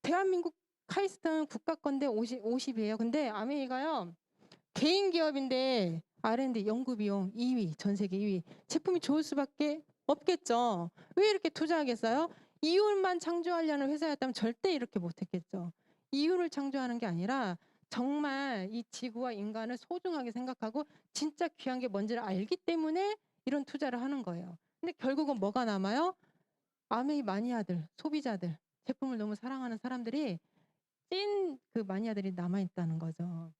대한민국 카이스트는 국가 건데 50이에요. 근데 아메이가요, 개인 기업인데 R&D 연구 비용 2위, 전 세계 2위. 제품이 좋을 수밖에 없겠죠. 왜 이렇게 투자하겠어요? 이윤만 창조하려는 회사였다면 절대 이렇게 못했겠죠. 이윤을 창조하는 게 아니라 정말 이 지구와 인간을 소중하게 생각하고 진짜 귀한 게 뭔지를 알기 때문에 이런 투자를 하는 거예요. 근데 결국은 뭐가 남아요? 아메이 마니아들, 소비자들, 제품을 너무 사랑하는 사람들이 찐 그 마니아들이 남아있다는 거죠.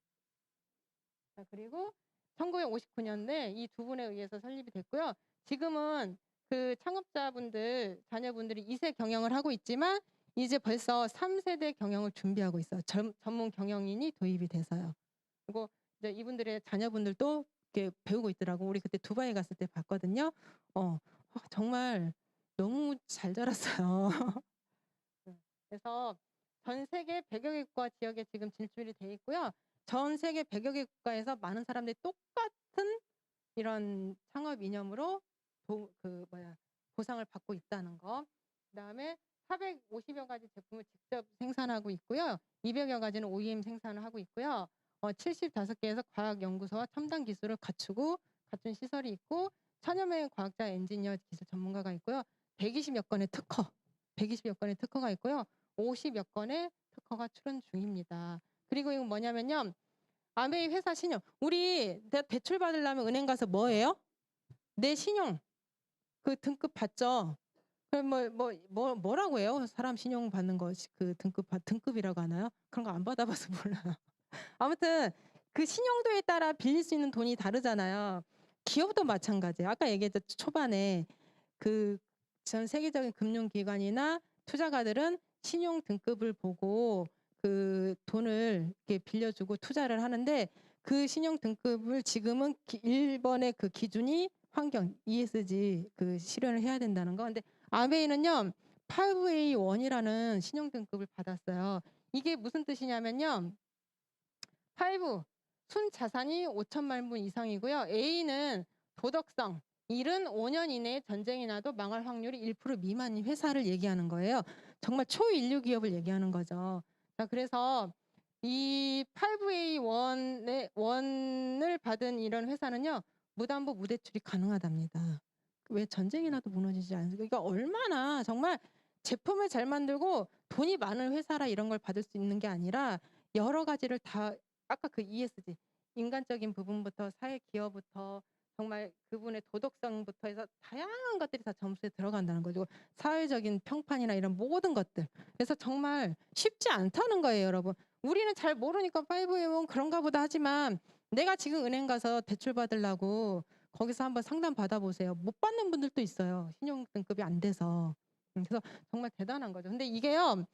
자, 그리고 1959년에 이 두 분에 의해서 설립이 됐고요. 지금은 그 창업자분들, 자녀분들이 2세 경영을 하고 있지만 이제 벌써 3세대 경영을 준비하고 있어요. 전문 경영인이 도입이 돼서요. 그리고 이제 이분들의 자녀분들도 이렇게 배우고 있더라고. 우리 그때 두바이 갔을 때 봤거든요. 정말 너무 잘 자랐어요. 그래서 전 세계 100여 개 국가 지역에 지금 진출이 돼 있고요. 전 세계 100여 개 국가에서 많은 사람들이 똑같은 이런 창업 이념으로 보상을 받고 있다는 거. 그다음에 450여 가지 제품을 직접 생산하고 있고요. 200여 가지는 OEM 생산을 하고 있고요. 75개에서 과학연구소와 첨단 기술을 갖춘 시설이 있고 1000여 명의 과학자, 엔지니어, 기술 전문가가 있고요. 120여 건의 특허가 있고요. 50여 건의 특허가 출원 중입니다. 그리고 이건 뭐냐면요. 아메이 회사 신용. 우리 대출 받으려면 은행 가서 뭐 해요? 내 신용 그 등급 받죠. 그럼 뭐라고 해요? 사람 신용 받는 거 그 등급이라고 하나요? 그런 거 안 받아봐서 몰라요. 아무튼 그 신용도에 따라 빌릴 수 있는 돈이 다르잖아요. 기업도 마찬가지예요. 아까 얘기했죠. 초반에 그 전 세계적인 금융기관이나 투자가들은 신용 등급을 보고 그 돈을 이렇게 빌려주고 투자를 하는데 그 신용 등급을 지금은 일본의 그 기준이 환경 ESG 그 실현을 해야 된다는 거. 근데 아메이는요 5A1이라는 신용 등급을 받았어요. 이게 무슨 뜻이냐면요. 5 순자산이 5천만 분 이상이고요. A는 도덕성. 일은 5년 이내에 전쟁이 나도 망할 확률이 1% 미만인 회사를 얘기하는 거예요. 정말 초인류 기업을 얘기하는 거죠. 자, 그래서 이 5A1을 받은 이런 회사는요. 무담보 무대출이 가능하답니다. 왜 전쟁이 나도 무너지지 않습니까? 그러니까 얼마나 정말 제품을 잘 만들고 돈이 많은 회사라 이런 걸 받을 수 있는 게 아니라 여러 가지를 다 아까 그 ESG 인간적인 부분부터 사회 기여부터 정말 그분의 도덕성부터 해서 다양한 것들이 다 점수에 들어간다는 거죠. 사회적인 평판이나 이런 모든 것들. 그래서 정말 쉽지 않다는 거예요, 여러분. 우리는 잘 모르니까 5A1 그런가 보다 하지만 내가 지금 은행 가서 대출 받으려고 거기서 한번 상담 받아보세요. 못 받는 분들도 있어요. 신용 등급이 안 돼서. 그래서 정말 대단한 거죠. 근데 이게요.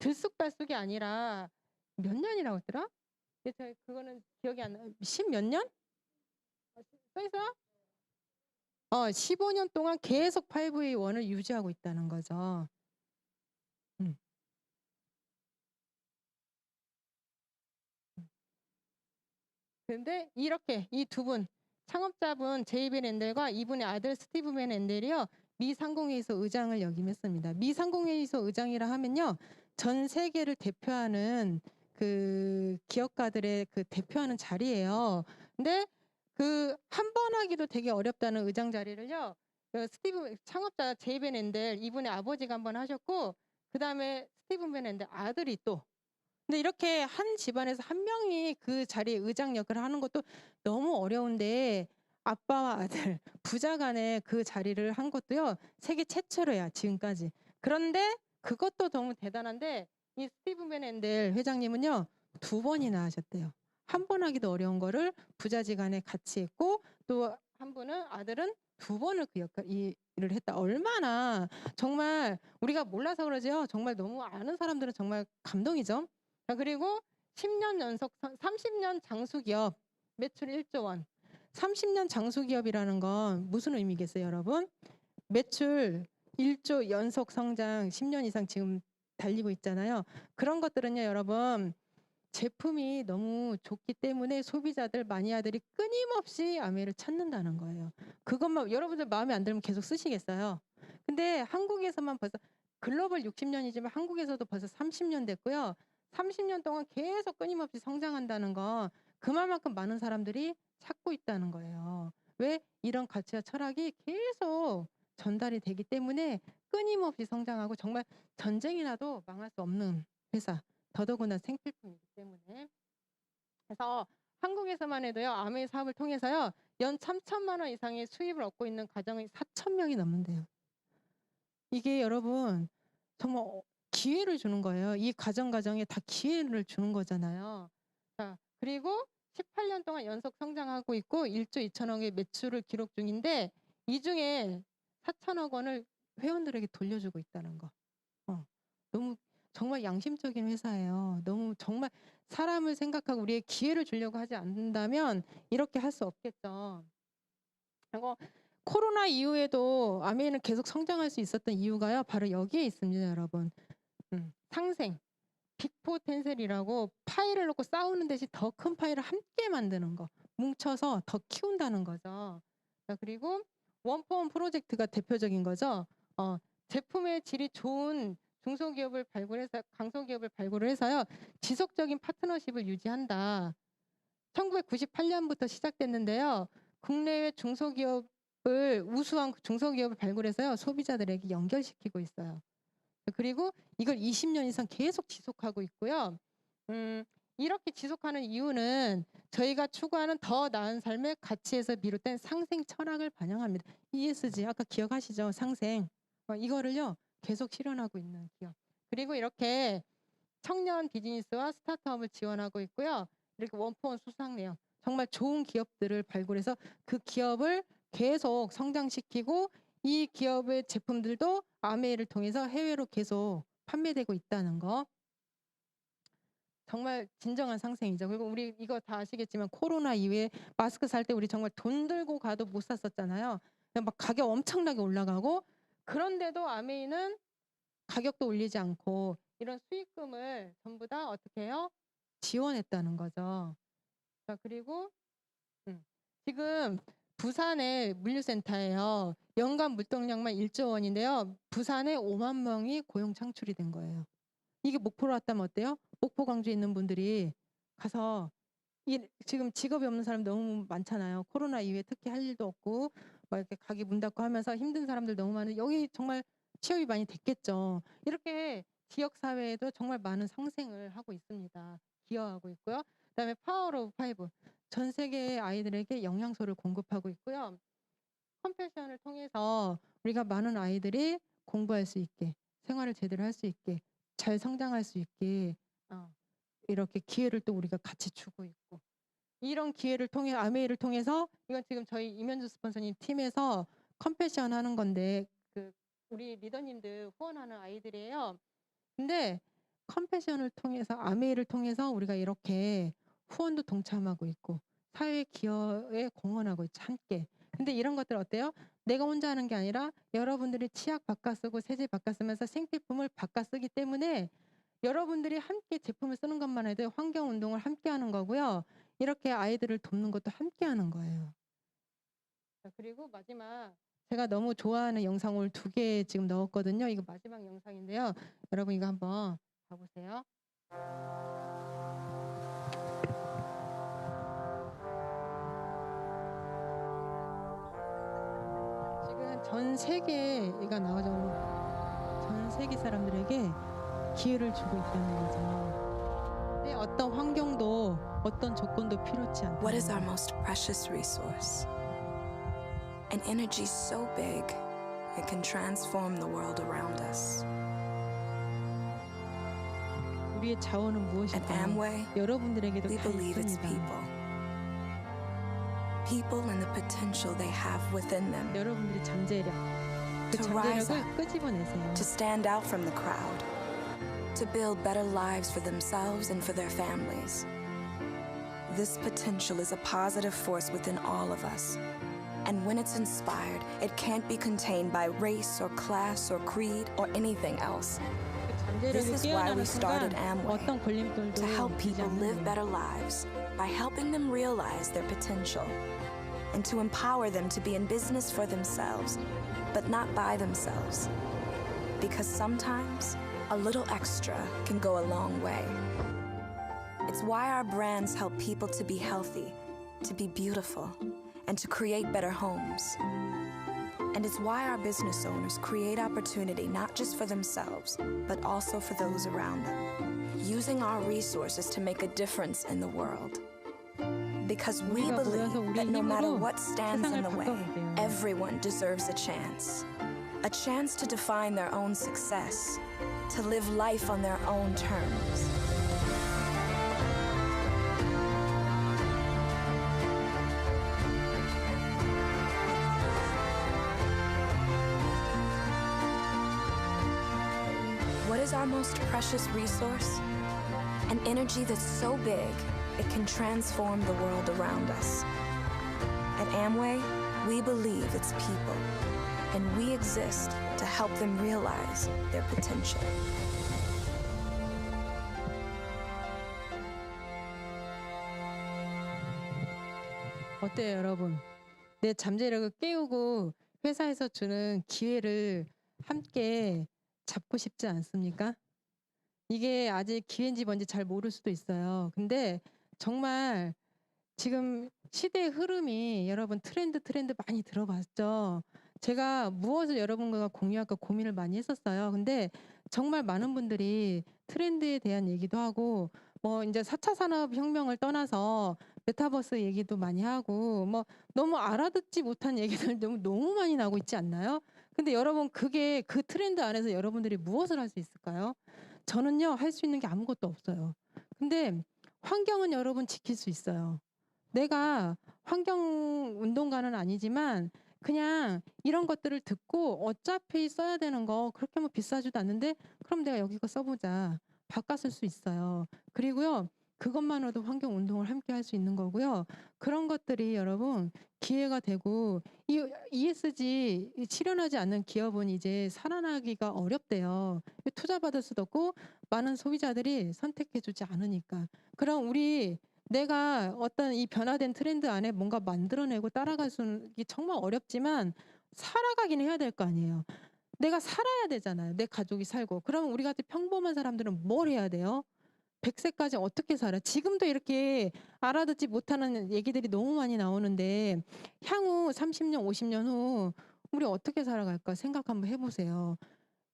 들쑥날쑥이 아니라 몇 년이라고 했더라? 그거는 기억이 안 나요. 10몇 년? 써 있어요? 15년 동안 계속 5A1을 유지하고 있다는 거죠. 근데 이렇게 이 두 분 창업자분 제이 벤 앤델과 이분의 아들 스티브 벤 앤델이요. 미 상공회의소 의장을 역임했습니다. 미 상공회의소 의장이라 하면요. 전 세계를 대표하는 그 기업가들의 그 대표하는 자리예요. 근데 그 한 번 하기도 되게 어렵다는 의장 자리를요. 그 스티브 창업자 제이 벤 앤델 이분의 아버지가 한 번 하셨고 그다음에 스티브 벤 앤델 아들이 또 근데 이렇게 한 집안에서 한 명이 그 자리에 의장 역할을 하는 것도 너무 어려운데 아빠와 아들 부자 간에 그 자리를 한 것도요. 세계 최초로야 지금까지. 그런데 그것도 너무 대단한데 이 스티브 벤 앤델 회장님은요. 2번이나 하셨대요. 한 번 하기도 어려운 거를 부자지간에 같이 했고 또 한 분은 아들은 두 번을 그 이 일을 했다. 얼마나 정말 우리가 몰라서 그러지요. 정말 너무 아는 사람들은 정말 감동이죠. 자, 그리고 10년 연속 30년 장수 기업 매출 1조 원. 30년 장수 기업이라는 건 무슨 의미겠어요, 여러분? 매출 1조 연속 성장 10년 이상 지금 달리고 있잖아요. 그런 것들은요, 여러분. 제품이 너무 좋기 때문에 소비자들 마니아들이 끊임없이 아메를 찾는다는 거예요. 그것만 여러분들 마음에 안 들면 계속 쓰시겠어요? 근데 한국에서만 벌써 글로벌 60년이지만 한국에서도 벌써 30년 됐고요. 30년 동안 계속 끊임없이 성장한다는 건 그만큼 많은 사람들이 찾고 있다는 거예요. 왜? 이런 가치와 철학이 계속 전달이 되기 때문에 끊임없이 성장하고 정말 전쟁이 나도 망할 수 없는 회사. 더더구나 생필품이기 때문에. 그래서 한국에서만 해도요, 아메 사업을 통해서요, 연 3천만 원 이상의 수입을 얻고 있는 가정이 4천 명이 넘는데요. 이게 여러분 정말 기회를 주는 거예요. 이 가정에 다 기회를 주는 거잖아요. 자, 그리고 18년 동안 연속 성장하고 있고 1조 2천억의 매출을 기록 중인데 이 중에 4천억 원을 회원들에게 돌려주고 있다는 거. 너무 정말 양심적인 회사예요. 너무 정말 사람을 생각하고 우리의 기회를 주려고 하지 않는다면 이렇게 할 수 없겠죠. 그리고 코로나 이후에도 아메이는 계속 성장할 수 있었던 이유가요. 바로 여기에 있습니다, 여러분. 상생, 빅포텐셀이라고 파일을 놓고 싸우는 대신 더 큰 파일을 함께 만드는 거. 뭉쳐서 더 키운다는 거죠. 자, 그리고 원포원 프로젝트가 대표적인 거죠. 제품의 질이 좋은 중소기업을 발굴해서 강소기업을 발굴을 해서요. 지속적인 파트너십을 유지한다. 1998년부터 시작됐는데요. 국내외 중소기업을 우수한 중소기업을 발굴해서요. 소비자들에게 연결시키고 있어요. 그리고 이걸 20년 이상 계속 지속하고 있고요. 이렇게 지속하는 이유는 저희가 추구하는 더 나은 삶의 가치에서 비롯된 상생 철학을 반영합니다. ESG 아까 기억하시죠? 상생. 이거를요. 계속 실현하고 있는 기업. 그리고 이렇게 청년 비즈니스와 스타트업을 지원하고 있고요. 이렇게 원포원 수상 내역. 정말 좋은 기업들을 발굴해서 그 기업을 계속 성장시키고 이 기업의 제품들도 아메이를 통해서 해외로 계속 판매되고 있다는 거. 정말 진정한 상생이죠. 그리고 우리 이거 다 아시겠지만 코로나 이후에 마스크 살 때 우리 정말 돈 들고 가도 못 샀었잖아요. 막 가격 엄청나게 올라가고 그런데도 아메이는 가격도 올리지 않고 이런 수익금을 전부 다 어떻게 해요? 지원했다는 거죠. 자, 그리고 지금 부산의 물류센터예요. 연간 물동량만 1조 원인데요. 부산에 5만 명이 고용 창출이 된 거예요. 이게 목포로 왔다면 어때요? 목포 광주에 있는 분들이 가서 지금 직업이 없는 사람 너무 많잖아요. 코로나 이후에 특히 할 일도 없고 막 이렇게 가게 문 닫고 하면서 힘든 사람들 너무 많은데 여기 정말 취업이 많이 됐겠죠. 이렇게 지역 사회에도 정말 많은 상생을 하고 있습니다. 기여하고 있고요. 그다음에 파워 오브 파이브. 전 세계의 아이들에게 영양소를 공급하고 있고요. 컴패션을 통해서 우리가 많은 아이들이 공부할 수 있게, 생활을 제대로 할 수 있게, 잘 성장할 수 있게 이렇게 기회를 또 우리가 같이 주고 있고 이런 기회를 통해 아메이를 통해서 이건 지금 저희 이면주 스폰서님 팀에서 컴패션 하는 건데 우리 리더님들 후원하는 아이들이에요. 근데 컴패션을 통해서 아메이를 통해서 우리가 이렇게 후원도 동참하고 있고 사회 기여에 공헌하고 있죠. 함께. 근데 이런 것들 어때요? 내가 혼자 하는 게 아니라 여러분들이 치약 바꿔 쓰고 세제 바꿔 쓰면서 생필품을 바꿔 쓰기 때문에 여러분들이 함께 제품을 쓰는 것만 해도 환경운동을 함께 하는 거고요. 이렇게 아이들을 돕는 것도 함께 하는 거예요. 자, 그리고 마지막 제가 너무 좋아하는 영상 오늘 2개 지금 넣었거든요. 이거 마지막 영상인데요. 여러분 이거 한번 봐보세요. 지금 전 세계가 나오죠. 전 세계 사람들에게 기회를 주고 있다는 거죠. 근데 어떤 환경도 어떤 조건도 필요치 않다. What is our most precious resource? An energy so big it can transform the world around us. 우리의 자원은 At 무엇일까요? Amway, 여러분들에게도 we 다 believe it's 있습니다. people. people and the potential they have within them, 여러분들이 잠재력, 그 To rise 잠재력을 끄집어내세요. to stand out from the crowd, to build better lives for themselves and for their families. This potential is a positive force within all of us. And when it's inspired, it can't be contained by race or class or creed or anything else. 그 This 잠재력이 is why we 깨어나는 started 순간 Amway, 어떤 걸림돌도 to help 되지 people 않는 live 거예요. better lives by helping them realize their potential and to empower them to be in business for themselves, but not by themselves. Because sometimes a little extra can go a long way. It's why our brands help people to be healthy, to be beautiful, and to create better homes. And it's why our business owners create opportunity not just for themselves, but also for those around them, using our resources to make a difference in the world. Because we 우리가 believe 모여서 우리 that no matter 힘으로 what stands in 세상을 the way, 바꿔볼게요. everyone deserves a chance to define their own success, to live life on their own terms. What is our most precious resource? An energy that's so big, it can transform the world around us. At Amway, we believe it's people, and we exist to help them realize their potential. 어때요, 여러분? 내 잠재력을 깨우고 회사에서 주는 기회를 함께 잡고 싶지 않습니까? 이게 아직 기회인지 뭔지 잘 모를 수도 있어요. 근데 정말 지금 시대의 흐름이 여러분 트렌드 많이 들어봤죠? 제가 무엇을 여러분과 공유할까 고민을 많이 했었어요. 근데 정말 많은 분들이 트렌드에 대한 얘기도 하고 뭐 이제 4차 산업혁명을 떠나서 메타버스 얘기도 많이 하고 뭐 너무 알아듣지 못한 얘기들 너무 많이 나오고 있지 않나요? 근데 여러분 그게 그 트렌드 안에서 여러분들이 무엇을 할 수 있을까요? 저는요 할 수 있는 게 아무것도 없어요. 근데 환경은 여러분 지킬 수 있어요. 내가 환경 운동가는 아니지만 그냥 이런 것들을 듣고 어차피 써야 되는 거 그렇게 뭐 비싸지도 않는데 그럼 내가 여기 거 써보자. 바꿨을 수 있어요. 그리고요 그것만으로도 환경 운동을 함께 할 수 있는 거고요. 그런 것들이 여러분 기회가 되고 이 ESG 실현하지 않는 기업은 이제 살아나기가 어렵대요. 투자받을 수도 없고 많은 소비자들이 선택해주지 않으니까. 그럼 우리 내가 어떤 이 변화된 트렌드 안에 뭔가 만들어내고 따라갈 수는 정말 어렵지만 살아가긴 해야 될 거 아니에요. 내가 살아야 되잖아요. 내 가족이 살고. 그러면 우리 같은 평범한 사람들은 뭘 해야 돼요? 100세까지 어떻게 살아? 지금도 이렇게 알아듣지 못하는 얘기들이 너무 많이 나오는데 향후 30년, 50년 후 우리 어떻게 살아갈까 생각 한번 해보세요.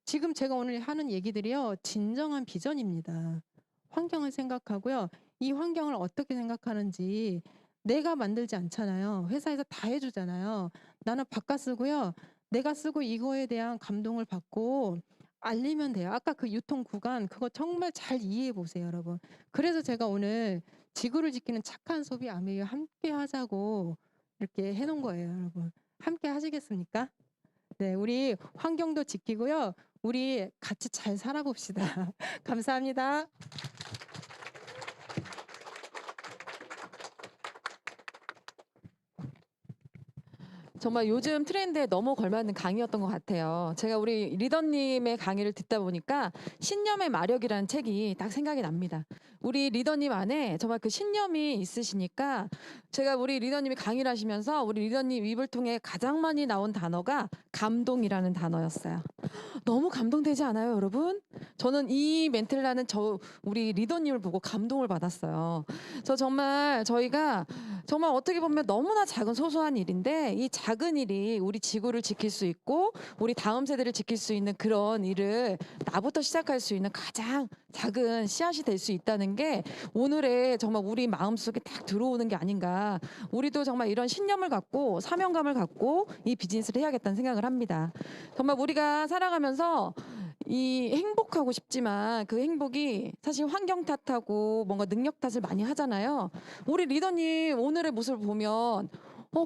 지금 제가 오늘 하는 얘기들이요. 진정한 비전입니다. 환경을 생각하고요. 이 환경을 어떻게 생각하는지 내가 만들지 않잖아요. 회사에서 다 해주잖아요. 나는 바꿔 쓰고요. 내가 쓰고 이거에 대한 감동을 받고 알리면 돼요. 아까 그 유통 구간 그거 정말 잘 이해해 보세요, 여러분. 그래서 제가 오늘 지구를 지키는 착한 소비 아메이와 함께 하자고 이렇게 해놓은 거예요, 여러분. 함께 하시겠습니까? 네, 우리 환경도 지키고요. 우리 같이 잘 살아봅시다. 감사합니다. 정말 요즘 트렌드에 너무 걸맞는 강의였던 것 같아요. 제가 우리 리더님의 강의를 듣다 보니까 신념의 마력이라는 책이 딱 생각이 납니다. 우리 리더님 안에 정말 그 신념이 있으시니까 제가 우리 리더님이 강의를 하시면서 우리 리더님 입을 통해 가장 많이 나온 단어가 감동이라는 단어였어요. 너무 감동되지 않아요, 여러분? 저는 이 멘트를 하는 우리 리더님을 보고 감동을 받았어요. 정말 저희가 정말 어떻게 보면 너무나 작은 소소한 일인데 이 작은 일이 우리 지구를 지킬 수 있고 우리 다음 세대를 지킬 수 있는 그런 일을 나부터 시작할 수 있는 가장 작은 씨앗이 될 수 있다는 게 오늘의 정말 우리 마음속에 딱 들어오는 게 아닌가. 우리도 정말 이런 신념을 갖고 사명감을 갖고 이 비즈니스를 해야겠다는 생각을 합니다. 정말 우리가 살아가면서 이 행복하고 싶지만 그 행복이 사실 환경 탓하고 뭔가 능력 탓을 많이 하잖아요. 우리 리더님 오늘의 모습을 보면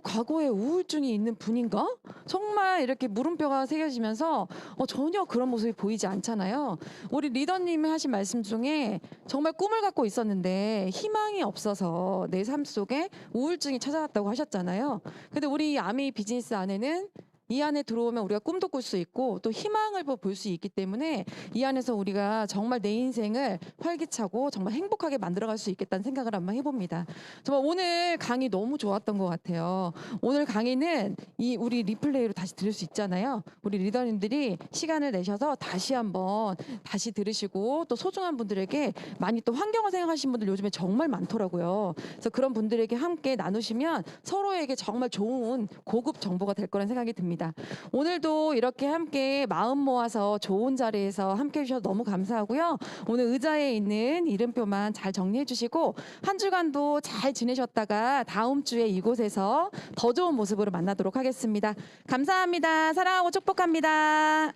과거에 우울증이 있는 분인가? 정말 이렇게 물음표가 새겨지면서 전혀 그런 모습이 보이지 않잖아요. 우리 리더님이 하신 말씀 중에 정말 꿈을 갖고 있었는데 희망이 없어서 내 삶 속에 우울증이 찾아왔다고 하셨잖아요. 근데 우리 아미 비즈니스 안에는 이 안에 들어오면 우리가 꿈도 꿀 수 있고 또 희망을 볼 수 있기 때문에 이 안에서 우리가 정말 내 인생을 활기차고 정말 행복하게 만들어갈 수 있겠다는 생각을 한번 해봅니다. 정말 오늘 강의 너무 좋았던 것 같아요. 오늘 강의는 우리 리플레이로 다시 들을 수 있잖아요. 우리 리더님들이 시간을 내셔서 다시 한번 다시 들으시고 또 소중한 분들에게 많이 또 환경을 생각하시는 분들 요즘에 정말 많더라고요. 그래서 그런 분들에게 함께 나누시면 서로에게 정말 좋은 고급 정보가 될 거라는 생각이 듭니다. 오늘도 이렇게 함께 마음 모아서 좋은 자리에서 함께 해주셔서 너무 감사하고요. 오늘 의자에 있는 이름표만 잘 정리해 주시고 한 주간도 잘 지내셨다가 다음 주에 이곳에서 더 좋은 모습으로 만나도록 하겠습니다. 감사합니다. 사랑하고 축복합니다.